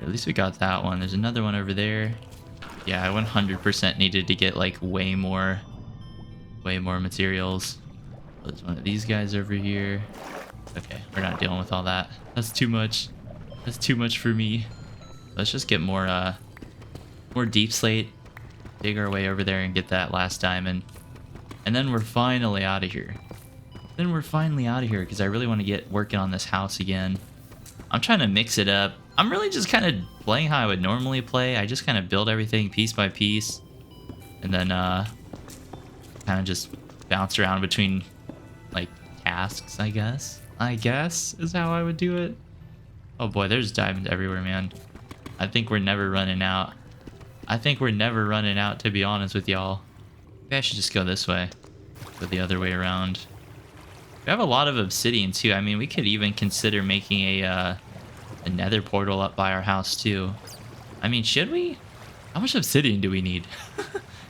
At least we got that one. There's another one over there. Yeah, I 100% needed to get like way more materials. There's one of these guys over here. Okay, we're not dealing with all that. That's too much. That's too much for me. Let's just get more deep slate. Dig our way over there and get that last diamond. And then we're finally out of here. Then we're finally out of here because I really want to get working on this house again. I'm trying to mix it up. I'm really just kind of playing how I would normally play. I just kind of build everything piece by piece. And then kind of just bounce around between like tasks, I guess. I guess is how I would do it. Oh boy, there's diamonds everywhere, man. I think we're never running out. I think we're never running out, to be honest with y'all. Maybe I should just go this way. Go the other way around. We have a lot of obsidian too. I mean, we could even consider making a nether portal up by our house too. I mean, should we? How much obsidian do we need?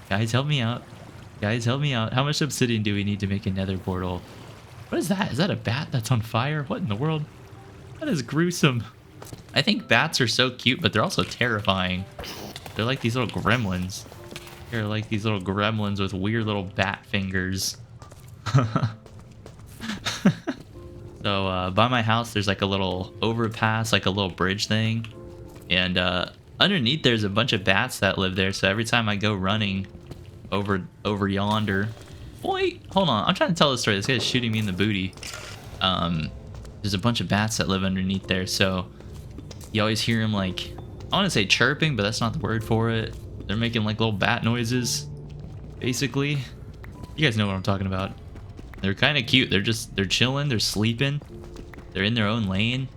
Guys, help me out. Guys, help me out. How much obsidian do we need to make a nether portal? What is that? Is that a bat that's on fire? What in the world? That is gruesome. I think bats are so cute, but they're also terrifying. They're like these little gremlins. They're like these little gremlins with weird little bat fingers. So by my house, there's like a little overpass, like a little bridge thing. And underneath, there's a bunch of bats that live there. So every time I go running over yonder... Wait, hold on. I'm trying to tell this story. This guy's shooting me in the booty. There's a bunch of bats that live underneath there. So you always hear them like... I want to say chirping, but that's not the word for it. They're making like little bat noises, basically. You guys know what I'm talking about. They're kind of cute. They're chilling. They're sleeping. They're in their own lane.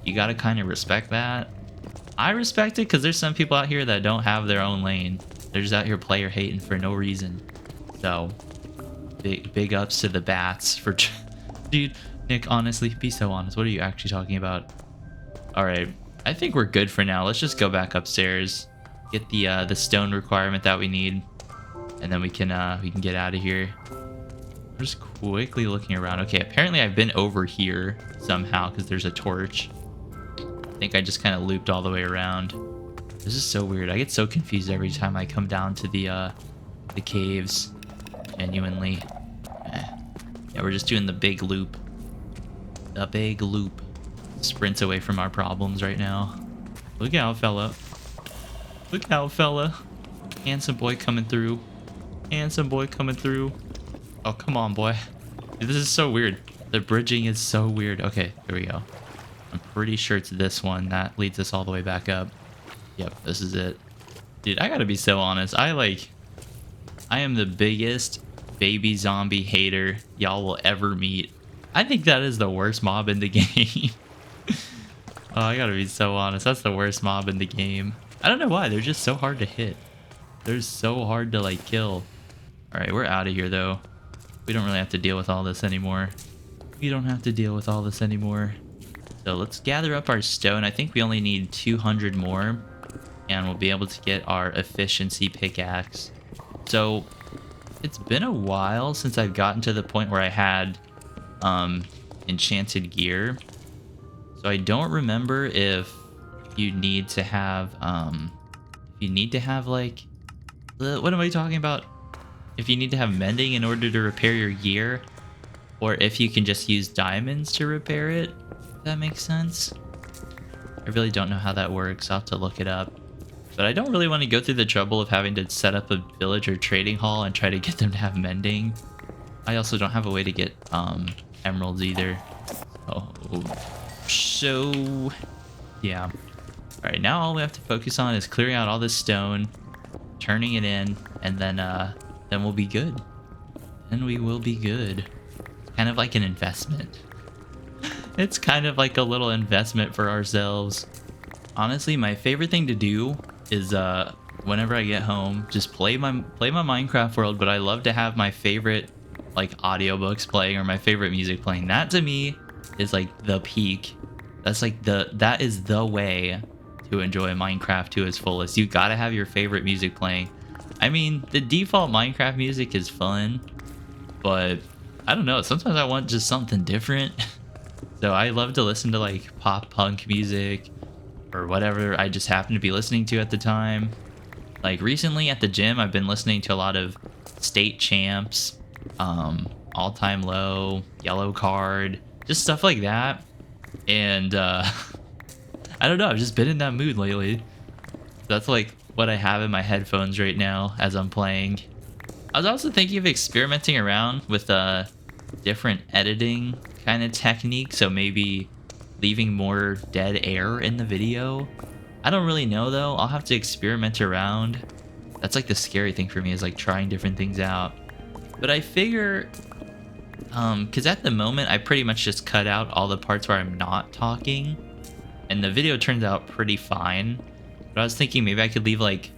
You got to kind of respect that. I respect it because there's some people out here that don't have their own lane. They're just out here player hating for no reason. So big ups to the bats for... Dude, Nick, honestly, be so honest. What are you actually talking about? All right. I think we're good for now. Let's just go back upstairs, get the stone requirement that we need, and then we can get out of here. I'm just quickly looking around. Okay, apparently I've been over here somehow because there's a torch. I think I just kind of looped all the way around. This is so weird. I get so confused every time I come down to the caves. Genuinely. Yeah, we're just doing the big loop. The big loop. Sprints away from our problems right now. Look out, fella. Look out, fella. Handsome boy coming through. Handsome boy coming through. Oh, come on, boy. Dude, this is so weird. The bridging is so weird. Okay, here we go. I'm pretty sure it's this one that leads us all the way back up. Yep, this is it. Dude, I gotta be so honest. I am the biggest baby zombie hater y'all will ever meet. I think that is the worst mob in the game. Oh, I gotta be so honest. That's the worst mob in the game. I don't know why. They're just so hard to hit. They're so hard to, like, kill. Alright, we're out of here, though. We don't really have to deal with all this anymore. We don't have to deal with all this anymore. So let's gather up our stone. I think we only need 200 more. And we'll be able to get our efficiency pickaxe. So it's been a while since I've gotten to the point where I had enchanted gear. So I don't remember if you need to have like, what am I talking about? If you need to have mending in order to repair your gear, or if you can just use diamonds to repair it. If that makes sense. I really don't know how that works. I'll have to look it up. But I don't really want to go through the trouble of having to set up a village or trading hall and try to get them to have mending. I also don't have a way to get emeralds either. So yeah. All right, now all we have to focus on is clearing out all this stone, turning it in, and then we'll be good. Then we will be good. Kind of like an investment. It's kind of like a little investment for ourselves. Honestly, my favorite thing to do is whenever I get home, just play my Minecraft world, but I love to have my favorite like audiobooks playing or my favorite music playing. That to me is like the peak. That's like that is the way to enjoy Minecraft to its fullest. You gotta have your favorite music playing. I mean, the default Minecraft music is fun, but I don't know. Sometimes I want just something different. So I love to listen to like pop punk music or whatever I just happen to be listening to at the time. Like recently at the gym, I've been listening to a lot of State Champs, All Time Low, Yellow Card, just stuff like that. And I don't know, I've just been in that mood lately. That's like what I have in my headphones right now as I'm playing. I was also thinking of experimenting around with different editing kind of techniques, so maybe leaving more dead air in the video. I don't really know though. I'll have to experiment around. That's like the scary thing for me, is like trying different things out. But I figure, because at the moment I pretty much just cut out all the parts where I'm not talking, and the video turns out pretty fine. But I was thinking maybe I could leave, like,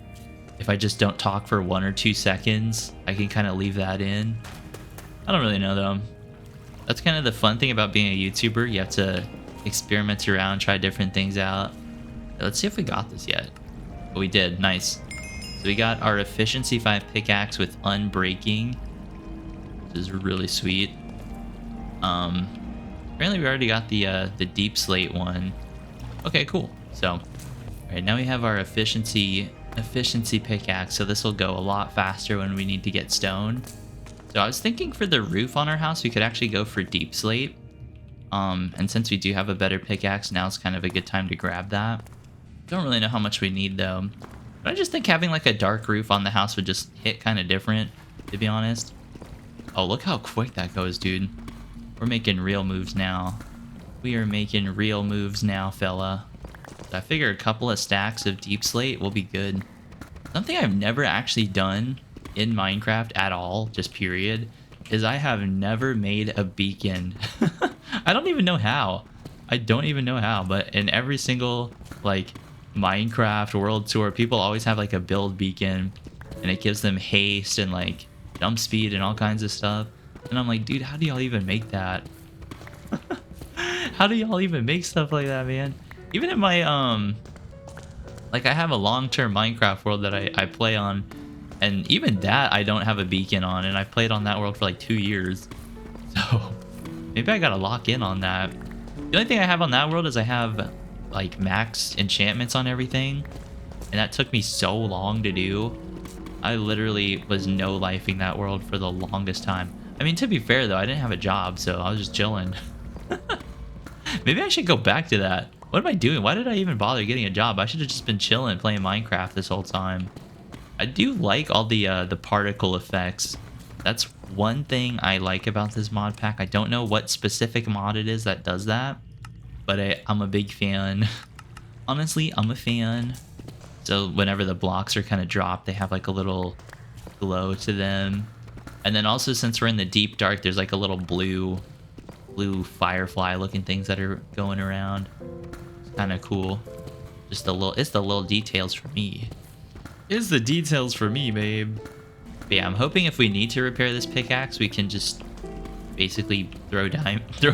if I just don't talk for 1 or 2 seconds, I can kind of leave that in. I don't really know though. That's kind of the fun thing about being a YouTuber. You have to experiment around, try different things out. Let's see if we got this yet. Oh, we did. Nice. So we got our efficiency 5 pickaxe with unbreaking, which is really sweet. Apparently we already got the deep slate one. Okay, cool. So, all right, now we have our efficiency pickaxe. So this will go a lot faster when we need to get stone. So I was thinking for the roof on our house, we could actually go for deep slate. And since we do have a better pickaxe, now it's kind of a good time to grab that. Don't really know how much we need though. But I just think having like a dark roof on the house would just hit kind of different, to be honest. Oh, look how quick that goes, dude. We're making real moves now. We are making real moves now, fella. So I figure a couple of stacks of deep slate will be good. Something I've never actually done in Minecraft at all, just period, is I have never made a beacon. I don't even know how. I don't even know how, but in every single like Minecraft world tour, people always have like a build beacon and it gives them haste and like jump speed and all kinds of stuff. And I'm like, dude, how do y'all even make that? How do y'all even make stuff like that, man? Even in my like I have a long-term Minecraft world that I play on, and even that I don't have a beacon on, and I played on that world for like 2 years. So maybe I gotta lock in on that. The only thing I have on that world is I have like max enchantments on everything, and that took me so long to do. I literally was no-lifing that world for the longest time. I mean, to be fair though, I didn't have a job, so I was just chilling. Maybe I should go back to that. What am I doing? Why did I even bother getting a job? I should have just been chilling playing Minecraft this whole time. I do like all the particle effects. That's one thing I like about this mod pack. I don't know what specific mod it is that does that, but I'm a big fan. Honestly, I'm a fan. So whenever the blocks are kind of dropped, they have like a little glow to them. And then also, since we're in the deep dark, there's like a little blue firefly looking things that are going around. It's kind of cool. Just it's the little details for me. It's the details for me, babe. But yeah, I'm hoping if we need to repair this pickaxe, we can just basically throw diamonds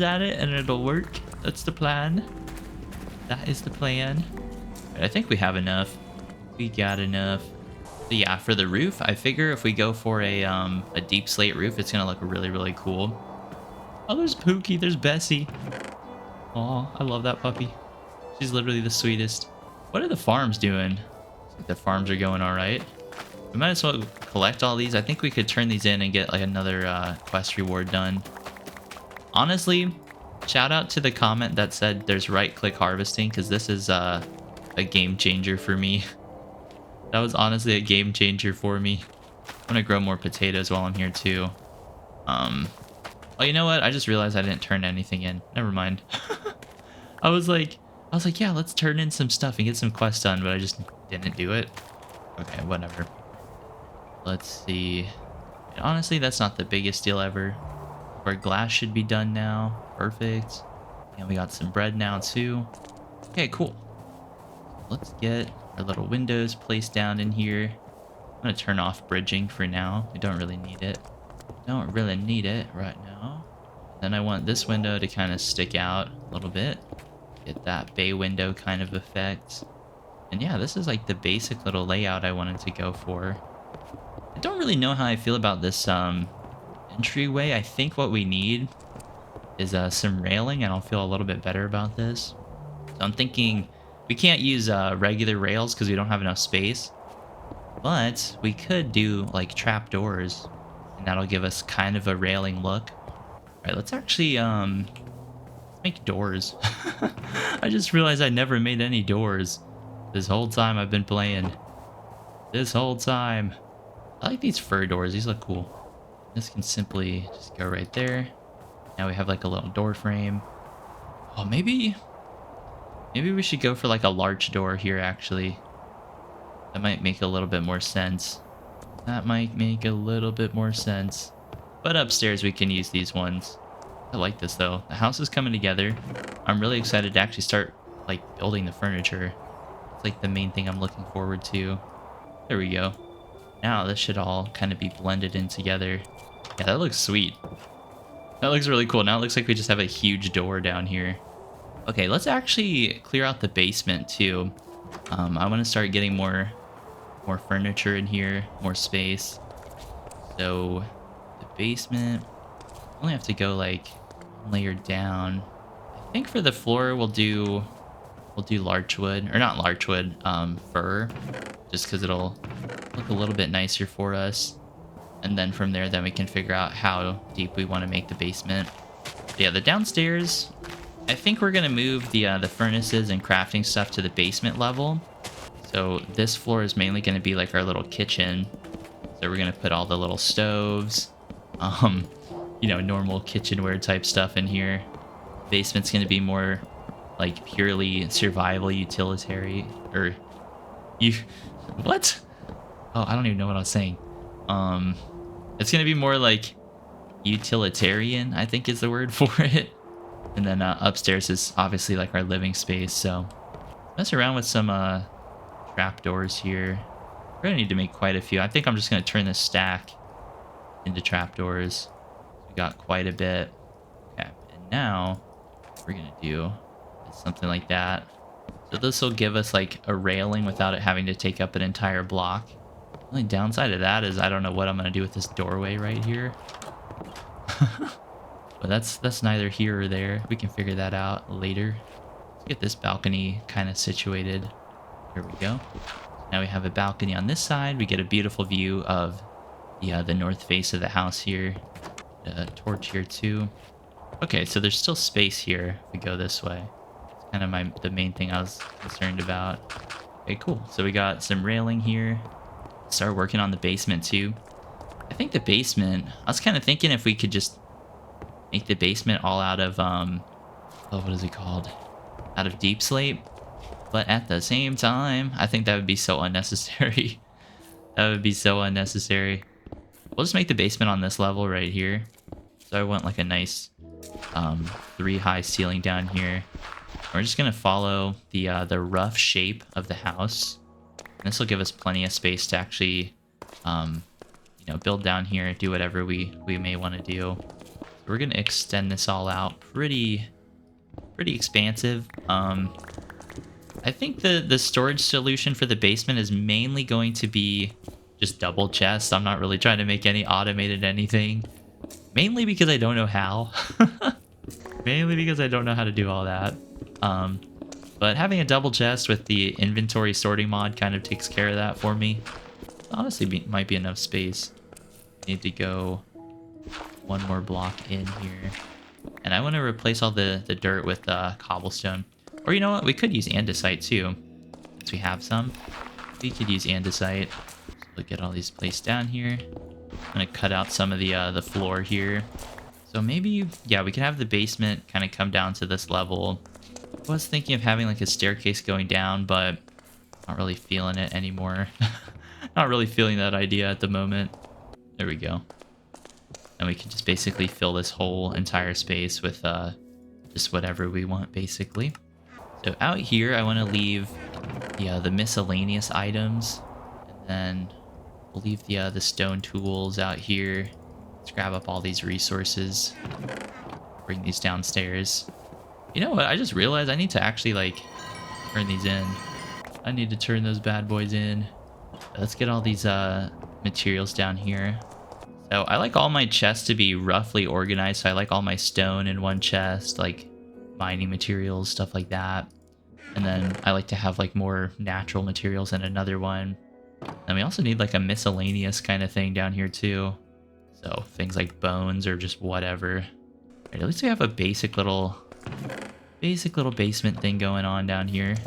at it and it'll work. That's the plan. That is the plan. I think we have enough. We got enough. But yeah, for the roof, I figure if we go for a deep slate roof, it's gonna look really, really cool. Oh, there's Pookie. There's Bessie. Oh, I love that puppy. She's literally the sweetest. What are the farms doing? I think the farms are going all right. We might as well collect all these. I think we could turn these in and get like another quest reward done. Honestly, shout out to the comment that said there's right-click harvesting, because this is a game changer for me. That was honestly a game changer for me. I'm gonna grow more potatoes while I'm here too. Oh, you know what? I just realized I didn't turn anything in. Never mind. I was like, yeah, let's turn in some stuff and get some quests done, but I just didn't do it. Okay, whatever. Let's see. And honestly, that's not the biggest deal ever. Our glass should be done now. Perfect. And we got some bread now too. Okay, cool. Let's get our little windows placed down in here. I'm gonna turn off bridging for now. We don't really need it. Don't really need it right now. Then I want this window to kind of stick out a little bit. Get that bay window kind of effect. And yeah, this is like the basic little layout I wanted to go for. I don't really know how I feel about this entryway. I think what we need is some railing, and I'll feel a little bit better about this. So I'm thinking we can't use regular rails because we don't have enough space. But we could do like trapdoors, and that'll give us kind of a railing look. All right, let's actually make doors. I just realized I never made any doors this whole time I've been playing. This whole time. I like these fur doors. These look cool. This can simply just go right there. Now we have like a little door frame. Oh, maybe we should go for like a large door here, actually. That might make a little bit more sense. That might make a little bit more sense. But upstairs we can use these ones. I like this though. The house is coming together. I'm really excited to actually start like building the furniture. It's like the main thing I'm looking forward to. There we go. Now this should all kind of be blended in together. Yeah, that looks sweet. That looks really cool. Now it looks like we just have a huge door down here. Okay, let's actually clear out the basement too. I want to start getting more furniture in here, more space. So the basement, only have to go like one layer down. I think for the floor we'll do larchwood, or not larchwood, fir, just because it'll look a little bit nicer for us. And then from there, then we can figure out how deep we want to make the basement. But yeah, the downstairs, I think we're gonna move the furnaces and crafting stuff to the basement level. So this floor is mainly gonna be like our little kitchen. So we're gonna put all the little stoves, you know, normal kitchenware type stuff in here. Basement's gonna be more like purely survival utilitarian, or what? Oh, I don't even know what I was saying. It's gonna be more like utilitarian, I think is the word for it. And then upstairs is obviously like our living space. So mess around with some trapdoors here. We're gonna need to make quite a few. I think I'm just gonna turn this stack into trapdoors. We got quite a bit. Okay, and now what we're gonna do is something like that. So this will give us like a railing without it having to take up an entire block. The only downside of that is I don't know what I'm gonna do with this doorway right here. But that's neither here or there. We can figure that out later. Let's get this balcony kind of situated. Here we go. Now we have a balcony on this side. We get a beautiful view of the north face of the house here. A torch here too. Okay, so there's still space here if we go this way. It's kind of the main thing I was concerned about. Okay, cool. So we got some railing here. Start working on the basement too. I think the basement, I was kind of thinking if we could just make the basement all out of oh, what is it called, out of deep slate. But at the same time, I think that would be so unnecessary. That would be so unnecessary. We'll just make the basement on this level right here. So I want like a nice 3 high ceiling down here. We're just gonna follow the rough shape of the house. And this will give us plenty of space to actually, you know, build down here, do whatever we may want to do. So we're gonna extend this all out pretty expansive. I think the storage solution for the basement is mainly going to be just double chests. I'm not really trying to make any automated anything, mainly because I don't know how. Mainly because I don't know how to do all that. But having a double chest with the inventory sorting mod kind of takes care of that for me. Honestly, might be enough space. Need to go one more block in here. And I want to replace all the dirt with cobblestone. Or you know what? We could use andesite too. Since we have some. We could use andesite. So we'll get all these placed down here. I'm going to cut out some of the floor here. So maybe, yeah, we can have the basement kind of come down to this level. I was thinking of having like a staircase going down, but not really feeling it anymore. Not really feeling that idea at the moment. There we go. And we can just basically fill this whole entire space with just whatever we want, basically. So out here, I want to leave the miscellaneous items, and then we'll leave the stone tools out here. Let's grab up all these resources, bring these downstairs. You know what? I just realized I need to actually like turn these in. I need to turn those bad boys in. Let's get all these materials down here. So I like all my chests to be roughly organized. So I like all my stone in one chest, like mining materials, stuff like that. And then I like to have like more natural materials in another one. And we also need like a miscellaneous kind of thing down here too. So things like bones or just whatever. All right, at least we have a basic little basement thing going on down here.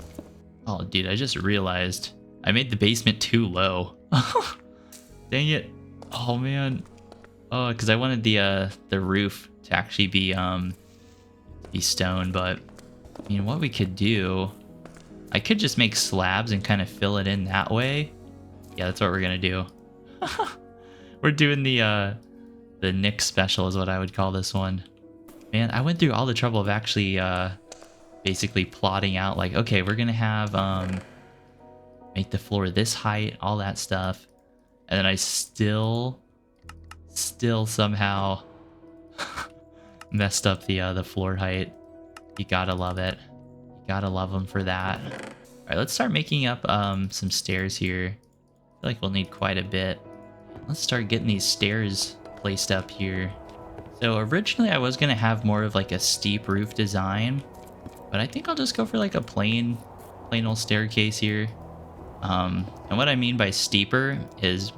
Oh, dude, I just realized I made the basement too low. Dang it. Oh, man. Oh, because I wanted the roof to actually be stone, but I mean, what we could do, I could just make slabs and kind of fill it in that way. Yeah, that's what we're gonna do. We're doing the Nick special is what I would call this one. Man, I went through all the trouble of actually basically plotting out like, okay, we're gonna have make the floor this height, all that stuff, and then I still somehow messed up the floor height. You gotta love it. You gotta love them for that. All right, let's start making up some stairs here. I feel like we'll need quite a bit. Let's start getting these stairs placed up here. So originally I was gonna have more of like a steep roof design, but I think I'll just go for like a plain old staircase here. And what I mean by steeper is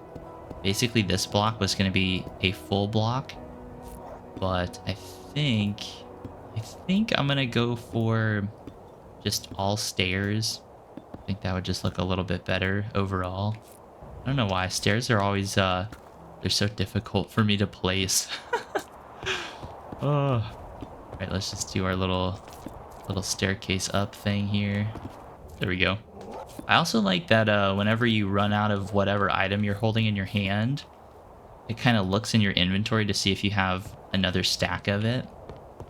basically this block was gonna be a full block, but I think I'm gonna go for just all stairs. I think that would just look a little bit better overall. I don't know why stairs are always they're so difficult for me to place. Oh. All right, let's just do our little staircase up thing here. There we go. I also like that whenever you run out of whatever item you're holding in your hand, it kind of looks in your inventory to see if you have another stack of it.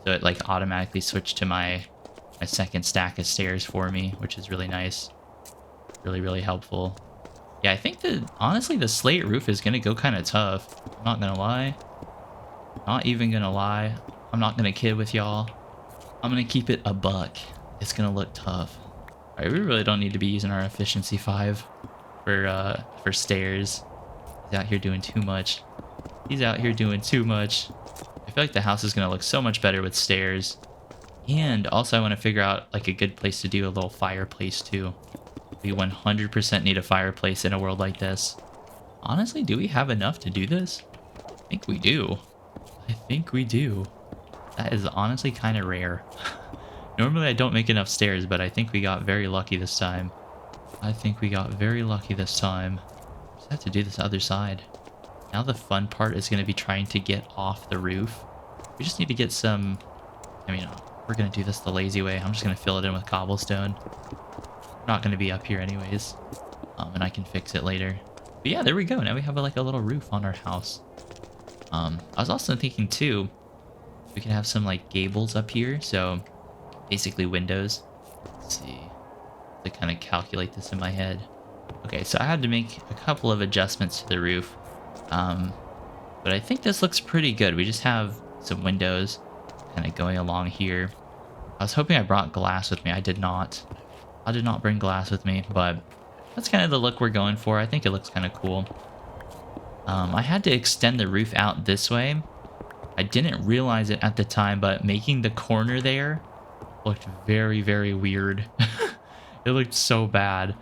So it like automatically switched to my second stack of stairs for me, which is really nice. Really, really helpful. Yeah, I think that honestly the slate roof is gonna go kind of tough. I'm not gonna lie. Not even gonna lie. I'm not gonna kid with y'all. I'm gonna keep it a buck. It's gonna look tough. All right, we really don't need to be using our efficiency 5 for stairs. He's out here doing too much. He's out here doing too much. I feel like the house is gonna look so much better with stairs. And also I want to figure out like a good place to do a little fireplace too. We 100% need a fireplace in a world like this. Honestly, do we have enough to do this? I think we do. I think we do. That is honestly kind of rare. Normally I don't make enough stairs, but I think we got very lucky this time. I think we got very lucky this time. Just have to do this other side. Now the fun part is going to be trying to get off the roof. We just need to get some... I mean, we're going to do this the lazy way. I'm just going to fill it in with cobblestone. We're not going to be up here anyways. And I can fix it later. But yeah, there we go. Now we have like a little roof on our house. I was also thinking too, we can have some like gables up here. So basically windows. Let's see. To kind of calculate this in my head. Okay, so I had to make a couple of adjustments to the roof. But I think this looks pretty good. We just have some windows kind of going along here. I was hoping I brought glass with me. I did not. I did not bring glass with me, but that's kind of the look we're going for. I think it looks kind of cool. I had to extend the roof out this way. I didn't realize it at the time, but making the corner there looked very, very weird. It looked so bad.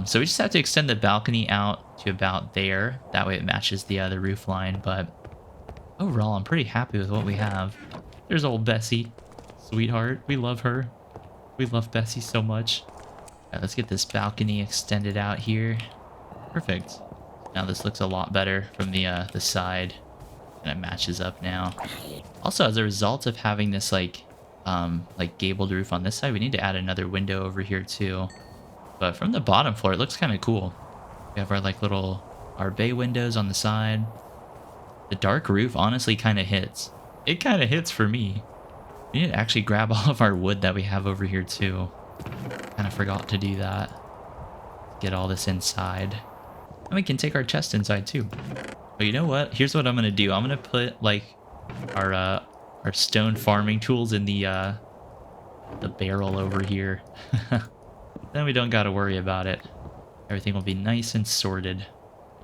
So we just have to extend the balcony out to about there. That way it matches the other roof line. But overall, I'm pretty happy with what we have. There's old Bessie. Sweetheart. We love her. We love Bessie so much. Right, let's get this balcony extended out here. Perfect. Now this looks a lot better from the side. And it matches up now. Also, as a result of having this like gabled roof on this side, we need to add another window over here too. But from the bottom floor, it looks kind of cool. We have our like our bay windows on the side. The dark roof honestly kind of hits. It kind of hits for me. We need to actually grab all of our wood that we have over here too. Kind of forgot to do that. Get all this inside. And we can take our chest inside too. But you know what? Here's what I'm gonna do. I'm gonna put like our stone farming tools in the barrel over here. Then we don't gotta worry about it. Everything will be nice and sorted.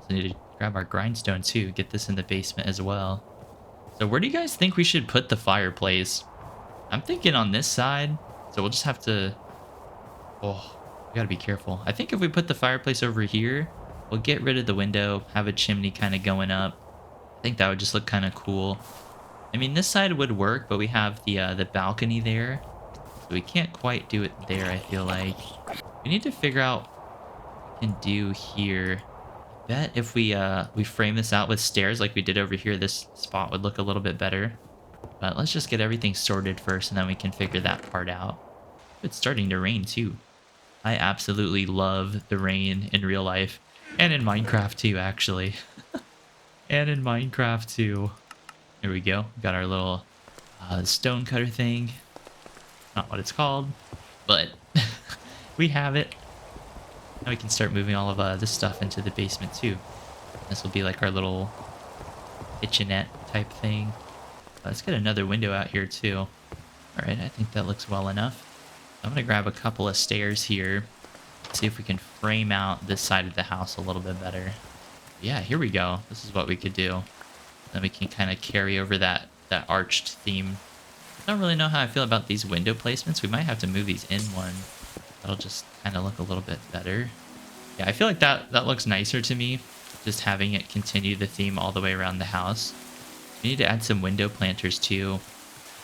So we need to grab our grindstone too. Get this in the basement as well. So where do you guys think we should put the fireplace? I'm thinking on this side. So we'll just have to... Oh, we gotta be careful. I think if we put the fireplace over here, we'll get rid of the window, have a chimney kind of going up. I think that would just look kind of cool. I mean, this side would work, but we have the balcony there. So we can't quite do it there, I feel like. We need to figure out what we can do here. I bet if we frame this out with stairs like we did over here, this spot would look a little bit better. But let's just get everything sorted first, and then we can figure that part out. It's starting to rain, too. I absolutely love the rain in real life. And in Minecraft, too, actually. And in Minecraft, too. Here we go. Got our little stone cutter thing. Not what it's called, but we have it. Now we can start moving all of this stuff into the basement, too. This will be like our little kitchenette type thing. Let's get another window out here too. All right, I think that looks well enough. I'm gonna grab a couple of stairs here. See if we can frame out this side of the house a little bit better. Yeah, here we go. This is what we could do. Then we can kind of carry over that arched theme. I don't really know how I feel about these window placements. We might have to move these in one. That'll just kind of look a little bit better. Yeah, I feel like that looks nicer to me. Just having it continue the theme all the way around the house. We need to add some window planters too.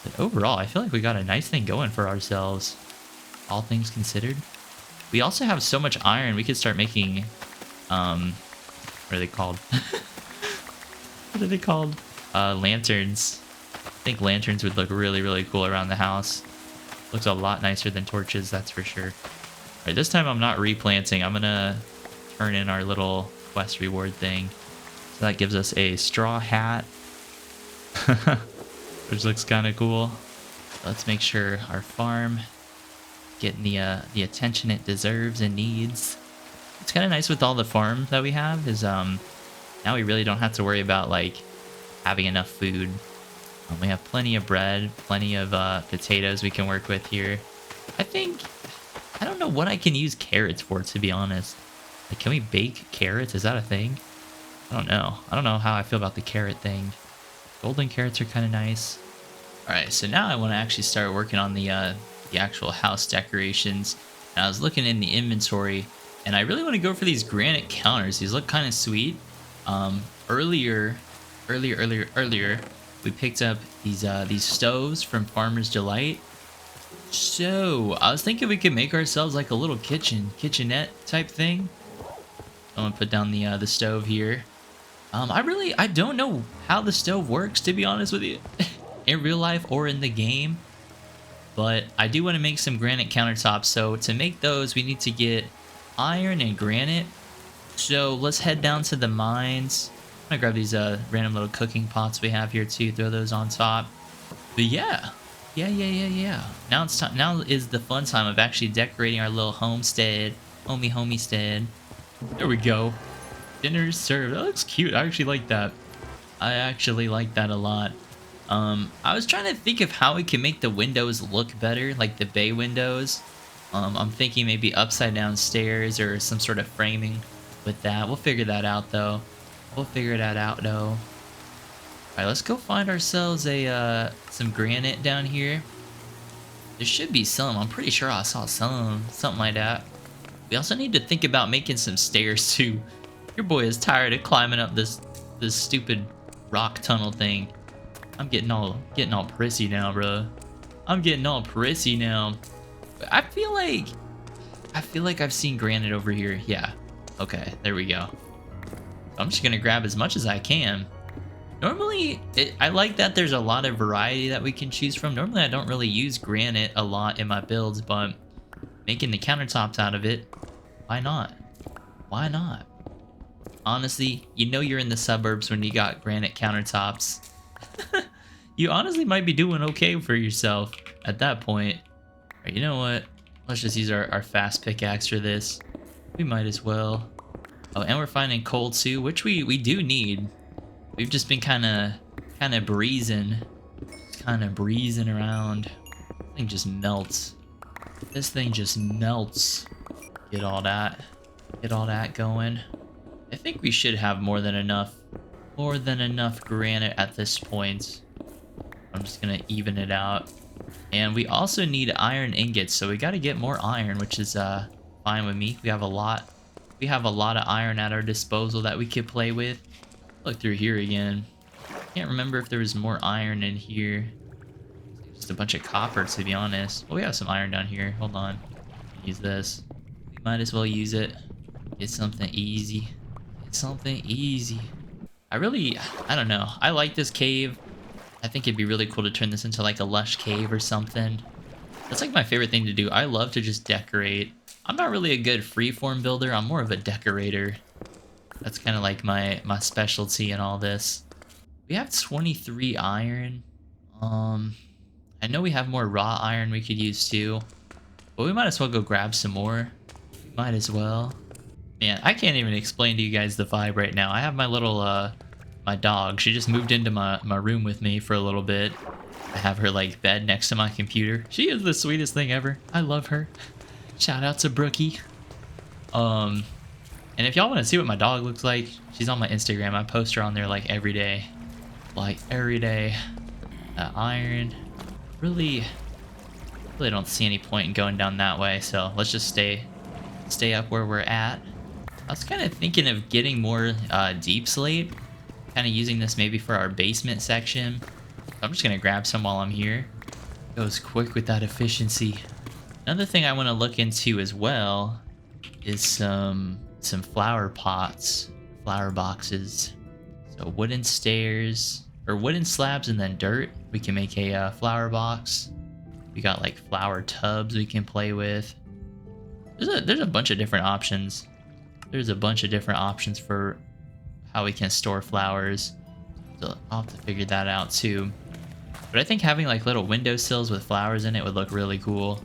But overall, I feel like we got a nice thing going for ourselves. All things considered. We also have so much iron, we could start making, what are they called? What are they called? Lanterns. I think lanterns would look really, really cool around the house. Looks a lot nicer than torches, that's for sure. All right, this time I'm not replanting. I'm gonna turn in our little quest reward thing. So that gives us a straw hat. Which looks kind of cool. Let's make sure our farm getting the attention it deserves and needs. It's kind of nice with all the farm that we have is now we really don't have to worry about like having enough food. We have plenty of bread, plenty of potatoes we can work with here. I don't know what I can use carrots for, to be honest. Like, can we bake carrots? Is that a thing? I don't know. I don't know how I feel about the carrot thing. Golden carrots are kind of nice. All right, so now I want to actually start working on the actual house decorations. And I was looking in the inventory, and I really want to go for these granite counters. These look kind of sweet. Earlier, we picked up these stoves from Farmer's Delight. So I was thinking we could make ourselves like a little kitchenette type thing. I'm gonna put down the stove here. I don't know how the stove works, to be honest with you, in real life or in the game. But I do want to make some granite countertops. So to make those, we need to get iron and granite. So let's head down to the mines. I'm gonna grab these random little cooking pots we have here too. Throw those on top. But yeah. Now it's time. Now is the fun time of actually decorating our little homestead, homestead. There we go. Dinner served. That looks cute. I actually like that. I actually like that a lot. I was trying to think of how we can make the windows look better, like the bay windows. I'm thinking maybe upside down stairs or some sort of framing with that. We'll figure that out though. All right, let's go find ourselves some granite down here. There should be some. I'm pretty sure I saw something like that. We also need to think about making some stairs too. Your boy is tired of climbing up this stupid rock tunnel thing. I'm getting all prissy now, bro. I'm getting all prissy now. I feel like I've seen granite over here. Yeah. Okay, there we go. I'm just gonna grab as much as I can. Normally, I like that there's a lot of variety that we can choose from. Normally, I don't really use granite a lot in my builds, but making the countertops out of it, why not? Why not? Honestly, you know you're in the suburbs when you got granite countertops. You honestly might be doing okay for yourself at that point. All right, you know what? Let's just use our fast pickaxe for this. We might as well. Oh, and we're finding coal too, which we do need. We've just been kind of breezing around. This thing just melts. This thing just melts. Get all that going. I think we should have more than enough granite at this point. I'm just gonna even it out. And we also need iron ingots, so we got to get more iron, which is fine with me. We have a lot of iron at our disposal that we could play with. Look through here again. Can't remember if there was more iron in here. Just a bunch of copper, to be honest. Well, we have some iron down here. Hold on. Use this. We might as well use it. Get something easy. Get something easy. I don't know. I like this cave. I think it'd be really cool to turn this into like a lush cave or something. That's like my favorite thing to do. I love to just decorate. I'm not really a good freeform builder. I'm more of a decorator. That's kind of like my specialty in all this. We have 23 iron. I know we have more raw iron we could use too. But we might as well go grab some more. Might as well. Man, I can't even explain to you guys the vibe right now. I have my little my dog. She just moved into my room with me for a little bit. I have her like bed next to my computer. She is the sweetest thing ever. I love her. Shout out to Brookie. And if y'all want to see what my dog looks like, she's on my Instagram. I post her on there like every day. Like every day. Iron. Really don't see any point in going down that way, so let's just stay up where we're at. I was kind of thinking of getting more deep slate. Kind of using this maybe for our basement section. I'm just gonna grab some while I'm here. Goes quick with that efficiency. Another thing I want to look into as well is some flower pots, flower boxes. So wooden stairs or wooden slabs and then dirt. We can make a flower box. We got like flower tubs we can play with. There's a bunch of different options. There's a bunch of different options for how we can store flowers. So I'll have to figure that out too. But I think having like little windowsills with flowers in it would look really cool.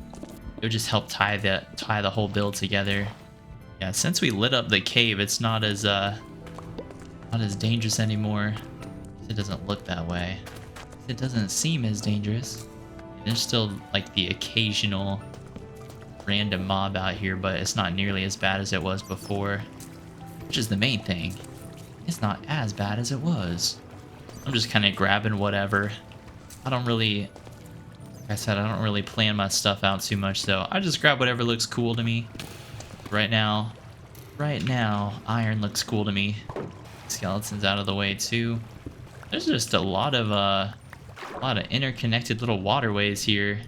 It would just help tie the whole build together. Yeah, since we lit up the cave, it's not as dangerous anymore. It doesn't look that way. It doesn't seem as dangerous. There's still like the occasional random mob out here, but it's not nearly as bad as it was before. Which is the main thing. It's not as bad as it was. I'm just kind of grabbing whatever. Like I said, I don't really plan my stuff out too much, so I just grab whatever looks cool to me. Right now, iron looks cool to me. Skeletons out of the way too. There's just a lot of interconnected little waterways here.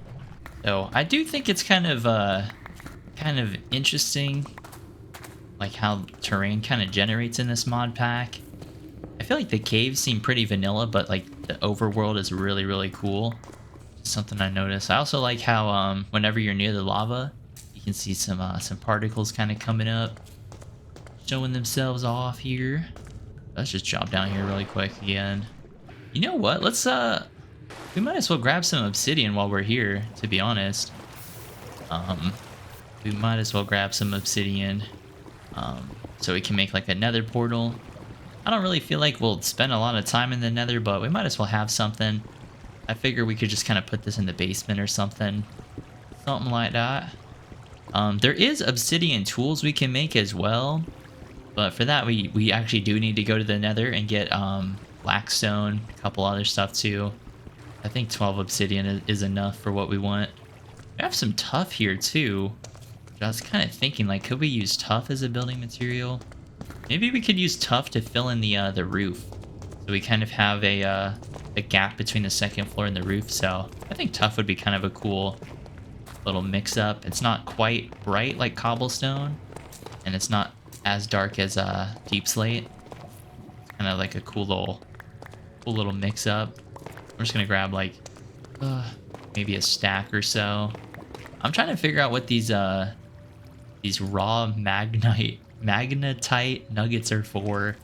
So I do think it's kind of interesting, like how terrain kind of generates in this mod pack. I feel like the caves seem pretty vanilla, but like the overworld is really cool. Something I noticed. I also like how whenever you're near the lava, you can see some particles kind of coming up, showing themselves off here. Let's just drop down here really quick again. You know what? Let's we might as well grab some obsidian while we're here, to be honest. We might as well grab some obsidian so we can make like a nether portal. I don't really feel like we'll spend a lot of time in the nether, but we might as well have something. I figure we could just kind of put this in the basement or something like that. There is obsidian tools we can make as well, but for that we actually do need to go to the nether and get blackstone, a couple other stuff too. I think 12 obsidian is enough for what we want. We have some tuff here too. I was kind of thinking, like, could we use tuff as a building material? Maybe we could use tuff to fill in the roof, so we kind of have a gap between the second floor and the roof. So I think tuff would be kind of a cool little mix-up. It's not quite bright like cobblestone, and it's not as dark as deep slate. It's kind of like a cool little mix-up. I'm just gonna grab like maybe a stack or so. I'm trying to figure out what these raw magnite Magnetite nuggets are for.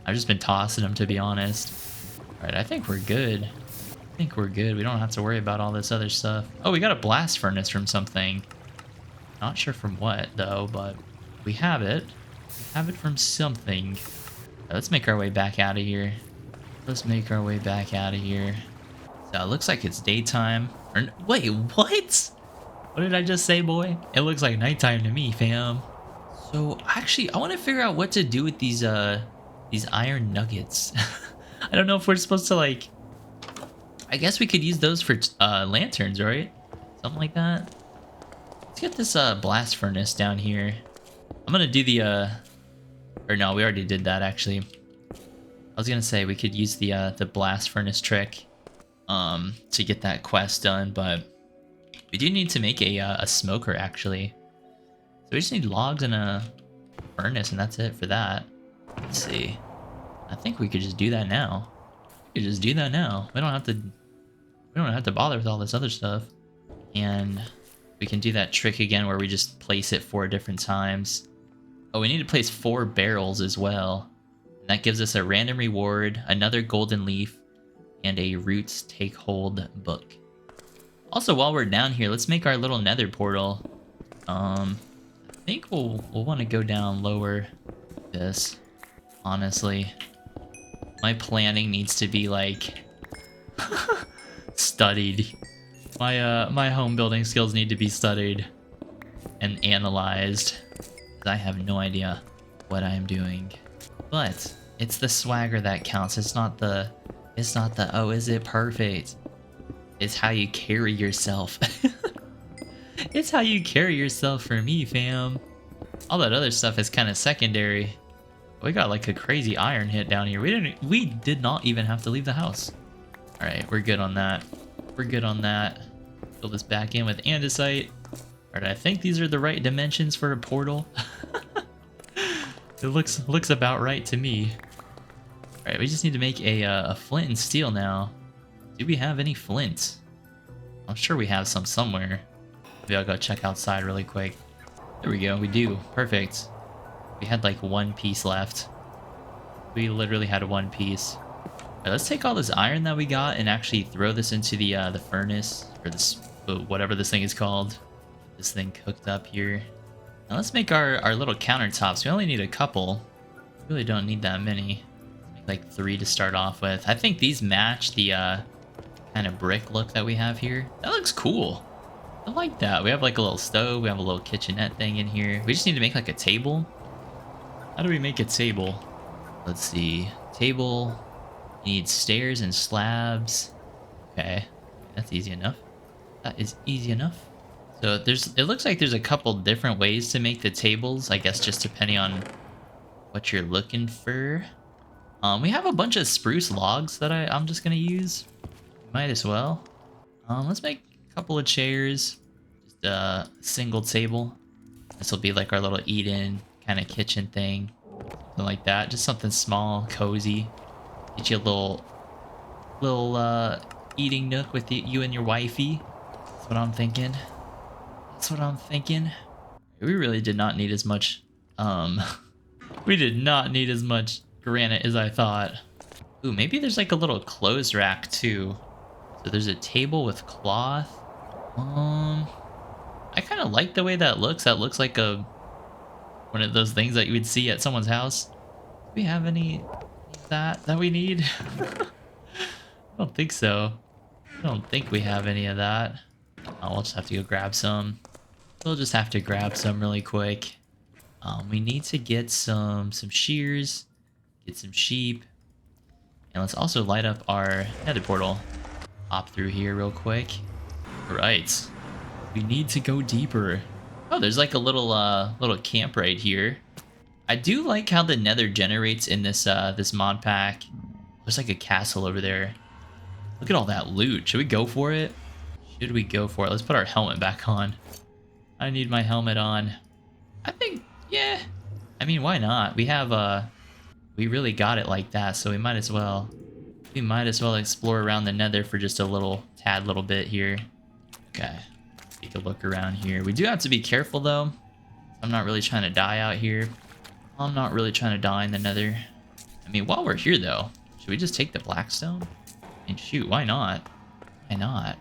I've just been tossing them, to be honest. All right, I think we're good. I think we're good. We don't have to worry about all this other stuff. Oh, we got a blast furnace from something. Not sure from what, though, but we have it. We have it from something. Let's make our way back out of here. Let's make our way back out of here. So it looks like it's daytime. Or, wait, what? What did I just say, boy? It looks like nighttime to me, fam. So actually, I want to figure out what to do with these iron nuggets. I don't know if we're supposed to, like, I guess we could use those for lanterns, right? Something like that. Let's get this blast furnace down here. I'm gonna do the or no, we already did that actually. I was gonna say we could use the blast furnace trick to get that quest done, but we do need to make a smoker actually. So we just need logs and a furnace, and that's it for that. Let's see. I think we could just do that now. We could just do that now. We don't have to bother with all this other stuff. And we can do that trick again where we just place it 4 different times. Oh, we need to place 4 barrels as well. And that gives us a random reward, another golden leaf, and a roots take hold book. Also, while we're down here, let's make our little nether portal. I think we'll want to go down lower this, honestly. My planning needs to be like studied. My home building skills need to be studied and analyzed. I have no idea what I am doing. But it's the swagger that counts. It's not the oh, is it perfect? It's how you carry yourself. It's how you carry yourself for me, fam. All that other stuff is kind of secondary. We got like a crazy iron hit down here. We did not even have to leave the house. All right, we're good on that. We're good on that. Fill this back in with andesite. All right, I think these are the right dimensions for a portal. It looks about right to me. All right, we just need to make a flint and steel now. Do we have any flint? I'm sure we have some somewhere. Maybe I'll go check outside really quick. There we go, we do. Perfect. We had like 1 piece left. We literally had 1 piece. All right, let's take all this iron that we got and actually throw this into the furnace, or this whatever this thing is called. This thing cooked up here. Now let's make our little countertops. We only need a couple. We really don't need that many. Let's make like 3 to start off with. I think these match the kind of brick look that we have here. That looks cool. I like that. We have like a little stove. We have a little kitchenette thing in here. We just need to make like a table. How do we make a table? Let's see. Table. Needs stairs and slabs. Okay. That's easy enough. That is easy enough. So it looks like there's a couple different ways to make the tables. I guess just depending on what you're looking for. We have a bunch of spruce logs that I'm just gonna use. Might as well. Let's make a couple of chairs. Just a single table. This will be like our little eat-in kind of kitchen thing. Something like that. Just something small, cozy. Get you a little eating nook with you and your wifey. That's what I'm thinking. That's what I'm thinking. We really did not need as much, we did not need as much granite as I thought. Ooh, maybe there's like a little clothes rack too. So there's a table with cloth. I kind of like the way that looks. That looks like one of those things that you would see at someone's house. Do we have any of that we need? I don't think so. I don't think we have any of that. Oh, we'll just have to go grab some. We'll just have to grab some really quick. We need to get some shears, get some sheep, and let's also light up our nether portal. Hop through here real quick. Right. We need to go deeper. Oh, there's like a little camp right here. I do like how the nether generates in this mod pack. There's like a castle over there. Look at all that loot. Should we go for it? Should we go for it? Let's put our helmet back on. I need my helmet on. I think, yeah. I mean, why not? We have, we really got it like that, so we might as well explore around the nether for just a little bit here. Okay. Take a look around here. We do have to be careful, though. I'm not really trying to die out here. I'm not really trying to die in the nether. I mean, while we're here though, should we just take the blackstone? And shoot, why not? Why not?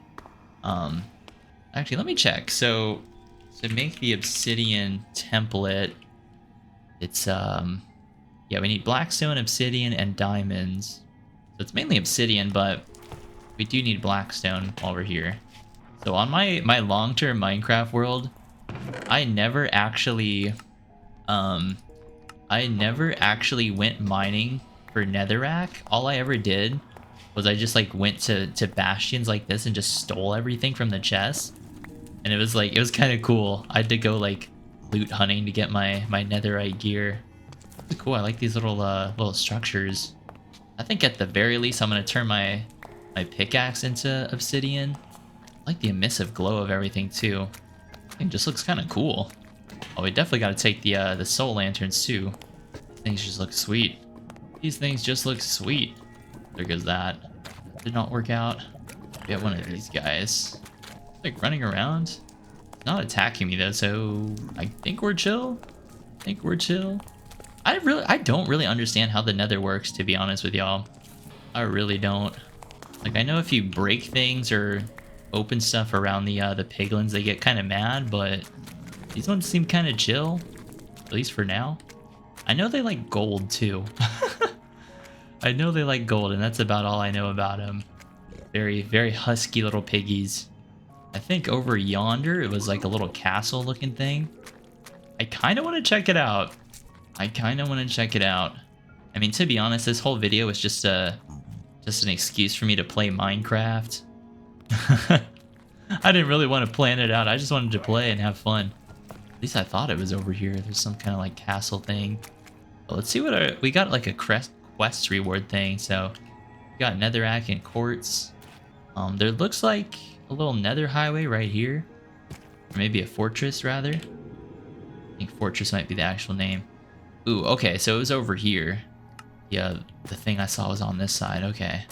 Actually, let me check. So to make the obsidian template, it's yeah, we need blackstone, obsidian, and diamonds. So it's mainly obsidian, but we do need blackstone while we're here. So on my long-term Minecraft world, I never actually went mining for netherrack. All I ever did was I just like went to bastions like this and just stole everything from the chest. And it was kind of cool. I had to go like loot hunting to get my netherite gear. It's cool. I like these little structures. I think at the very least I'm gonna turn my pickaxe into obsidian. I like the emissive glow of everything too. It just looks kind of cool. Oh, we definitely got to take the soul lanterns too. Things just look sweet. These things just look sweet. There goes that. Did not work out. We have one of these guys. Like running around. Not attacking me though, so I think we're chill. I don't really understand how the nether works, to be honest with y'all. I really don't. Like, I know if you break things or open stuff around the piglins, they get kind of mad, but these ones seem kind of chill, at least for now. I know they like gold too. I know they like gold, and that's about all I know about them. Very, very husky little piggies. I think over yonder, it was like a little castle looking thing. I kind of want to check it out. I mean, to be honest, this whole video was just an excuse for me to play Minecraft. I didn't really want to plan it out. I just wanted to play and have fun. At least I thought it was over here. There's some kind of like castle thing. But let's see what we got, like a quest reward thing. So we got netherrack and quartz. There looks like a little nether highway right here. Or maybe a fortress rather. I think fortress might be the actual name. Ooh, okay, so it was over here. Yeah, the thing I saw was on this side. Okay.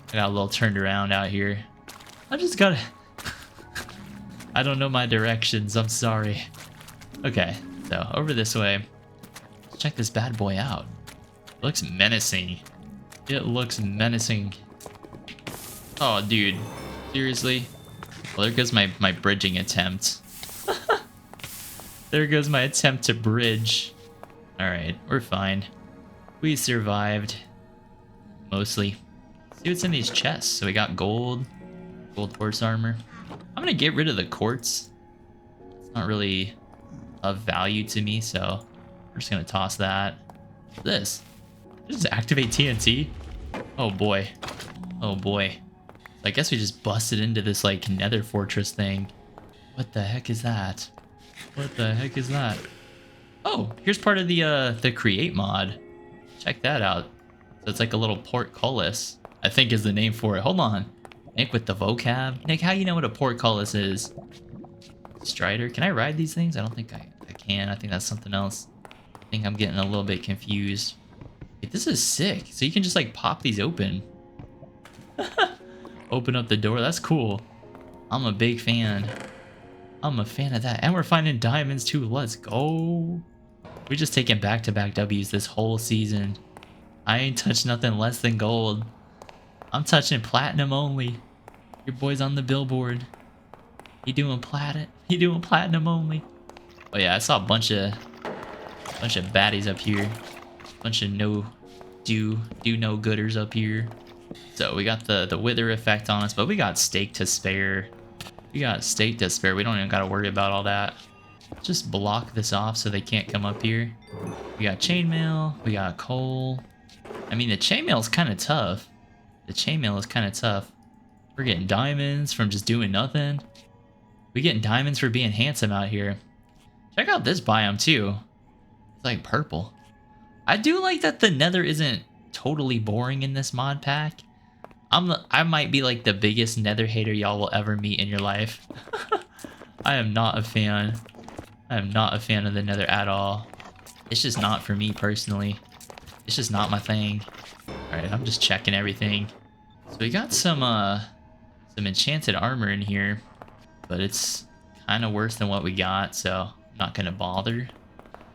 I got a little turned around out here. I just gotta... I don't know my directions, I'm sorry. Okay, so over this way. Let's check this bad boy out. It looks menacing. It looks menacing. Oh, dude. Seriously? Well, there goes my bridging attempt. There goes my attempt to bridge. Alright, we're fine. We survived. Mostly. Let's see what's in these chests. So we got gold. Gold horse armor. I'm gonna get rid of the quartz. It's not really of value to me, so we're just gonna toss that. What's this? Just activate TNT? Oh boy. Oh boy. I guess we just busted into this like nether fortress thing. What the heck is that? What the heck is that? Oh, here's part of the create mod. Check that out. So it's like a little portcullis, I think is the name for it. Hold on. Nick with the vocab. Nick, how you know what a portcullis is? Strider. Can I ride these things? I don't think I can. I think that's something else. I think I'm getting a little bit confused. Wait, this is sick. So you can just like pop these open. Open up the door. That's cool. I'm a big fan. I'm a fan of that. And we're finding diamonds too. Let's go. We're just taking back-to-back W's this whole season. I ain't touched nothing less than gold. I'm touching platinum only. Your boy's on the billboard. He doing platinum only. Oh yeah, I saw a bunch of baddies up here. Bunch of no gooders up here. So we got the wither effect on us, but we got steak to spare. We don't even gotta worry about all that. Just block this off so they can't come up here. We got chainmail, we got coal. I mean, the chainmail is kind of tough. We're getting diamonds from just doing nothing. We getting diamonds for being handsome out here. Check out this biome too. It's like purple. I do like that the nether isn't totally boring in this mod pack. I might be like the biggest nether hater y'all will ever meet in your life. I am not a fan. I am not a fan of the nether at all. It's just not for me personally. It's just not my thing. Alright, I'm just checking everything. So we got some enchanted armor in here, but it's kind of worse than what we got, so I'm not gonna bother.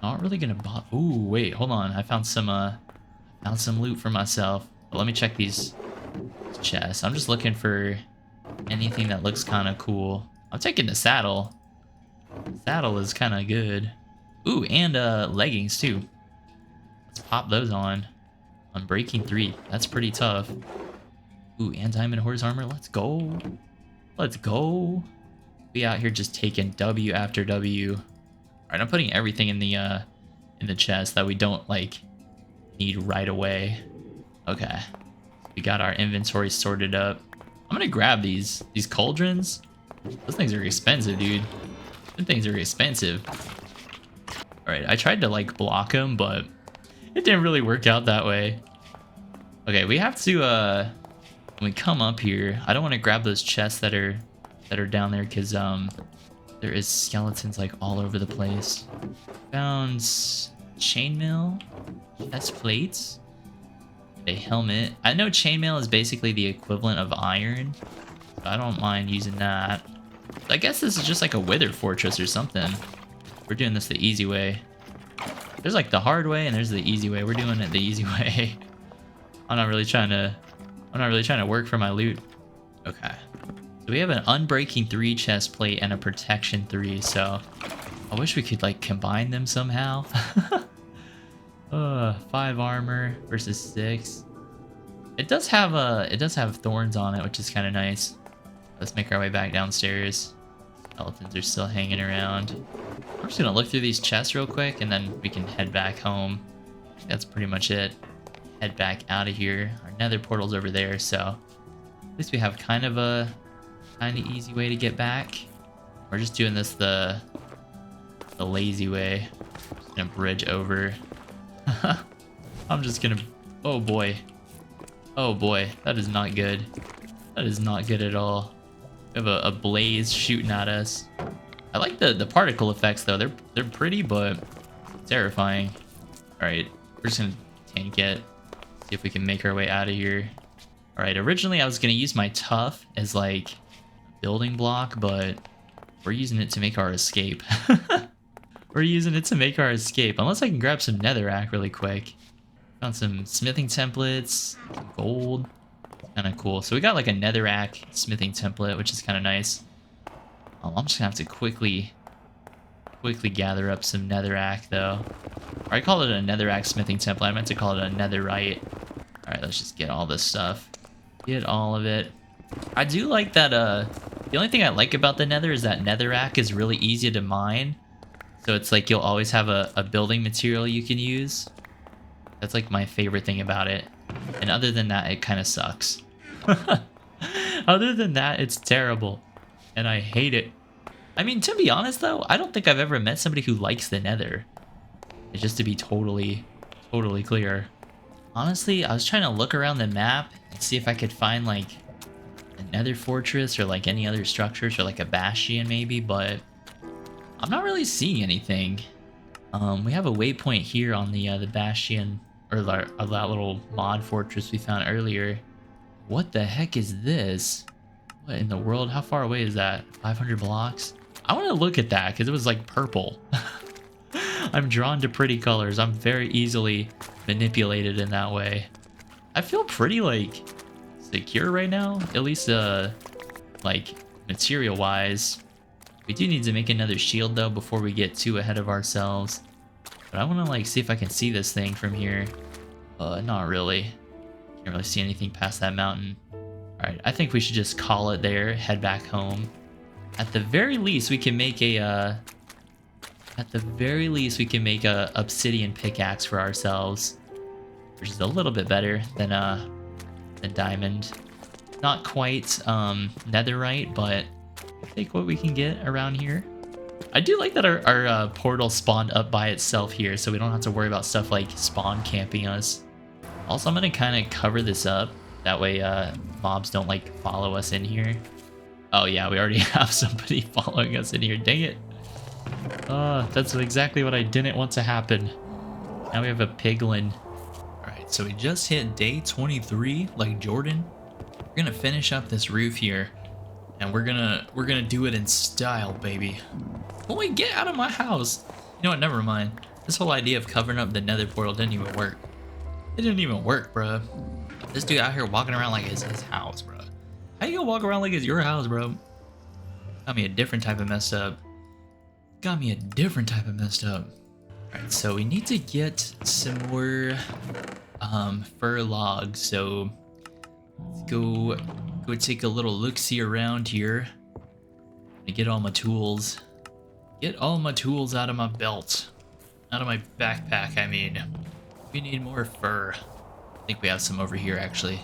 Not really gonna bother. Ooh, wait, hold on. I found some loot for myself. But let me check these chests. I'm just looking for anything that looks kind of cool. I'm taking the saddle. Saddle is kind of good. Ooh, and leggings too. Let's pop those on. Unbreaking 3. That's pretty tough. Ooh, and diamond horse armor. Let's go. Let's go. We out here just taking W after W. All right, I'm putting everything in the chest that we don't like need right away. Okay. We got our inventory sorted up. I'm gonna grab these cauldrons. Those things are expensive, dude. Those things are expensive. All right, I tried to like block them, but it didn't really work out that way. Okay, we have to when we come up here, I don't want to grab those chests that are down there because there is skeletons like all over the place. Found chainmail, chest plates, a helmet. I know chainmail is basically the equivalent of iron, so I don't mind using that. I guess this is just like a wither fortress or something. We're doing this the easy way. There's like the hard way and there's the easy way. We're doing it the easy way. I'm not really trying to work for my loot. Okay. So we have an unbreaking 3 chest plate and a protection 3, so I wish we could like combine them somehow. 5 armor versus 6. It does have thorns on it, which is kind of nice. Let's make our way back downstairs. Skeletons are still hanging around. I'm just gonna look through these chests real quick and then we can head back home. That's pretty much it. Head back out of here. Our nether portal's over there, so at least we have kind of easy way to get back. We're just doing this the lazy way. Just gonna bridge over. I'm just gonna, oh boy, that is not good. That is not good at all. We have a blaze shooting at us. I like the particle effects though. They're pretty but terrifying. All right, we're just gonna tank it. See if we can make our way out of here. All right, originally I was gonna use my tough as like a building block, but we're using it to make our escape. We're using it to make our escape. Unless I can grab some netherrack really quick. Found some smithing templates, some gold. Kind of cool. So we got like a netherrack smithing template, which is kind of nice. I'm just gonna have to quickly gather up some netherrack though. Or I called it a netherrack smithing template. I meant to call it a netherite. All right, let's just get all this stuff. Get all of it. I do like that. The only thing I like about the nether is that netherrack is really easy to mine. So it's like you'll always have a building material you can use. That's like my favorite thing about it. And other than that, it kind of sucks. Other than that, it's terrible. And I hate it. I mean, to be honest though, I don't think I've ever met somebody who likes the nether. It's just to be totally clear. Honestly, I was trying to look around the map and see if I could find like a nether fortress or like any other structures or like a bastion maybe, but I'm not really seeing anything. We have a waypoint here on the bastion or that little mod fortress we found earlier. What the heck is this? What in the world? How far away is that? 500 blocks? I want to look at that because it was like purple. I'm drawn to pretty colors. I'm very easily manipulated in that way. I feel pretty like secure right now, at least like material wise. We do need to make another shield though before we get too ahead of ourselves. But I want to like see if I can see this thing from here. Not really. Can't really see anything past that mountain. All right, I think we should just call it there. Head back home. At the very least, we can make a. At the very least, we can make a obsidian pickaxe for ourselves, which is a little bit better than diamond. Not quite netherite, but take what we can get around here. I do like that our portal spawned up by itself here, so we don't have to worry about stuff like spawn camping us. Also, I'm gonna kind of cover this up. That way mobs don't like follow us in here. Oh yeah, we already have somebody following us in here. Dang it. That's exactly what I didn't want to happen. Now we have a piglin. Alright, so we just hit day 23, like Jordan. We're gonna finish up this roof here. And we're gonna do it in style, baby. Boy, get out of my house. You know what, never mind. This whole idea of covering up the nether portal didn't even work. It didn't even work, bro. This dude out here walking around like it's his house, bro. How you gonna walk around like it's your house, bro? Got me a different type of messed up. Got me a different type of messed up. Alright, so we need to get some more fur logs. So let's go take a little look-see around here. And get all my tools. Get all my tools out of my belt. Out of my backpack, I mean. We need more fur. I think we have some over here, actually.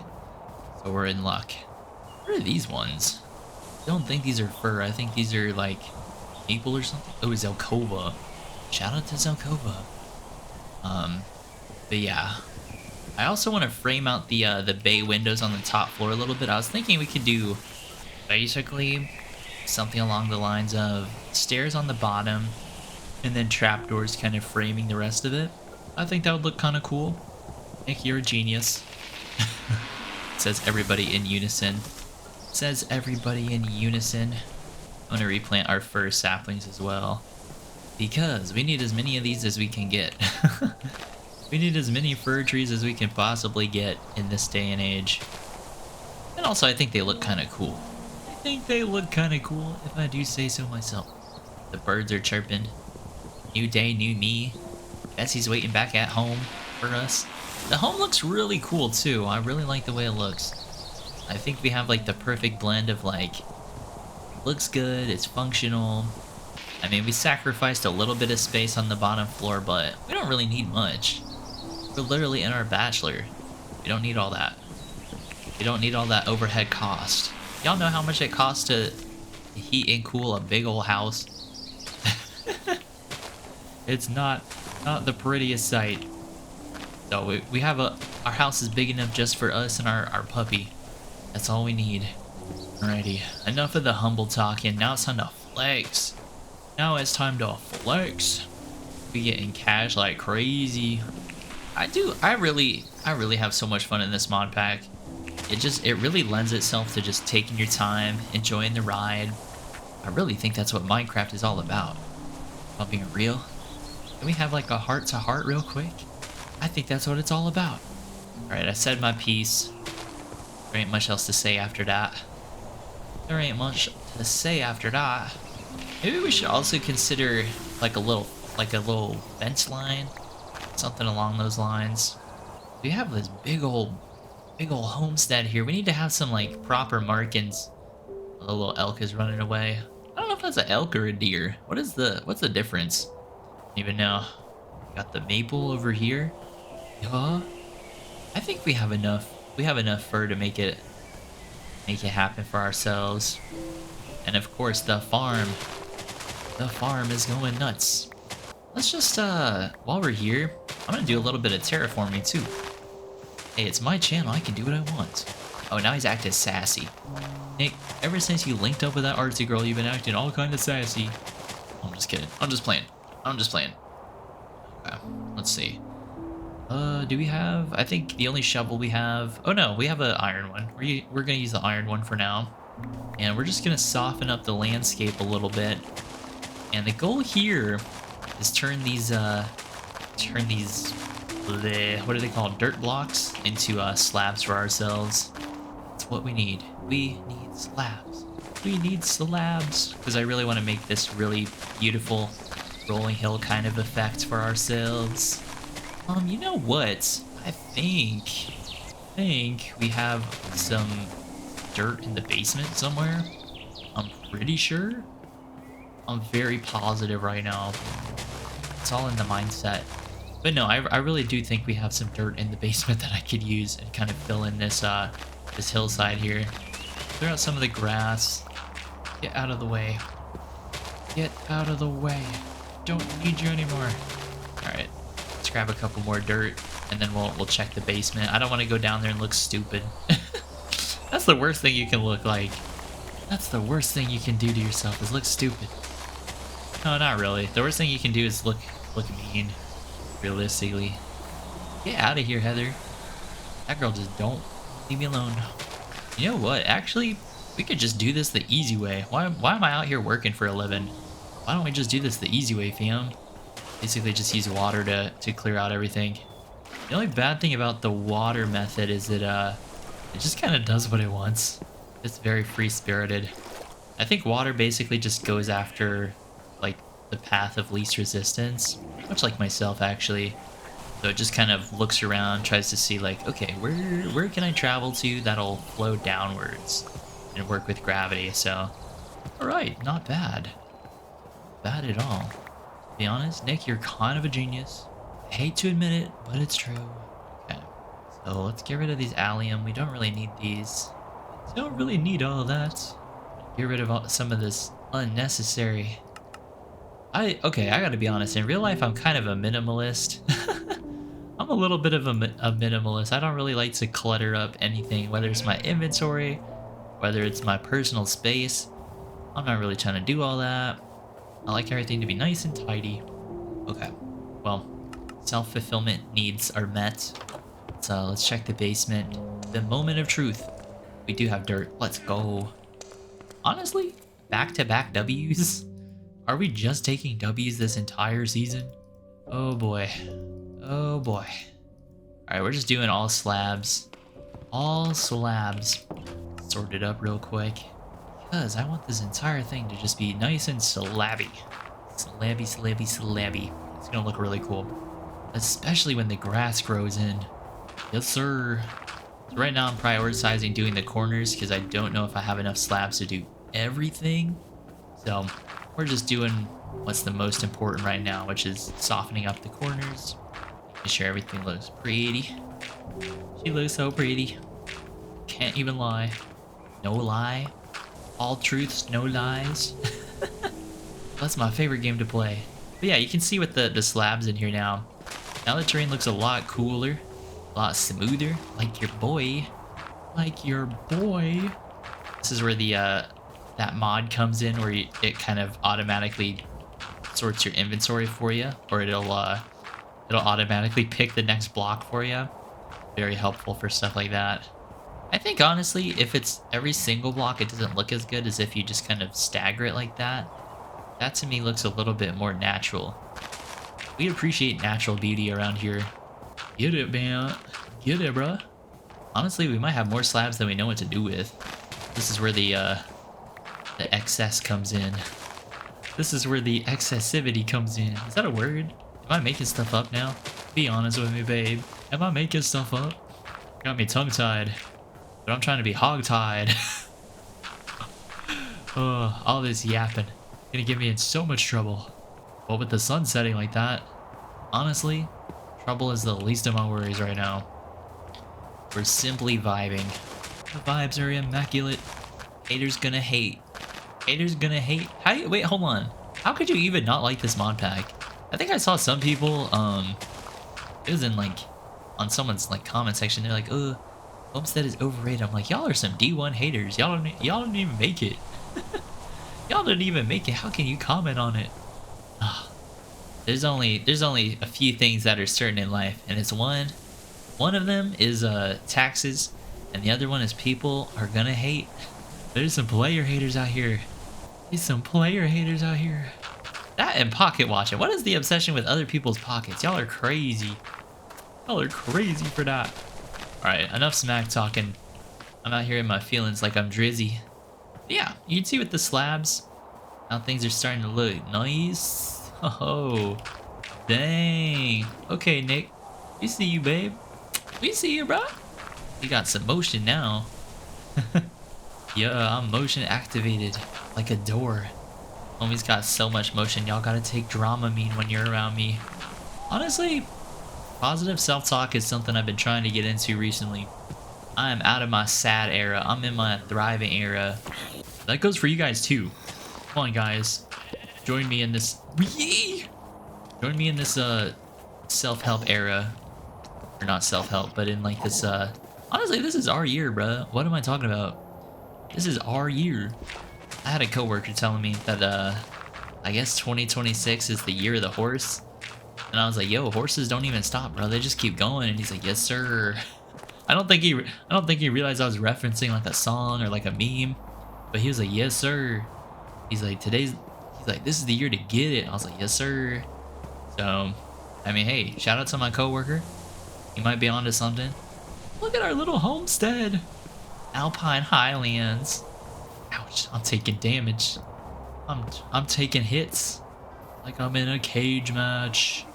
So we're in luck. What are these ones? I don't think these are fur. I think these are like maple or something. Oh, Zelkova. Shout out to Zelkova. But yeah. I also want to frame out the bay windows on the top floor a little bit. I was thinking we could do basically something along the lines of stairs on the bottom and then trapdoors kind of framing the rest of it. I think that would look kind of cool. Nick, you're a genius. Says everybody in unison. Says everybody in unison. I'm gonna replant our fir saplings as well, because we need as many of these as we can get. We need as many fir trees as we can possibly get in this day and age. And also, I think they look kind of cool. I think they look kind of cool, if I do say so myself. The birds are chirping. New day, new me. Bessie's waiting back at home for us. The home looks really cool too. I really like the way it looks. I think we have like the perfect blend of like, looks good, it's functional. I mean, we sacrificed a little bit of space on the bottom floor, but we don't really need much. We're literally in our bachelor. We don't need all that. We don't need all that overhead cost. Y'all know how much it costs to heat and cool a big old house? It's not the prettiest sight. So we have our house is big enough just for us and our puppy. That's all we need. Alrighty, enough of the humble talking. Now it's time to flex. Now it's time to flex. We getting cash like crazy. I really have so much fun in this mod pack. It really lends itself to just taking your time, enjoying the ride. I really think that's what Minecraft is all about. If I'm being real. Can we have like a heart-to-heart real quick? I think that's what it's all about. Alright, I said my piece. There ain't much else to say after that. There ain't much to say after that. Maybe we should also consider like a little fence line. Something along those lines. We have this big old homestead here. We need to have some like proper markings. The little elk is running away. I don't know if that's an elk or a deer. What's the difference? I don't even know. Got the maple over here. I think we have enough. We have enough fur to make it happen for ourselves. And of course the farm is going nuts. Let's just while we're here, I'm gonna do a little bit of terraforming too. Hey, it's my channel, I can do what I want. Oh, now he's acting sassy. Nick, ever since you linked up with that artsy girl, you've been acting all kind of sassy. I'm just kidding. I'm just playing. Okay, let's see. Do we have... I think the only shovel we have... Oh no, we have an iron one. We're gonna use the iron one for now. And we're just gonna soften up the landscape a little bit. And the goal here is turn these... what are they called? Dirt blocks into slabs for ourselves. That's what we need. We need slabs. We need slabs. Because I really want to make this really beautiful rolling hill kind of effect for ourselves. You know what? I think we have some dirt in the basement somewhere. I'm pretty sure. I'm very positive right now. It's all in the mindset. But no, I really do think we have some dirt in the basement that I could use and kind of fill in this this hillside here. Clear out some of the grass. Get out of the way. Get out of the way. Don't need you anymore. Alright. Let's grab a couple more dirt and then we'll check the basement. I don't want to go down there and look stupid. That's the worst thing you can look like. That's the worst thing you can do to yourself is look stupid. No, not really. The worst thing you can do is look mean. Realistically. Get out of here, Heather. That girl just don't leave me alone. You know what? Actually, we could just do this the easy way. Why am I out here working for a living? Why don't we just do this the easy way, fam? Basically just use water to clear out everything. The only bad thing about the water method is it just kind of does what it wants. It's very free-spirited. I think water basically just goes after like the path of least resistance, much like myself actually. So it just kind of looks around, tries to see like, okay, where can I travel to that'll flow downwards and work with gravity. So, all right, not bad. Bad at all. To be honest, Nick, you're kind of a genius. I hate to admit it, but it's true. Okay, so let's get rid of these allium. We don't really need these. Don't really need all that. Get rid of some of this unnecessary. Okay, I gotta be honest. In real life, I'm kind of a minimalist. I'm a little bit of a minimalist. I don't really like to clutter up anything, whether it's my inventory, whether it's my personal space. I'm not really trying to do all that. I like everything to be nice and tidy. Okay, well, self-fulfillment needs are met. So let's check the basement. The moment of truth. We do have dirt. Let's go. Honestly, back-to-back W's? Are we just taking W's this entire season? Oh boy. Oh boy. Alright, we're just doing all slabs. All slabs. Sort it up real quick. Because I want this entire thing to just be nice and slabby. Slabby, slabby, slabby. It's gonna look really cool. Especially when the grass grows in. Yes, sir. So right now I'm prioritizing doing the corners because I don't know if I have enough slabs to do everything. So we're just doing what's the most important right now, which is softening up the corners. Making sure everything looks pretty. She looks so pretty. Can't even lie. No lie. All truths, no lies. That's my favorite game to play. But yeah, you can see with the slabs in here now. Now the terrain looks a lot cooler. A lot smoother. Like your boy. Like your boy. This is where the that mod comes in where it kind of automatically sorts your inventory for you, or it'll automatically pick the next block for you. Very helpful for stuff like that. I think honestly, if it's every single block, it doesn't look as good as if you just kind of stagger it like that. That to me looks a little bit more natural. We appreciate natural beauty around here. Get it, man. Get it, bruh. Honestly, we might have more slabs than we know what to do with. This is where the excess comes in. This is where the excessivity comes in. Is that a word? Am I making stuff up now? Be honest with me, babe. Am I making stuff up? Got me tongue-tied. But I'm trying to be hog-tied. Oh, all this yapping. Gonna get me in so much trouble. But with the sun setting like that, honestly, trouble is the least of my worries right now. We're simply vibing. The vibes are immaculate. Haters gonna hate. Haters gonna hate. How do you, wait, hold on. How could you even not like this mod pack? I think I saw some people, it was in like, on someone's like comment section, they're like, Homestead is overrated. I'm like, y'all are some D1 haters. Y'all don't even make it. Y'all didn't even make it. How can you comment on it? There's only a few things that are certain in life, and it's one of them is taxes, and the other one is people are gonna hate. There's some player haters out here. There's some player haters out here. That and pocket watching. What is the obsession with other people's pockets? Y'all are crazy. Y'all are crazy for that. Alright, enough smack talking. I'm out here in my feelings like I'm drizzy. But yeah, you can see with the slabs, how things are starting to look nice. Oh, dang. Okay, Nick. We see you, babe. We see you, bro. You got some motion now. Yeah, I'm motion activated. Like a door. Homie's got so much motion. Y'all gotta take Dramamine when you're around me. Honestly, positive self-talk is something I've been trying to get into recently. I am out of my sad era. I'm in my thriving era. That goes for you guys too. Come on, guys. Join me in this. Join me in this self-help era. Or not self-help, but in like this honestly, this is our year, bruh. What am I talking about? This is our year. I had a coworker telling me that I guess 2026 is the year of the horse. And I was like, yo, horses don't even stop, bro. They just keep going. And he's like, yes, sir. I don't think he realized I was referencing like a song or like a meme. But he was like, yes, sir. He's like, he's like, this is the year to get it. I was like, yes, sir. So, I mean, hey, shout out to my coworker. He might be onto something. Look at our little homestead. Alpine Highlands. Ouch, I'm taking damage. I'm taking hits. Like I'm in a cage match.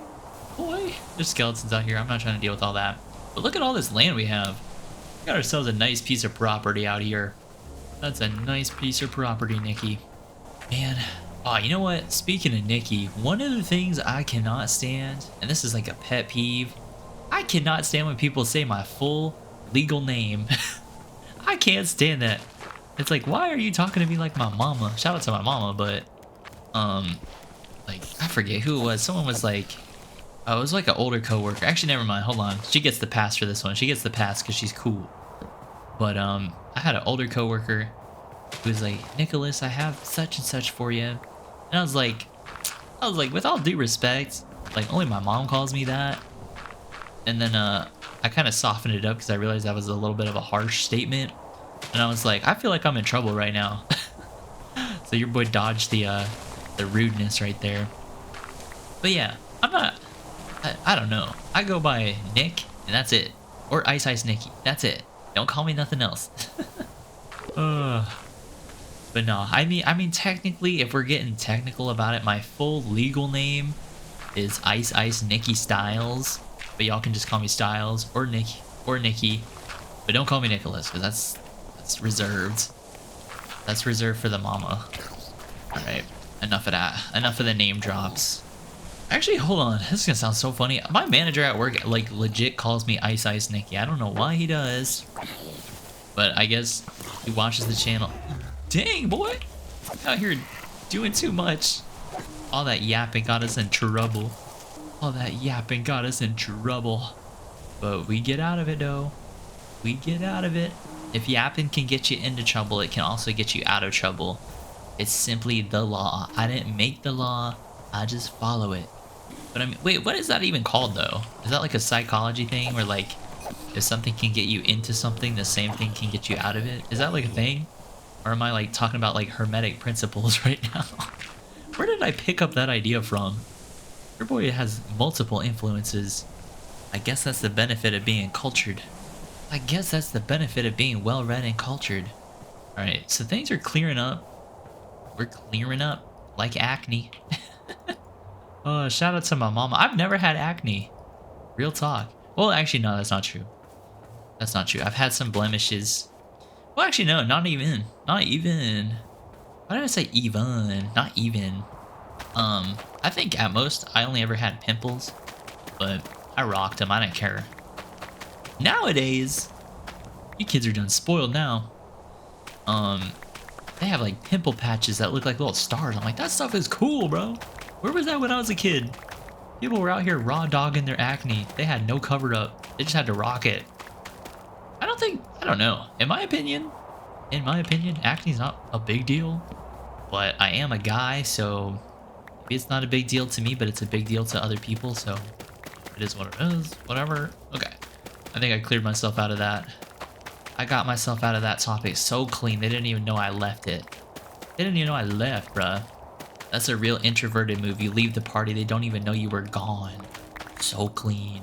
Boy, there's skeletons out here. I'm not trying to deal with all that. But look at all this land we have. We got ourselves a nice piece of property out here. That's a nice piece of property, Nikki. Man. Oh, you know what? Speaking of Nikki, one of the things I cannot stand, and this is like a pet peeve, I cannot stand when people say my full legal name. I can't stand that. It's like, why are you talking to me like my mama? Shout out to my mama, but, like, I forget who it was. Someone was like, oh, it was like an older coworker. Actually, never mind. Hold on. She gets the pass for this one. She gets the pass because she's cool. But, I had an older coworker who was like, Nicholas, I have such and such for you. And I was like, with all due respect, like, only my mom calls me that. And then, I kind of softened it up because I realized that was a little bit of a harsh statement. And I was like, I feel like I'm in trouble right now. So your boy dodged the rudeness right there. But yeah, I'm not, I don't know. I go by Nick, and that's it. Or Ice Ice Nicky, that's it. Don't call me nothing else. But no, I mean, technically, if we're getting technical about it, my full legal name is Ice Ice NickStyles. But y'all can just call me Styles or Nick or Nikki. But don't call me Nicholas, because that's reserved. That's reserved for the mama. Alright, enough of that. Enough of the name drops. Actually, hold on. This is gonna sound so funny. My manager at work, like, legit calls me Ice Ice Nicky. I don't know why he does. But I guess he watches the channel. Dang, boy! Out here doing too much. All that yapping got us in trouble. All that yapping got us in trouble. But we get out of it, though. We get out of it. If yapping can get you into trouble, it can also get you out of trouble. It's simply the law. I didn't make the law. I just follow it. But I mean, wait, what is that even called, though? Is that like a psychology thing where, like, if something can get you into something, the same thing can get you out of it? Is that like a thing? Or am I like talking about like hermetic principles right now? Where did I pick up that idea from? Your boy has multiple influences. I guess that's the benefit of being cultured. I guess that's the benefit of being well-read and cultured. Alright, so things are clearing up. We're clearing up like acne. Oh, shout out to my mama. I've never had acne. Real talk. Well, actually, no, that's not true. That's not true. I've had some blemishes. Well, actually, no, not even. Not even. Why did I say even? Not even. I think at most I only ever had pimples, but I rocked them. I didn't care. Nowadays, you kids are done spoiled now. They have like pimple patches that look like little stars. I'm like, that stuff is cool, bro. Where was that when I was a kid? People were out here raw dogging their acne. They had no cover up. They just had to rock it. I don't know. In my opinion, acne's not a big deal. But I am a guy, so maybe it's not a big deal to me, but it's a big deal to other people, so it is what it is. Whatever. Okay. I think I cleared myself out of that. I got myself out of that topic so clean, they didn't even know I left it. They didn't even know I left, bruh. That's a real introverted move. You leave the party, they don't even know you were gone. So clean.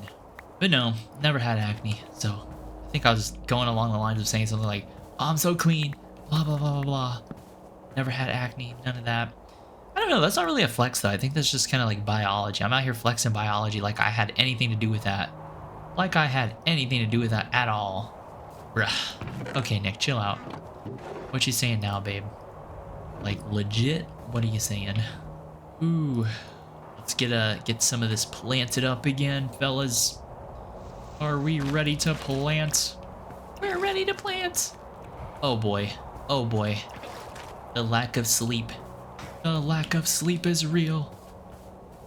But no, never had acne, so I think I was going along the lines of saying something like, oh, I'm so clean, blah, blah, blah, blah, blah. Never had acne, none of that. I don't know, that's not really a flex though. I think that's just kind of like biology. I'm out here flexing biology like I had anything to do with that. Like I had anything to do with that at all. Bruh. Okay, Nick, chill out. What you saying now, babe? Like, legit? What are you saying? Ooh. Let's get some of this planted up again, fellas. Are we ready to plant? We're ready to plant. Oh boy. Oh boy. The lack of sleep. The lack of sleep is real.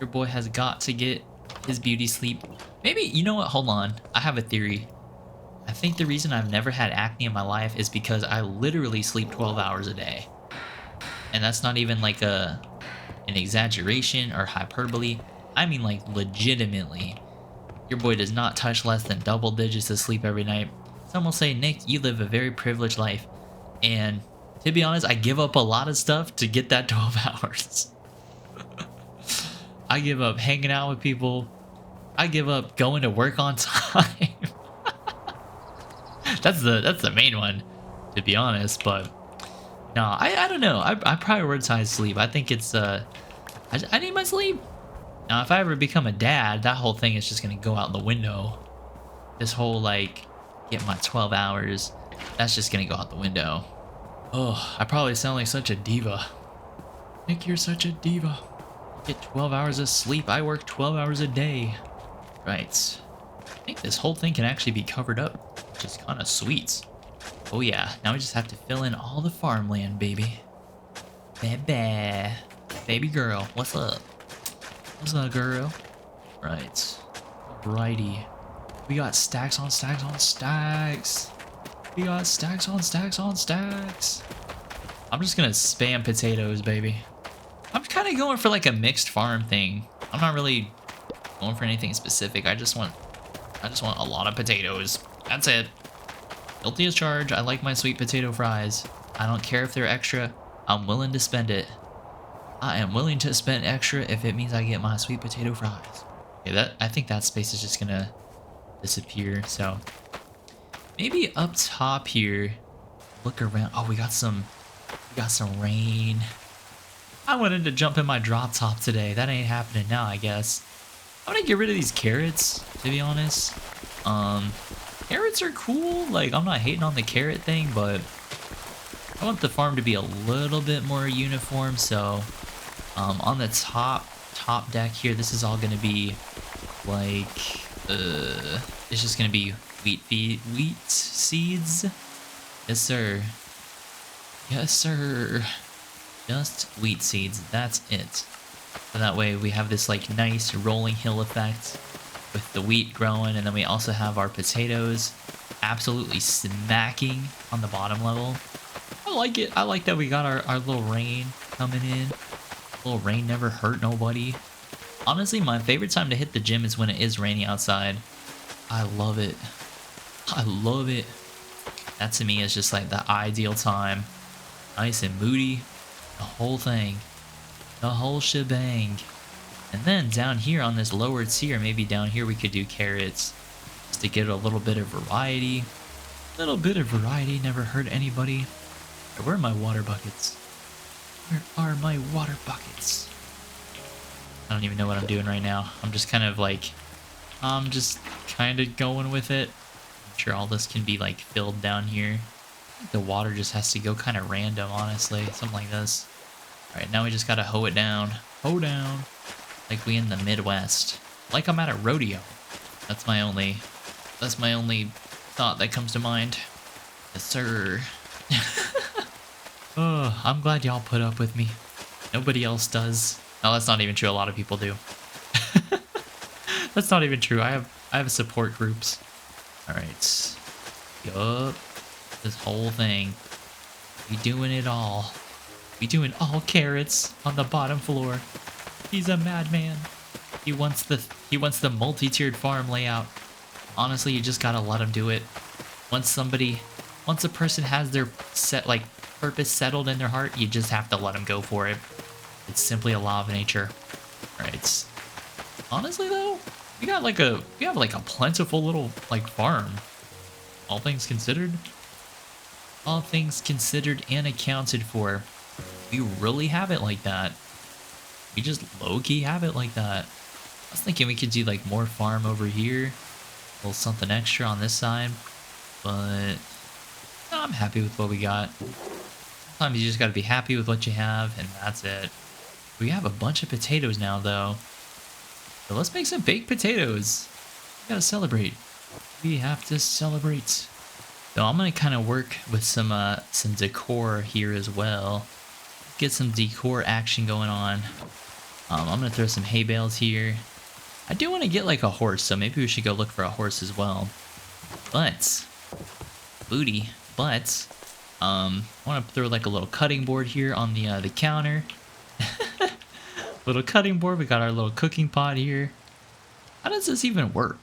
Your boy has got to get his beauty sleep. Maybe, you know what? Hold on. I have a theory. I think the reason I've never had acne in my life is because I literally sleep 12 hours a day. And that's not even like an exaggeration or hyperbole. I mean like legitimately. Your boy does not touch less than double digits of sleep every night. Some will say, Nick, you live a very privileged life. And to be honest, I give up a lot of stuff to get that 12 hours. I give up hanging out with people. I give up going to work on time. That's the main one, to be honest. But no, I don't know. I prioritize sleep. I think it's I need my sleep. Now, if I ever become a dad, that whole thing is just gonna go out the window. This whole like get my 12 hours, that's just gonna go out the window. Oh, I probably sound like such a diva. Nick, you're such a diva. Get 12 hours of sleep. I work 12 hours a day. Right. I think this whole thing can actually be covered up, which is kind of sweet. Oh yeah, now we just have to fill in all the farmland, baby. Baby. Baby girl, what's up? What's up, girl? Right. Alrighty. We got stacks on stacks on stacks. We got stacks on stacks on stacks. I'm just gonna spam potatoes, baby. I'm kind of going for like a mixed farm thing. I'm not really going for anything specific. I just want a lot of potatoes. That's it. Guilty as charged. I like my sweet potato fries. I don't care if they're extra. I'm willing to spend it. I am willing to spend extra if it means I get my sweet potato fries. Okay, I think that space is just gonna disappear. So maybe up top here, look around. Oh, we got some rain. I wanted to jump in my drop top today. That ain't happening now, I guess. I'm gonna get rid of these carrots, to be honest. Carrots are cool. Like, I'm not hating on the carrot thing, but I want the farm to be a little bit more uniform. So, on the top deck here, this is all gonna be like, it's just gonna be wheat seeds. Yes, sir. Yes, sir. Just wheat seeds. That's it. So that way we have this like nice rolling hill effect with the wheat growing, and then we also have our potatoes absolutely smacking on the bottom level. I like it. I like that we got our little rain coming in. A little rain never hurt nobody. Honestly, my favorite time to hit the gym is when it is raining outside. I love it. I love it. That to me is just like the ideal time. Nice and moody. The whole thing. The whole shebang. And then down here on this lower tier, maybe down here we could do carrots. Just to get a little bit of variety. A little bit of variety never hurt anybody. Where are my water buckets? Where are my water buckets? I don't even know what I'm doing right now. I'm just kind of like, I'm just kind of going with it. I'm sure all this can be like filled down here. I think the water just has to go kind of random, honestly. Something like this. Alright, now we just gotta hoe it down. Hoe down. Like we in the Midwest. Like I'm at a rodeo. That's my only thought that comes to mind. Yes, sir. Oh, I'm glad y'all put up with me. Nobody else does. No, that's not even true. A lot of people do. That's not even true. I have support groups. Alright. Yup. This whole thing. We doing it all. We doing all carrots on the bottom floor. He's a madman. He wants the multi-tiered farm layout. Honestly, you just gotta let him do it. Once a person has their purpose settled in their heart, you just have to let them go for it. It's simply a law of nature. Right. Honestly though, we have like a plentiful little like farm. All things considered. All things considered and accounted for. We really have it like that. We just low-key have it like that. I was thinking we could do like more farm over here. A little something extra on this side. But no, I'm happy with what we got. Sometimes you just gotta be happy with what you have, and that's it. We have a bunch of potatoes now though. So let's make some baked potatoes. We gotta celebrate. We have to celebrate. So I'm gonna kind of work with some decor here as well. Get some decor action going on. I'm gonna throw some hay bales here. I do want to get like a horse, so maybe we should go look for a horse as well. But I want to throw like a little cutting board here on the counter. Little cutting board. We got our little cooking pot here. How does this even work?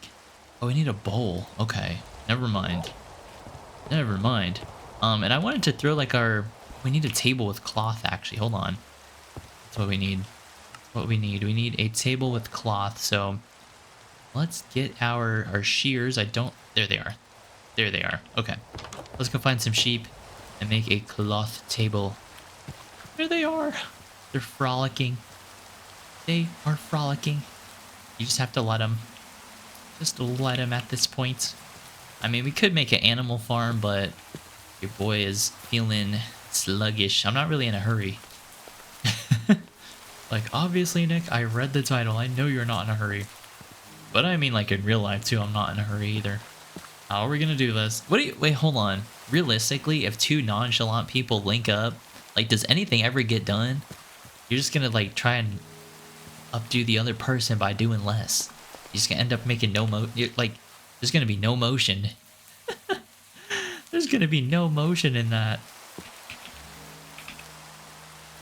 Oh, we need a bowl. Okay, never mind. Never mind. And I wanted to throw like we need a table with cloth actually. Hold on. That's what we need. what we need. We need a table with cloth. So let's get our shears. I don't. There they are. There they are. Okay. Let's go find some sheep and make a cloth table. There they are. They're frolicking. They are frolicking. You just have to let them. Just let them at this point. I mean, we could make an animal farm, but your boy is feeling sluggish. I'm not really in a hurry. Like, obviously, Nick, I read the title. I know you're not in a hurry. But I mean, like, in real life, too, I'm not in a hurry either. How are we gonna do this? What do you... Wait, hold on. Realistically, if two nonchalant people link up, like, does anything ever get done? You're just gonna, like, try and updo the other person by doing less. You're just gonna end up making no like, there's gonna be no motion. There's gonna be no motion in that.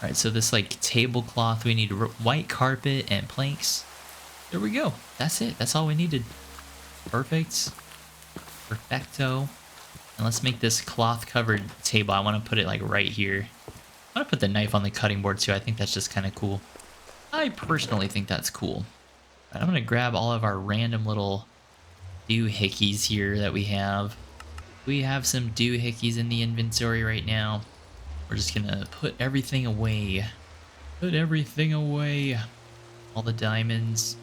Alright, so this, like, tablecloth, we need white carpet and planks. There we go. That's it. That's all we needed. Perfect. Perfecto. And let's make this cloth-covered table. I want to put it, like, right here. I want to put the knife on the cutting board, too. I think that's just kind of cool. I personally think that's cool. I'm going to grab all of our random little doohickeys here that we have. We have some doohickeys in the inventory right now. We're just going to put everything away. Put everything away. All the diamonds.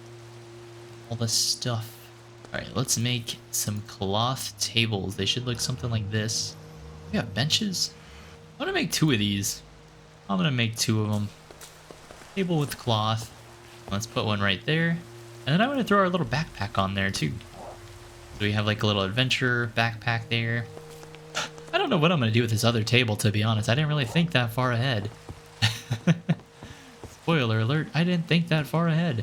All the stuff. Alright, let's make some cloth tables. They should look something like this. We have benches. I'm going to make 2 of these. I'm going to make 2 of them. Table with cloth. Let's put one right there. And then I'm going to throw our little backpack on there too. So we have like a little adventure backpack there. I don't know what I'm going to do with this other table, to be honest. I didn't really think that far ahead. Spoiler alert, I didn't think that far ahead.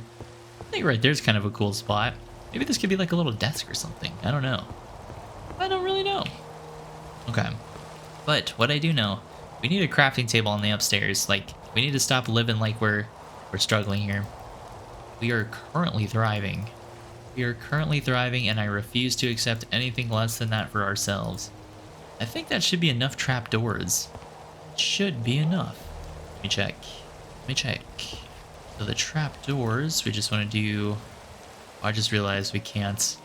I think right there's kind of a cool spot. Maybe this could be like a little desk or something. I don't know. I don't really know. Okay. But what I do know, we need a crafting table on the upstairs. Like, we need to stop living like we're struggling here. We are currently thriving. We are currently thriving, and I refuse to accept anything less than that for ourselves. I think that should be enough trapdoors. It should be enough. Let me check. Let me check. So the trapdoors, we just want to do... I just realized we can't.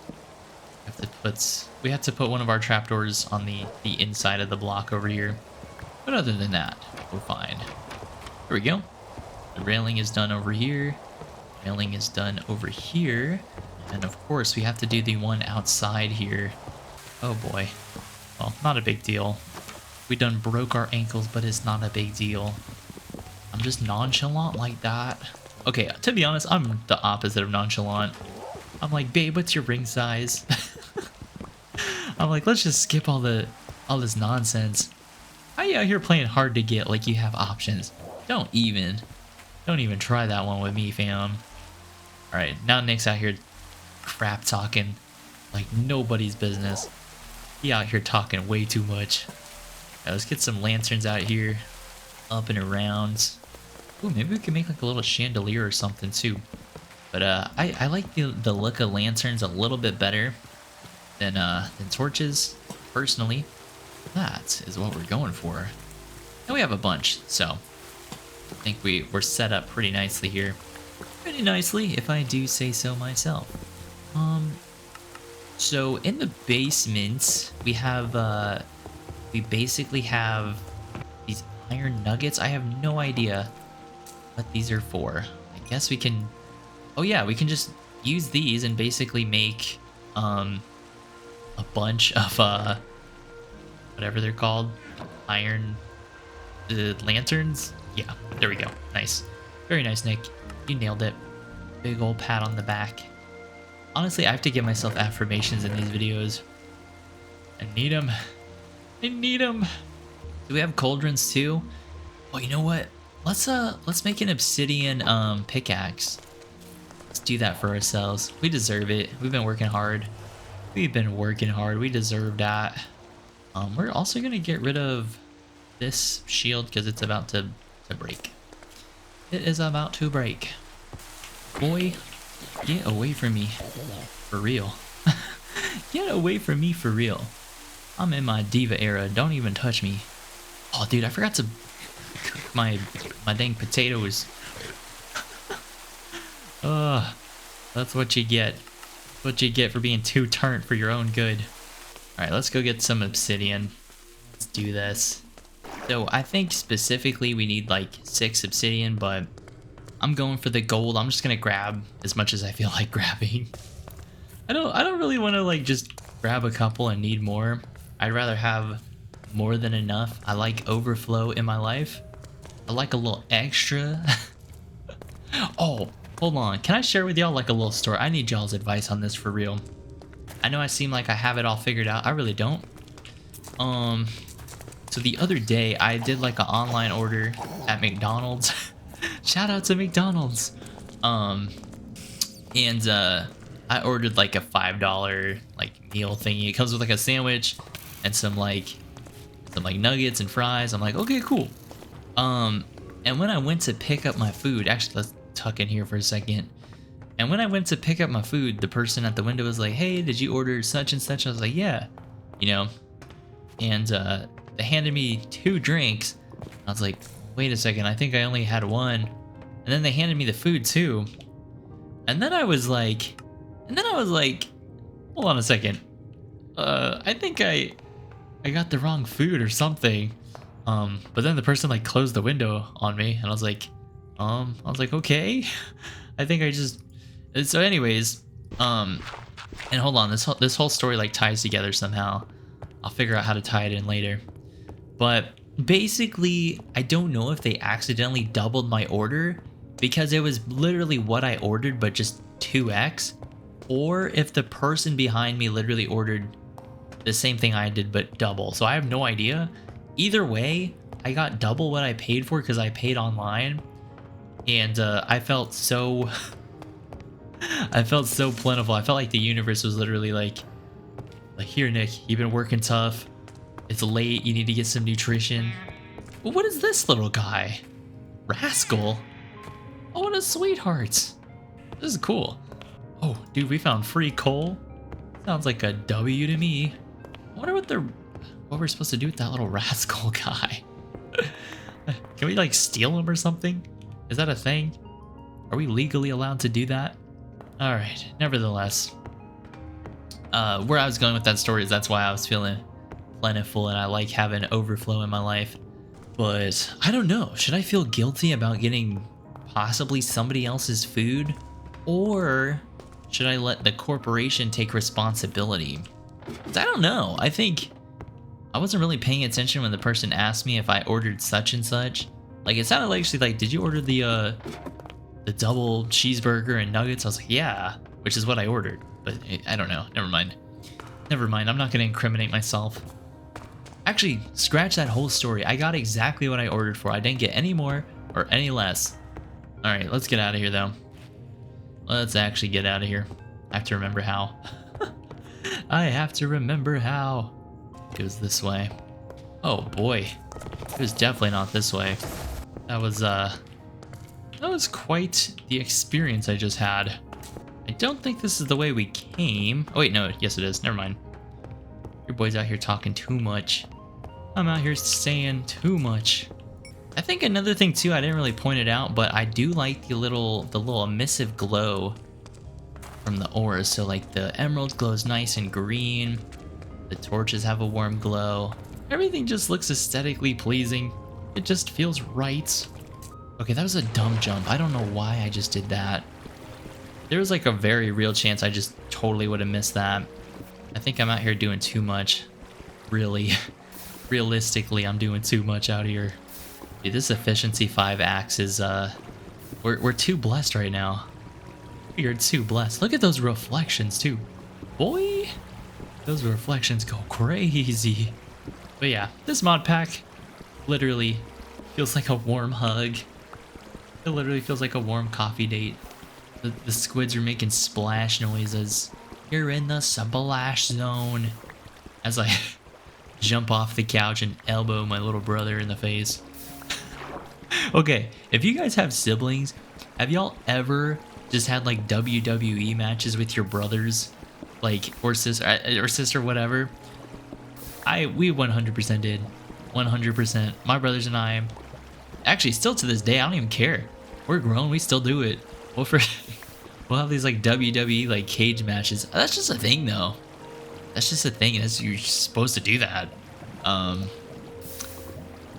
We have to put one of our trapdoors on the inside of the block over here. But other than that, we're fine. There we go. The railing is done over here. Railing is done over here. And of course, we have to do the one outside here. Oh boy. Well, not a big deal. We done broke our ankles, but it's not a big deal. I'm just nonchalant like that. Okay, to be honest, I'm the opposite of nonchalant. I'm like, babe, what's your ring size? I'm like, let's just skip all this nonsense. How you out here playing hard to get like you have options? Don't even try that one with me, fam. Alright, now Nick's out here crap talking like nobody's business. He out here talking way too much. Alright, let's get some lanterns out here. Up and around. Ooh, maybe we can make like a little chandelier or something too. But I like the look of lanterns a little bit better than torches, personally. That is what we're going for. And we have a bunch, so I think we're set up pretty nicely here. Pretty nicely, if I do say so myself. So in the basement, we have we basically have these iron nuggets. I have no idea what these are for. I guess we can... Oh yeah, we can just use these and basically make a bunch of whatever they're called, iron lanterns. Yeah, there we go. Nice, very nice, Nick. You nailed it. Big old pat on the back. Honestly, I have to give myself affirmations in these videos. I need them. I need them. Do we have cauldrons too? Oh, you know what? Let's make an obsidian pickaxe. Let's do that for ourselves. We deserve it. We've been working hard. We've been working hard. We deserve that. We're also gonna get rid of this shield because it's about to break. It is about to break. Boy, get away from me. For real. Get away from me for real. I'm in my diva era. Don't even touch me. Oh, dude, I forgot to cook my dang potatoes. That's what you get. What you get for being too turnt for your own good. Alright, let's go get some obsidian. Let's do this. So I think specifically we need like 6 obsidian, but I'm going for the gold. I'm just gonna grab as much as I feel like grabbing. I don't really want to like just grab a couple and need more. I'd rather have more than enough. I like overflow in my life. I like a little extra. Oh, hold on. Can I share with y'all like a little story? I need y'all's advice on this for real. I know I seem like I have it all figured out. I really don't. So the other day I did like an online order at McDonald's. Shout out to McDonald's. I ordered like a $5 like meal thingy. It comes with like a sandwich and some nuggets and fries. I'm like, okay, cool. And when I went to pick up my food, actually let's tuck in here for a second. And when I went to pick up my food, the person at the window was like, hey, did you order such and such? I was like, yeah, you know. And they handed me 2 drinks. I was like, wait a second, I think I only had 1. And then they handed me the food too. And then I was like, hold on a second. I think I got the wrong food or something. But then the person like closed the window on me, and I was like, okay. I think I just. So, anyways, and hold on, this whole story like ties together somehow. I'll figure out how to tie it in later. But basically, I don't know if they accidentally doubled my order because it was literally what I ordered, but just 2x, or if the person behind me literally ordered the same thing I did, but double. So I have no idea. Either way, I got double what I paid for because I paid online, and I felt so plentiful. I felt like the universe was literally like here, Nick, you've been working tough. It's late. You need to get some nutrition. But what is this little guy? Rascal. Oh, what a sweetheart. This is cool. Oh, dude, we found free coal. Sounds like a W to me. I wonder what we're supposed to do with that little rascal guy. Can we like steal him or something? Is that a thing? Are we legally allowed to do that? All right, nevertheless. Where I was going with that story is that's why I was feeling plentiful and I like having overflow in my life. But I don't know. Should I feel guilty about getting possibly somebody else's food? Or should I let the corporation take responsibility? 'Cause I don't know. I think I wasn't really paying attention when the person asked me if I ordered such and such. Like it sounded like actually like, did you order the double cheeseburger and nuggets? I was like, yeah, which is what I ordered. But I don't know. Never mind. I'm not going to incriminate myself. Actually, scratch that whole story. I got exactly what I ordered for. I didn't get any more or any less. All right, let's get out of here, though. Let's actually get out of here. I have to remember how. I have to remember how. It goes this way. Oh, boy. It was definitely not this way. That was quite the experience I just had. I don't think this is the way we came. Oh wait, no, yes it is. Never mind. Your boy's out here talking too much. I'm out here saying too much. I think another thing too, I didn't really point it out, but I do like the little emissive glow from the ores. So like the emerald glows nice and green. The torches have a warm glow. Everything just looks aesthetically pleasing. It just feels right. Okay, that was a dumb jump. I don't know why I just did that. There was like a very real chance I just totally would have missed that. I think I'm out here doing too much. Really. Realistically, I'm doing too much out here. Dude, this efficiency 5 axe is, we're too blessed right now. We are too blessed. Look at those reflections too. Boy, those reflections go crazy. But yeah, this mod pack literally feels like a warm hug. It literally feels like a warm coffee date. The squids are making splash noises. You're in the splash zone. As I jump off the couch and elbow my little brother in the face. Okay, if you guys have siblings, have y'all ever just had like WWE matches with your brothers? Like, or sister, whatever? We 100% did. 100%. My brothers and I, actually still to this day, I don't even care. We're grown, we still do it. We'll have these like WWE like cage matches. That's just a thing though. That's just a thing. You're supposed to do that. And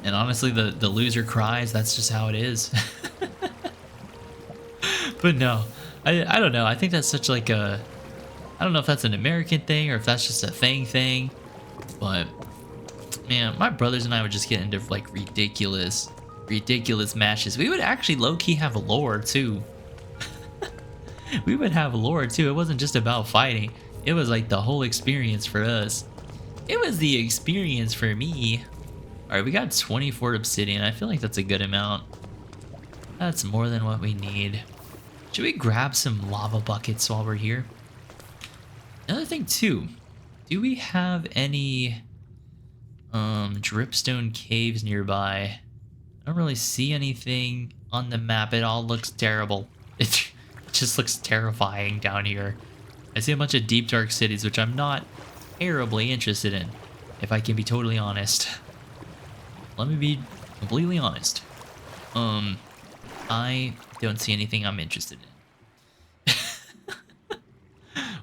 honestly, the loser cries. That's just how it is. But no, I don't know. I think that's such like a, I don't know if that's an American thing or if that's just a thing. But man, my brothers and I would just get into like ridiculous matches. We would actually low-key have lore too. We would have lore too. It wasn't just about fighting. It was like the whole experience for us. It was the experience for me. All right, we got 24 obsidian. I feel like that's a good amount. That's more than what we need. Should we grab some lava buckets while we're here? Another thing too, do we have any dripstone caves nearby? I don't really see anything on the map. It all looks terrible. It just looks terrifying down here. I see a bunch of deep dark cities, which I'm not terribly interested in, if I can be totally honest. Let me be completely honest. I don't see anything I'm interested in.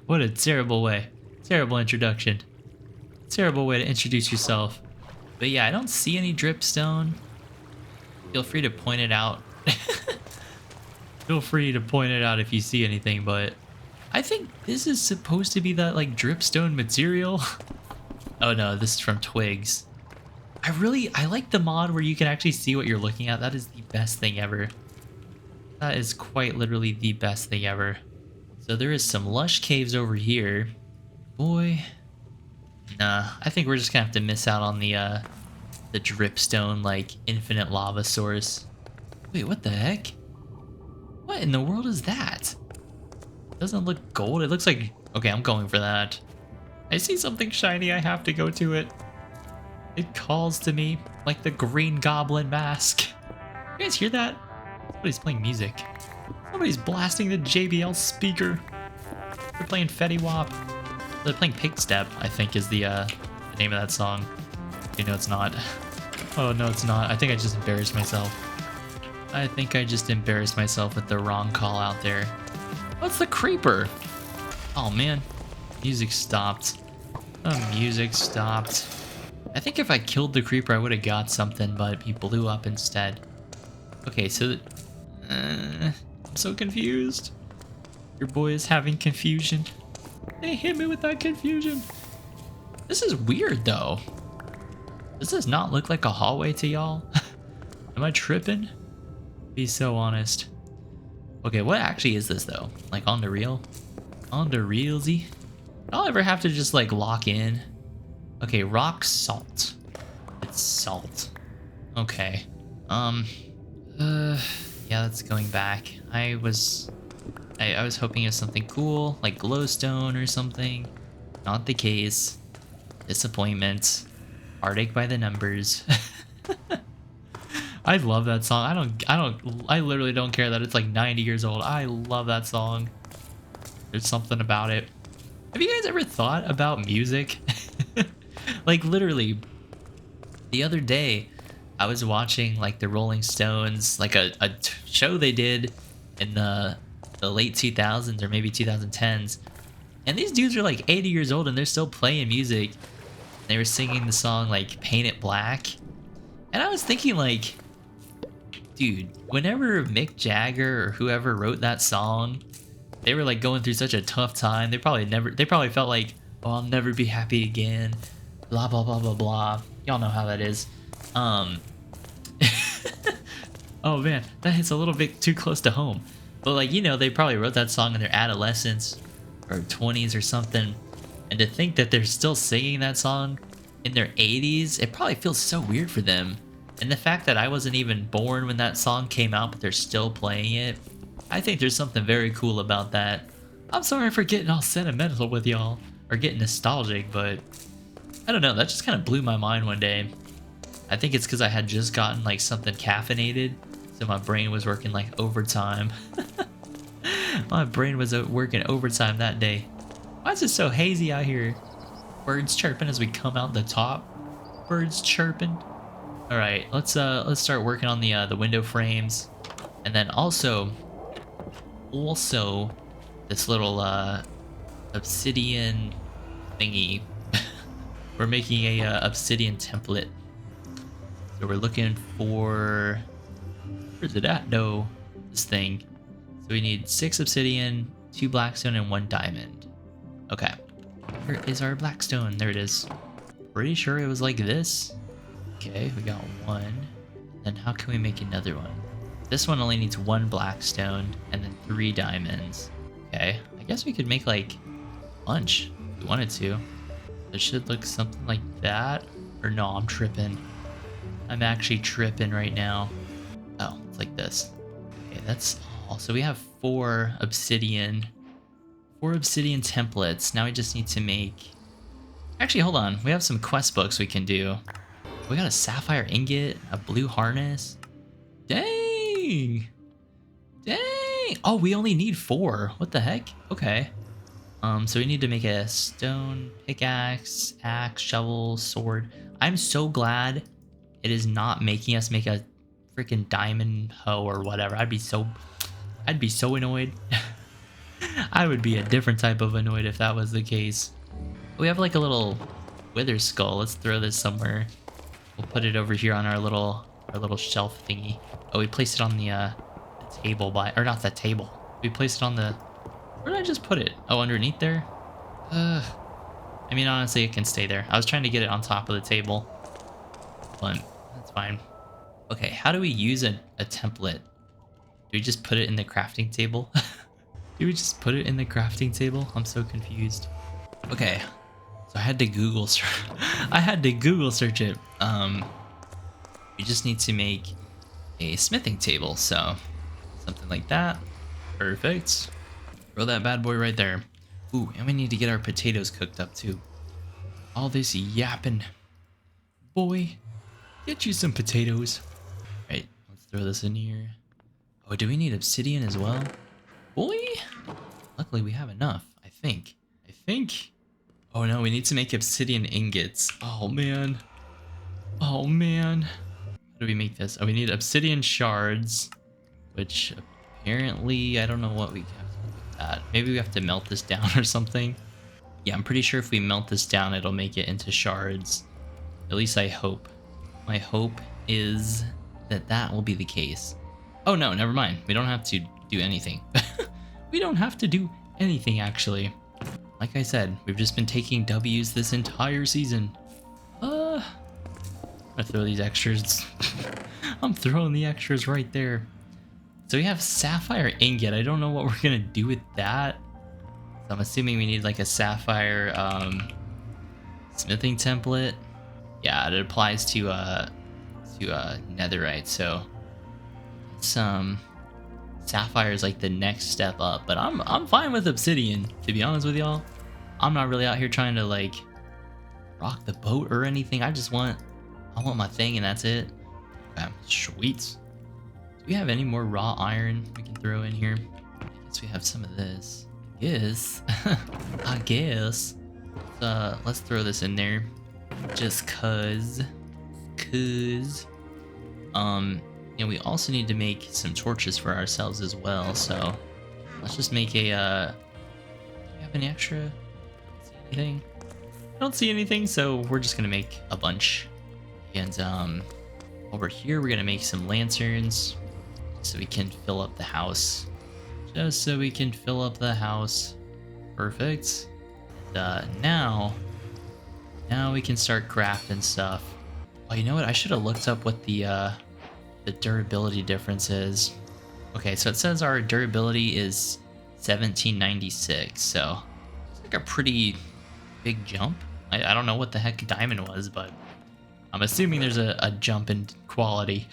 What a terrible way. Terrible introduction. Terrible way to introduce yourself. But yeah, I don't see any dripstone. Feel free to point it out. Feel free to point it out if you see anything, but I think this is supposed to be that like dripstone material. Oh no, this is from twigs. I like the mod where you can actually see what you're looking at. That is the best thing ever. That is quite literally the best thing ever. So there is some lush caves over here. Boy. Nah, I think we're just gonna have to miss out on the dripstone like infinite lava source. Wait, what the heck? What in the world is that? Doesn't look gold. It looks like, okay, I'm going for that. I see something shiny. I have to go to it. It calls to me like the Green Goblin mask. You guys hear that? Somebody's playing music. Somebody's blasting the JBL speaker. They're playing Fetty Wap. They're playing Pickstep, I think is the name of that song. You know it's not. Oh no, it's not. I think I just embarrassed myself. I think I just embarrassed myself with the wrong call out there. What's the creeper? Oh man, music stopped. The music stopped. I think if I killed the creeper, I would have got something, but he blew up instead. Okay, so I'm so confused. Your boy is having confusion. They hit me with that confusion. This is weird though. Does this not look like a hallway to y'all? Am I tripping? Be so honest. Okay, what actually is this though? Like on the real? On the realsy? I'll ever have to just like lock in. Okay, rock salt. It's salt. Okay. Yeah, that's going back. I was hoping it was something cool, like glowstone or something. Not the case. Disappointment. Heartache by the numbers. I love that song. I literally don't care that it's like 90 years old. I love that song. There's something about it. Have you guys ever thought about music? Like literally, the other day, I was watching like the Rolling Stones, like a show they did in the late 2000s or maybe 2010s. And these dudes are like 80 years old and they're still playing music. They were singing the song like Paint It Black. And I was thinking like, dude, whenever Mick Jagger or whoever wrote that song, they were like going through such a tough time. They probably felt like, oh, I'll never be happy again. Blah, blah, blah, blah, blah. Y'all know how that is. Oh man, that hits a little bit too close to home. But like, you know, they probably wrote that song in their adolescence or 20s or something. And to think that they're still singing that song in their 80s, it probably feels so weird for them. And the fact that I wasn't even born when that song came out, but they're still playing it, I think there's something very cool about that. I'm sorry for getting all sentimental with y'all, or getting nostalgic, but I don't know, that just kind of blew my mind one day. I think it's because I had just gotten like something caffeinated, so my brain was working like overtime. My brain was working overtime that day. Why is it so hazy out here? Birds chirping as we come out the top. Birds chirping. All right, let's start working on the window frames, and then also this little obsidian thingy. We're making a obsidian template. So we're looking for, where's it at? No, this thing. So we need 6 obsidian, 2 blackstone, and 1 diamond. Okay. Where is our blackstone? There it is. Pretty sure it was like this. Okay, we got 1. Then how can we make another one? This one only needs 1 blackstone and then 3 diamonds. Okay, I guess we could make like a bunch if we wanted to. It should look something like that. Or no, I'm tripping. I'm actually tripping right now. Oh, it's like this. Okay, that's all. So we have 4 obsidian templates. Now we just need to make... Actually, hold on. We have some quest books we can do. We got a sapphire ingot, a blue harness. Dang! Dang! Oh, we only need 4. What the heck? Okay. So we need to make a stone pickaxe, axe, shovel, sword. I'm so glad it is not making us make a freaking diamond hoe or whatever. I'd be so annoyed. I would be a different type of annoyed if that was the case. We have like a little wither skull. Let's throw this somewhere. We'll put it over here on our little shelf thingy. Oh, we placed it on the table by, or not that table. We placed it on the, where did I just put it? Oh, underneath there? I mean, honestly, it can stay there. I was trying to get it on top of the table, but that's fine. Okay, how do we use a template? Do we just put it in the crafting table? Do we just put it in the crafting table? I'm so confused. Okay, so I had to Google search. I had to Google search it. We just need to make a smithing table, so something like that. Perfect. Throw that bad boy right there. Ooh, and we need to get our potatoes cooked up too. All this yapping. Boy, get you some potatoes. Right, let's throw this in here. Oh, do we need obsidian as well? Boy, luckily we have enough, I think. Oh no, we need to make obsidian ingots. Oh man. Oh man. How do we make this? Oh, we need obsidian shards, which apparently, I don't know what we have to do with that. Maybe we have to melt this down or something. Yeah, I'm pretty sure if we melt this down, it'll make it into shards. At least I hope. My hope is that that will be the case. Oh no, never mind. We don't have to do anything. We don't have to do anything, actually. Like I said, we've just been taking W's this entire season. I'm gonna throw these extras. I'm throwing the extras right there. So we have sapphire ingot. I don't know what we're gonna do with that. So I'm assuming we need like a sapphire smithing template. Yeah, it applies to netherite. So some sapphire is like the next step up, but I'm fine with obsidian, to be honest with y'all. I'm not really out here trying to like rock the boat or anything. I want my thing and that's it. Okay, sweet. Do we have any more raw iron we can throw in here? I guess we have some of this. I guess. Let's throw this in there. Just cause. And we also need to make some torches for ourselves as well, so let's just make a, do we have any extra? I don't see anything, so we're just gonna make a bunch. And over here, we're gonna make some lanterns so we can fill up the house. Just so we can fill up the house. Perfect. And, now we can start crafting stuff. Oh, you know what? I should have looked up what the durability difference is. Okay, so it says our durability is 1796, so it's like a pretty big jump. I don't know what the heck diamond was, but I'm assuming there's a jump in quality.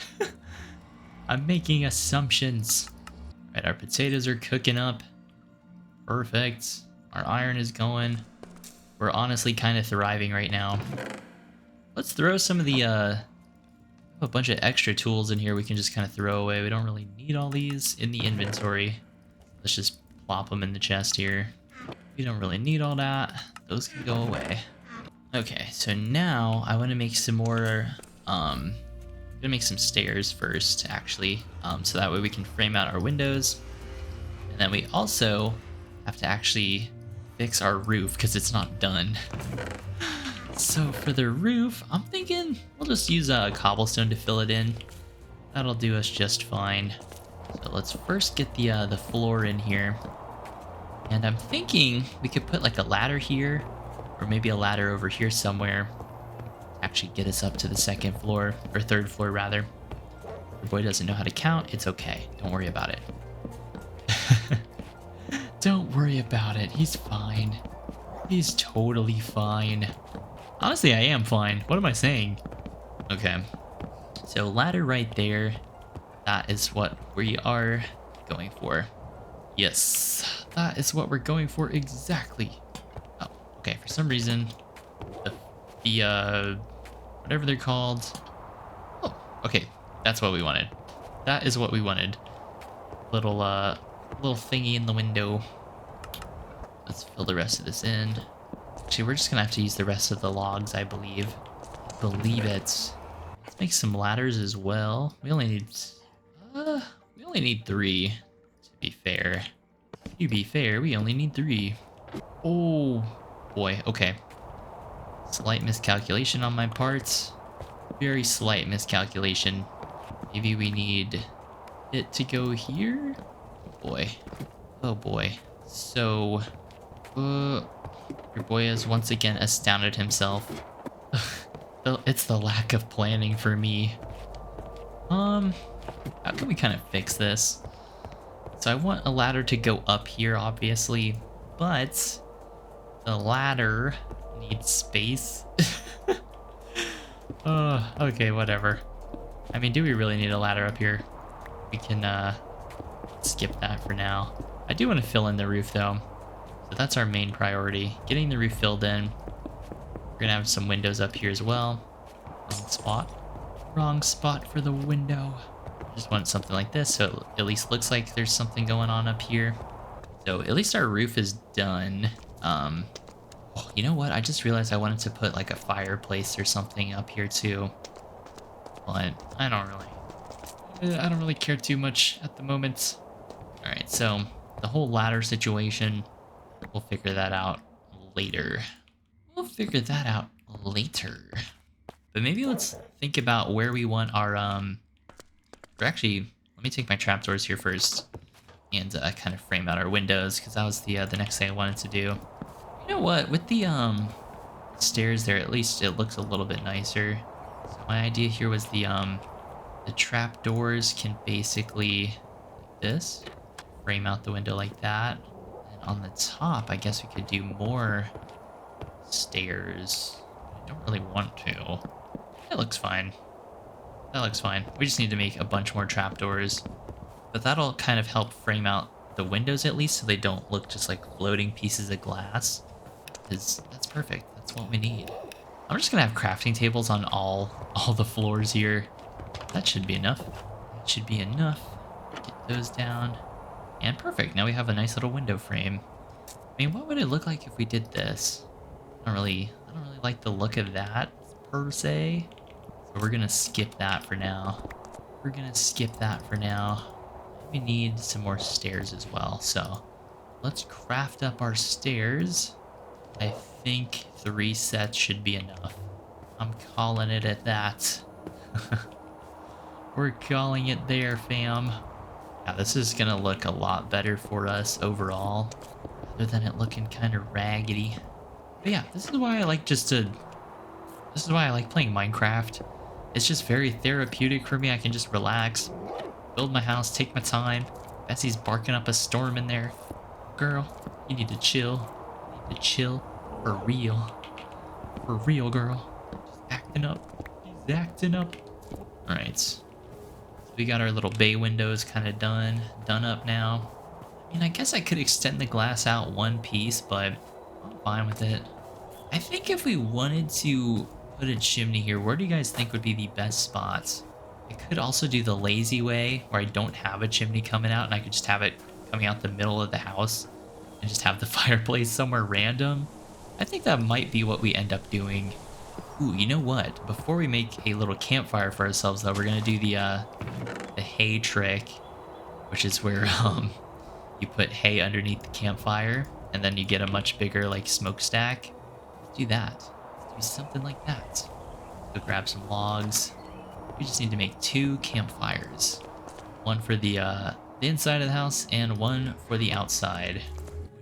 I'm making assumptions. Right, our potatoes are cooking up. Perfect. Our iron is going. We're honestly kind of thriving right now. Let's throw some of the a bunch of extra tools in here we can just kind of throw away. We don't really need all these in the inventory. Let's just plop them in the chest here. We don't really need all that. Those can go away. Okay, so now I want to make some more, I'm gonna make some stairs first, actually, so that way we can frame out our windows. And then we also have to actually fix our roof because it's not done. So for the roof, I'm thinking we'll just use a cobblestone to fill it in. That'll do us just fine. So let's first get the floor in here. And I'm thinking we could put like a ladder here, or maybe a ladder over here somewhere. Actually get us up to the second floor, or third floor rather. Your boy doesn't know how to count. It's okay. Don't worry about it. Don't worry about it. He's fine. He's totally fine. Honestly, I am fine. What am I saying? Okay. So ladder right there. That is what we are going for. Yes, that is what we're going for exactly. Oh, okay. For some reason, the whatever they're called. Oh, okay. That's what we wanted. That is what we wanted. Little thingy in the window. Let's fill the rest of this in. Actually, we're just gonna have to use the rest of the logs, I believe. Believe it. Let's make some ladders as well. We only need 3. To be fair. To be fair, we only need 3. Oh boy. Okay. Slight miscalculation on my part. Very slight miscalculation. Maybe we need it to go here. Oh boy. Oh boy. So, your boy has once again astounded himself. It's the lack of planning for me. How can we kind of fix this? So I want a ladder to go up here, obviously, but the ladder needs space. Okay, whatever. I mean, do we really need a ladder up here? We can skip that for now. I do want to fill in the roof though. So that's our main priority. Getting the roof filled in. We're gonna have some windows up here as well. Wrong spot. Wrong spot for the window. Just want something like this so it at least looks like there's something going on up here. So at least our roof is done. Oh, you know what? I just realized I wanted to put like a fireplace or something up here too. But I don't really care too much at the moment. All right, so the whole ladder situation, we'll figure that out later. But maybe let's think about where we want our or actually, let me take my trapdoors here first and kind of frame out our windows, because that was the next thing I wanted to do. You know what? With the stairs there, at least it looks a little bit nicer. So my idea here was the trapdoors can basically this frame out the window like that, and on the top, I guess we could do more stairs. I don't really want to. That looks fine. That looks fine. We just need to make a bunch more trapdoors. But that'll kind of help frame out the windows at least so they don't look just like floating pieces of glass. Because that's perfect. That's what we need. I'm just gonna have crafting tables on all the floors here. That should be enough. That should be enough. Get those down. And perfect. Now we have a nice little window frame. I mean, what would it look like if we did this? I don't really like the look of that per se. So we're gonna skip that for now. We need some more stairs as well. So let's craft up our stairs. I think 3 sets should be enough. I'm calling it at that. We're calling it there, fam. Yeah, this is gonna look a lot better for us overall, other than it looking kind of raggedy. But yeah, this is why I like playing Minecraft. It's just very therapeutic for me. I can just relax, build my house, take my time. Bessie's barking up a storm in there. Girl, you need to chill. For real. For real, girl. Just acting up. He's acting up. Alright. So we got our little bay windows kind of done up now. I mean, I guess I could extend the glass out one piece, but I'm fine with it. I think if we wanted to put a chimney here, where do you guys think would be the best spots? I could also do the lazy way, where I don't have a chimney coming out and I could just have it coming out the middle of the house and just have the fireplace somewhere random. I think that might be what we end up doing. Ooh, you know what? Before we make a little campfire for ourselves, though, we're gonna do the hay trick, which is where you put hay underneath the campfire, and then you get a much bigger like smokestack. Do that. Do something like that. Go grab some logs. We just need to make 2 campfires. One for the inside of the house and one for the outside.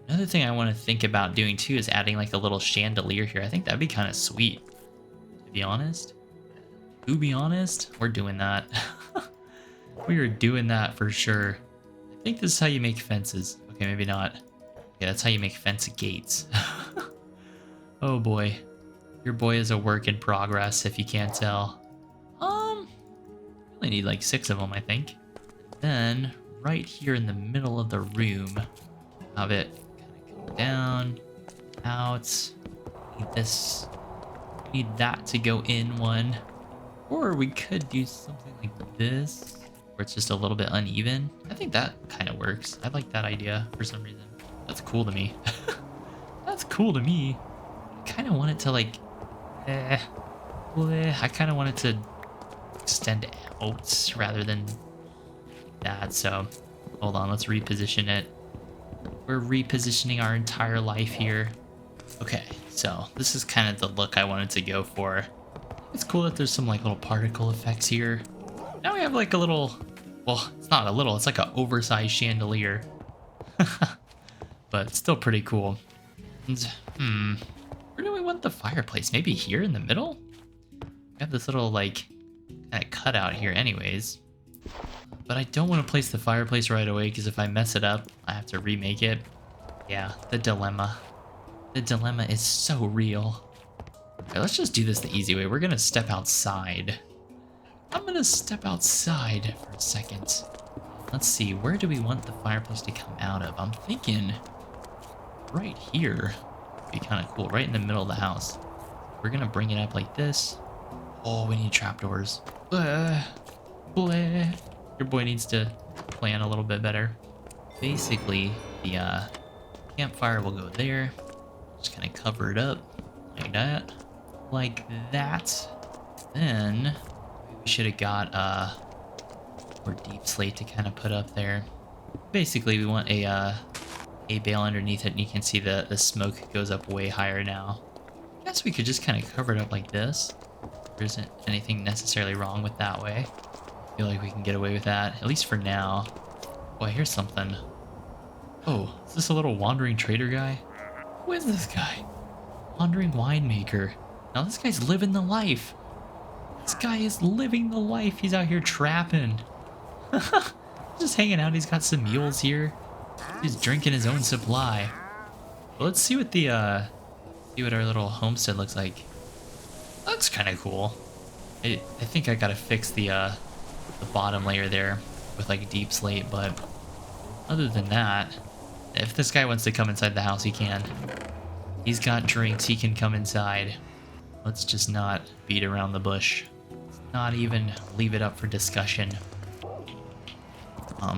Another thing I want to think about doing too is adding like a little chandelier here. I think that'd be kind of sweet, to be honest. To be honest, we're doing that. We are doing that for sure. I think this is how you make fences. Okay, maybe not. Yeah, that's how you make fence gates. Oh boy. Your boy is a work in progress, if you can't tell. Really need like 6 of them, I think. Then, right here in the middle of the room, have it kind of come down, out. Need this. Need that to go in one. Or we could do something like this, where it's just a little bit uneven. I think that kind of works. I like that idea for some reason. That's cool to me. That's cool to me. I kind of want it to like... I kind of want it to extend out rather than that. So, hold on. Let's reposition it. We're repositioning our entire life here. Okay, so this is kind of the look I wanted to go for. It's cool that there's some like little particle effects here. Now we have like a little, well, it's not a little, it's like an oversized chandelier. But still pretty cool. And, where do we want the fireplace? Maybe here in the middle? We have this little like kind of cutout here anyways. But I don't want to place the fireplace right away because if I mess it up, I have to remake it. Yeah, the dilemma. The dilemma is so real. Okay, let's just do this the easy way. We're gonna step outside. I'm gonna step outside for a second. Let's see, where do we want the fireplace to come out of? I'm thinking right here would be kind of cool, right in the middle of the house. We're gonna bring it up like this. Oh, we need trapdoors. Blah, blah. Your boy needs to plan a little bit better. Basically, the campfire will go there. Just kind of cover it up like that. Like that. Then we should have got more deep slate to kind of put up there. Basically, we want a bale underneath it, and you can see the smoke goes up way higher now. I guess we could just kind of cover it up like this. There isn't anything necessarily wrong with that way. I feel like we can get away with that, at least for now. Oh, here's something. Oh, is this a little wandering trader guy? Who is this guy? Wandering winemaker. Now this guy's living the life. This guy is living the life. He's out here trapping. Just hanging out. He's got some mules here. He's drinking his own supply. But let's see what the see what our little homestead looks like. Looks kind of cool. I think I gotta fix the bottom layer there with like deep slate, but other than that, if this guy wants to come inside the house, he can. He's got drinks, he can come inside. Let's just not beat around the bush. Not even leave it up for discussion.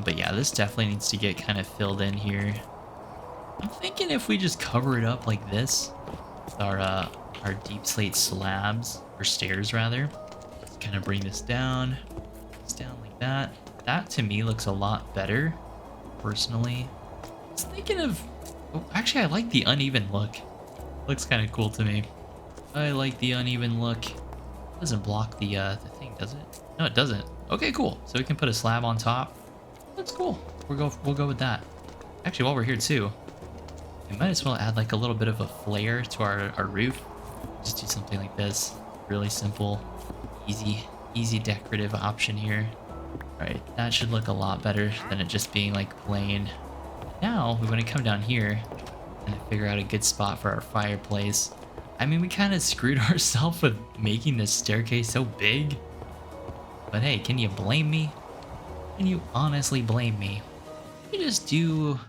But yeah, this definitely needs to get kind of filled in here. I'm thinking if we just cover it up like this, with our deep slate slabs, or stairs rather. Just kind of bring this down like that. That to me looks a lot better, personally. I was thinking of, oh, actually I like the uneven look. Looks kind of cool to me. I like the uneven look. It doesn't block the thing, does it? No, it doesn't. Okay, cool. So we can put a slab on top. That's cool. We'll go with that. Actually, while we're here too, we might as well add like a little bit of a flare to our roof. Just do something like this. Really simple, easy decorative option here. All right, that should look a lot better than it just being like plain. Now we want to come down here and figure out a good spot for our fireplace. I mean, we kind of screwed ourselves with making this staircase so big. But hey, can you blame me? Can you honestly blame me? We just do...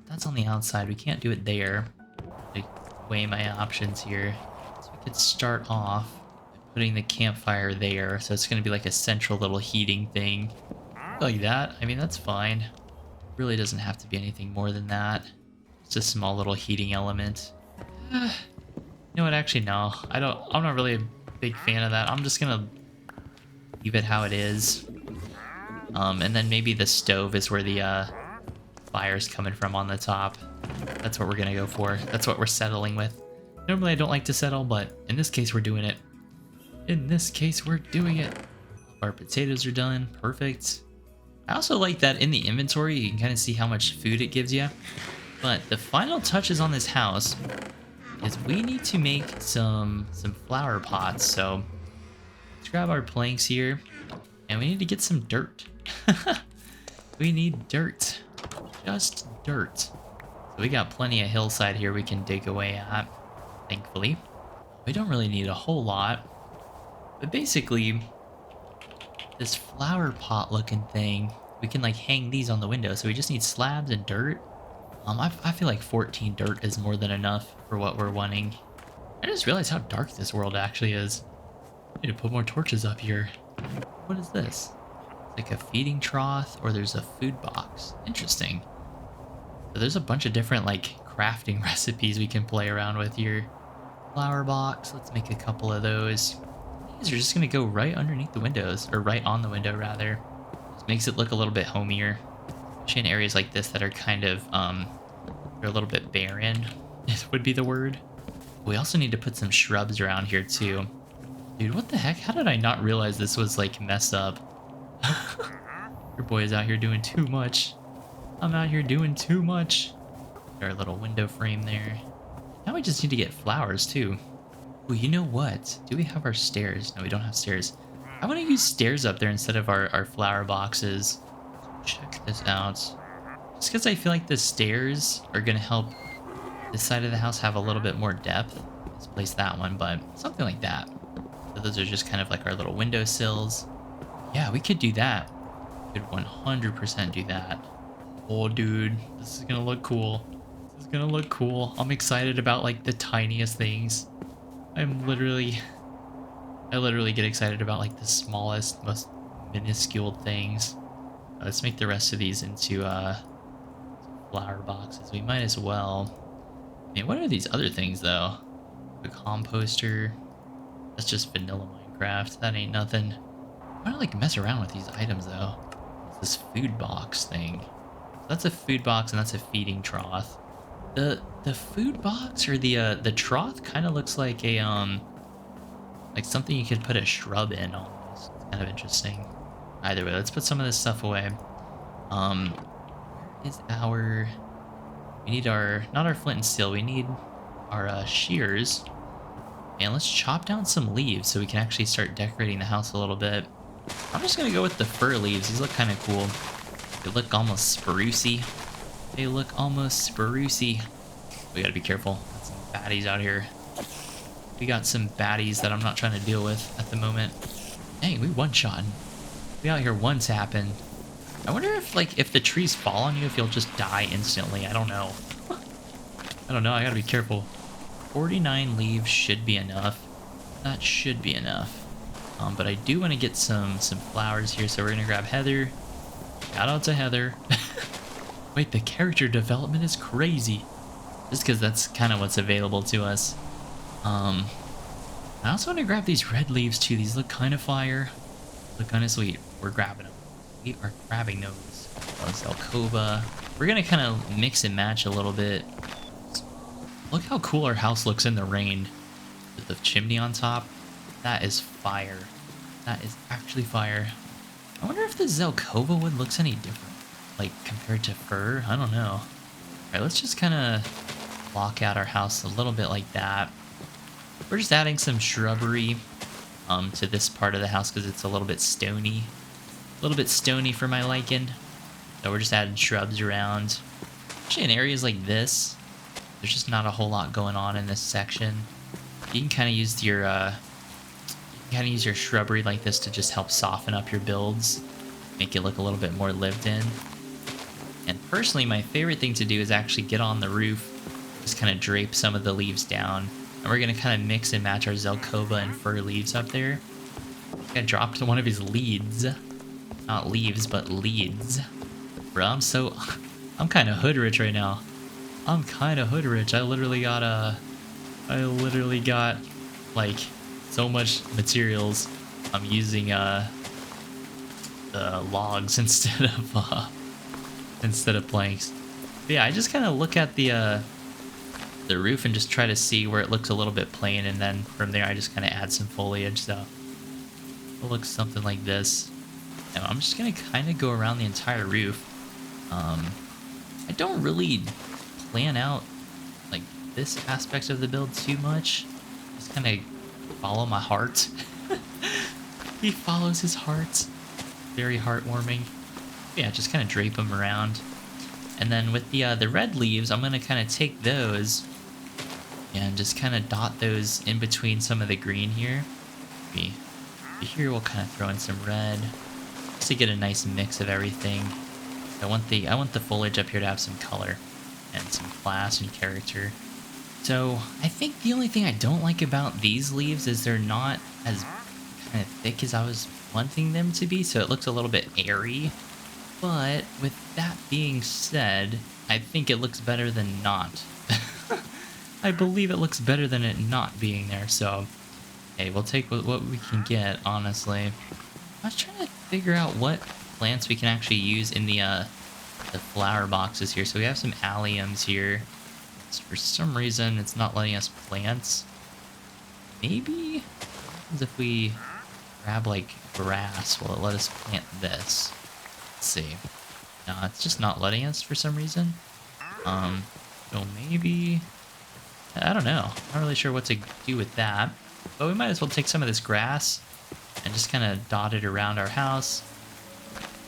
That's on the outside. We can't do it there. To weigh my options here. So we could start off by putting the campfire there. So it's going to be like a central little heating thing. Like that. I mean, that's fine. Really doesn't have to be anything more than that. It's a small little heating element. You know what? Actually, no. I'm not really a big fan of that. I'm just gonna leave it how it is. And then maybe the stove is where the fire's coming from on the top. That's what we're gonna go for. That's what we're settling with. Normally I don't like to settle, but in this case we're doing it. In this case we're doing it. Our potatoes are done. Perfect. I also like that in the inventory you can kind of see how much food it gives you. But the final touches on this house is we need to make some flower pots. So let's grab our planks here, and we need to get some dirt. We need dirt, just dirt. So we got plenty of hillside here we can dig away at, thankfully. We don't really need a whole lot, but basically this flower pot looking thing, we can like hang these on the window. So we just need slabs and dirt. I feel like 14 dirt is more than enough for what we're wanting. I just realized how dark this world actually is. I need to put more torches up here. What is this? Like a feeding trough, or there's a food box. Interesting. So there's a bunch of different like crafting recipes we can play around with here. Flower box, let's make a couple of those. These are just gonna go right underneath the windows, or right on the window rather. Just makes it look a little bit homier. Especially in areas like this that are kind of, they're a little bit barren, would be the word. We also need to put some shrubs around here too. Dude, what the heck? How did I not realize this was like messed up? Your boy is out here doing too much. I'm out here doing too much. Our little window frame there. Now we just need to get flowers too. Oh, you know what? Do we have our stairs? No, we don't have stairs. I want to use stairs up there instead of our flower boxes. Check this out. Just because I feel like the stairs are going to help this side of the house have a little bit more depth. Let's place that one, but something like that. So those are just kind of like our little window sills. Yeah, we could do that. We could 100% do that. Oh, dude, this is going to look cool. This is going to look cool. I'm excited about like the tiniest things. I literally get excited about like the smallest, most minuscule things. Let's make the rest of these into flower boxes. We might as well. I mean, what are these other things though? The composter. That's just vanilla Minecraft. That ain't nothing. I want to like mess around with these items though. It's this food box thing. So that's a food box and that's a feeding trough. The food box or the trough kind of looks like a like something you could put a shrub in almost. It's kind of interesting. Either way, let's put some of this stuff away. We need our, not our flint and steel, we need our shears. And let's chop down some leaves so we can actually start decorating the house a little bit. I'm just gonna go with the fir leaves. These look kind of cool. They look almost sprucey. They look almost sprucey. We gotta be careful. Got some baddies out here. We got some baddies that I'm not trying to deal with at the moment. Dang, we one-shotting. We out here one-tapping. I wonder if the trees fall on you, if you'll just die instantly. I don't know. I don't know. I gotta be careful. 49 leaves should be enough. That should be enough. But I do want to get some flowers here, so we're gonna grab Heather. Shout out to Heather. Wait, the character development is crazy. Just because that's kind of what's available to us. I also want to grab these red leaves too. These look kind of fire. Look kind of sweet. We're grabbing them. We are grabbing those. Alcova. We're gonna kind of mix and match a little bit. Look how cool our house looks in the rain. With the chimney on top. That is fire. That is actually fire. I wonder if the Zelkova wood looks any different. Like compared to fir? I don't know. Alright, let's just kind of block out our house a little bit like that. We're just adding some shrubbery to this part of the house because it's a little bit stony. A little bit stony for my liking. So we're just adding shrubs around. Actually in areas like this, there's just not a whole lot going on in this section. You can kind of use your shrubbery like this to just help soften up your builds. Make it look a little bit more lived in. And personally, my favorite thing to do is actually get on the roof, just kind of drape some of the leaves down. And we're going to kind of mix and match our Zelkova and fir leaves up there. I dropped one of his leads. Not leaves, but leads. Bro, I'm kind of hood rich right now. I'm kind of hood rich. I literally got like so much materials. I'm using the logs instead of planks. But yeah, I just kind of look at the roof and just try to see where it looks a little bit plain, and then from there I just kind of add some foliage. So it looks something like this. And I'm just gonna kind of go around the entire roof. I don't really plan out like this aspect of the build too much. Just kind of follow my heart. He follows his heart. Very heartwarming. Yeah, just kind of drape them around. And then with the red leaves, I'm gonna kind of take those and just kind of dot those in between some of the green here. Maybe here we'll kind of throw in some red just to get a nice mix of everything. I want the foliage up here to have some color and some class and character. So I think the only thing I don't like about these leaves is they're not as kind of thick as I was wanting them to be, so it looks a little bit airy. But with that being said, I think it looks better than not. I believe it looks better than it not being there, so hey, we'll take what we can get, honestly. I was trying to figure out what plants we can actually use in the flower boxes here. So we have some alliums here. For some reason, it's not letting us plant. Maybe if we grab like grass, will it let us plant this? Let's see. No, it's just not letting us for some reason. So maybe, I don't know. Not really sure what to do with that. But we might as well take some of this grass and just kind of dot it around our house.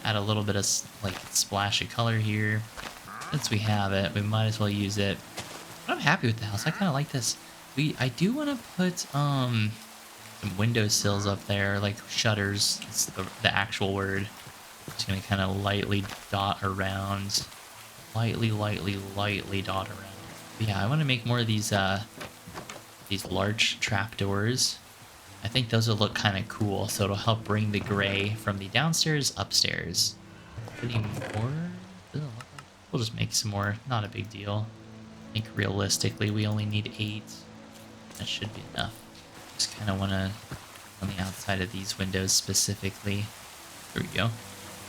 Add a little bit of like splash of color here. Since we have it, we might as well use it. But I'm happy with the house. I kind of like this. I do want to put some windowsills up there, like shutters. It's the actual word. Just gonna kind of lightly dot around, lightly dot around. But yeah, I want to make more of these large trapdoors. I think those will look kind of cool, so it'll help bring the gray from the downstairs upstairs. Any more? We'll just make some more. Not a big deal. I think realistically we only need 8. That should be enough. Just kind of want to on the outside of these windows specifically. There we go.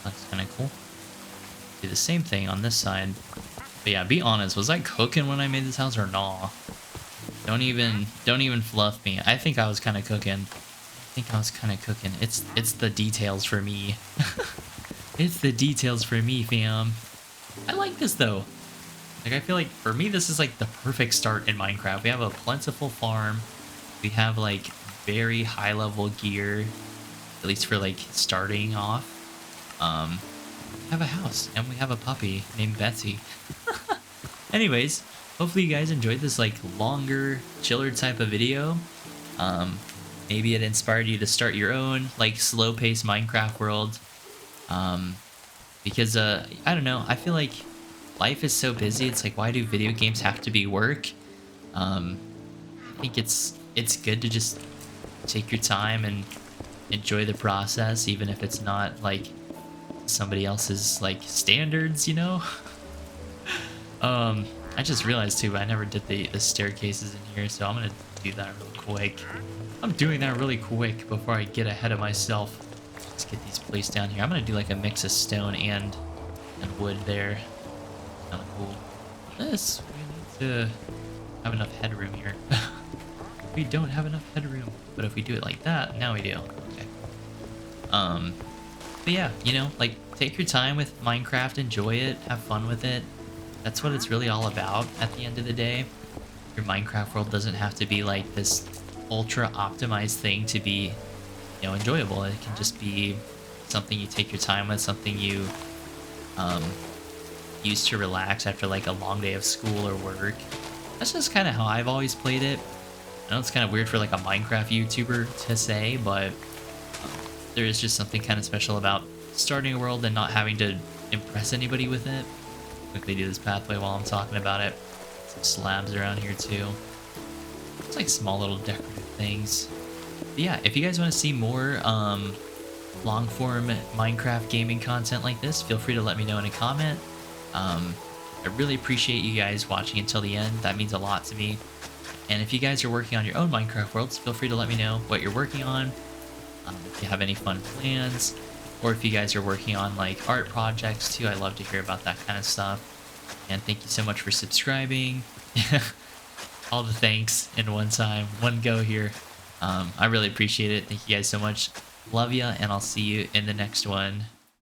That's kind of cool. Do the same thing on this side. But yeah, be honest, was I cooking when I made this house or nah? Don't even fluff me. I think I was kind of cooking. It's the details for me. It's the details for me, fam. I like this though. Like, I feel like for me this is like the perfect start in Minecraft. We have a plentiful farm. We have like very high level gear, at least for like starting off. We have a house and we have a puppy named Betsy. Anyways, hopefully you guys enjoyed this like longer, chiller type of video. Maybe it inspired you to start your own like slow-paced Minecraft world. Because I don't know, I feel like life is so busy. It's like, why do video games have to be work? I think it's good to just take your time and enjoy the process, even if it's not like somebody else's like standards, you know. I just realized too, I never did the staircases in here, so I'm gonna do that real quick. I'm doing that really quick before I get ahead of myself. Let's get these placed down here. I'm gonna do like a mix of stone and wood there. Kind of cool. This, we need to have enough headroom here. We don't have enough headroom, but if we do it like that, now we do. Okay. But yeah, you know, like, take your time with Minecraft, enjoy it, have fun with it. That's what it's really all about at the end of the day. Your Minecraft world doesn't have to be like this ultra optimized thing to be, you know, enjoyable. It can just be something you take your time with, something you use to relax after like a long day of school or work. That's just kind of how I've always played it. I know it's kind of weird for like a Minecraft YouTuber to say, but there is just something kind of special about starting a world and not having to impress anybody with it. Quickly do this pathway while I'm talking about it. Some slabs around here too. It's like small little decorative things. But yeah, if you guys want to see more long form Minecraft gaming content like this, feel free to let me know in a comment. I really appreciate you guys watching until the end. That means a lot to me. And if you guys are working on your own Minecraft worlds, feel free to let me know what you're working on. If you have any fun plans, or if you guys are working on like art projects too, I love to hear about that kind of stuff. And thank you so much for subscribing. All the thanks in one time, one go here. I really appreciate it. Thank you guys so much. Love ya, and I'll see you in the next one.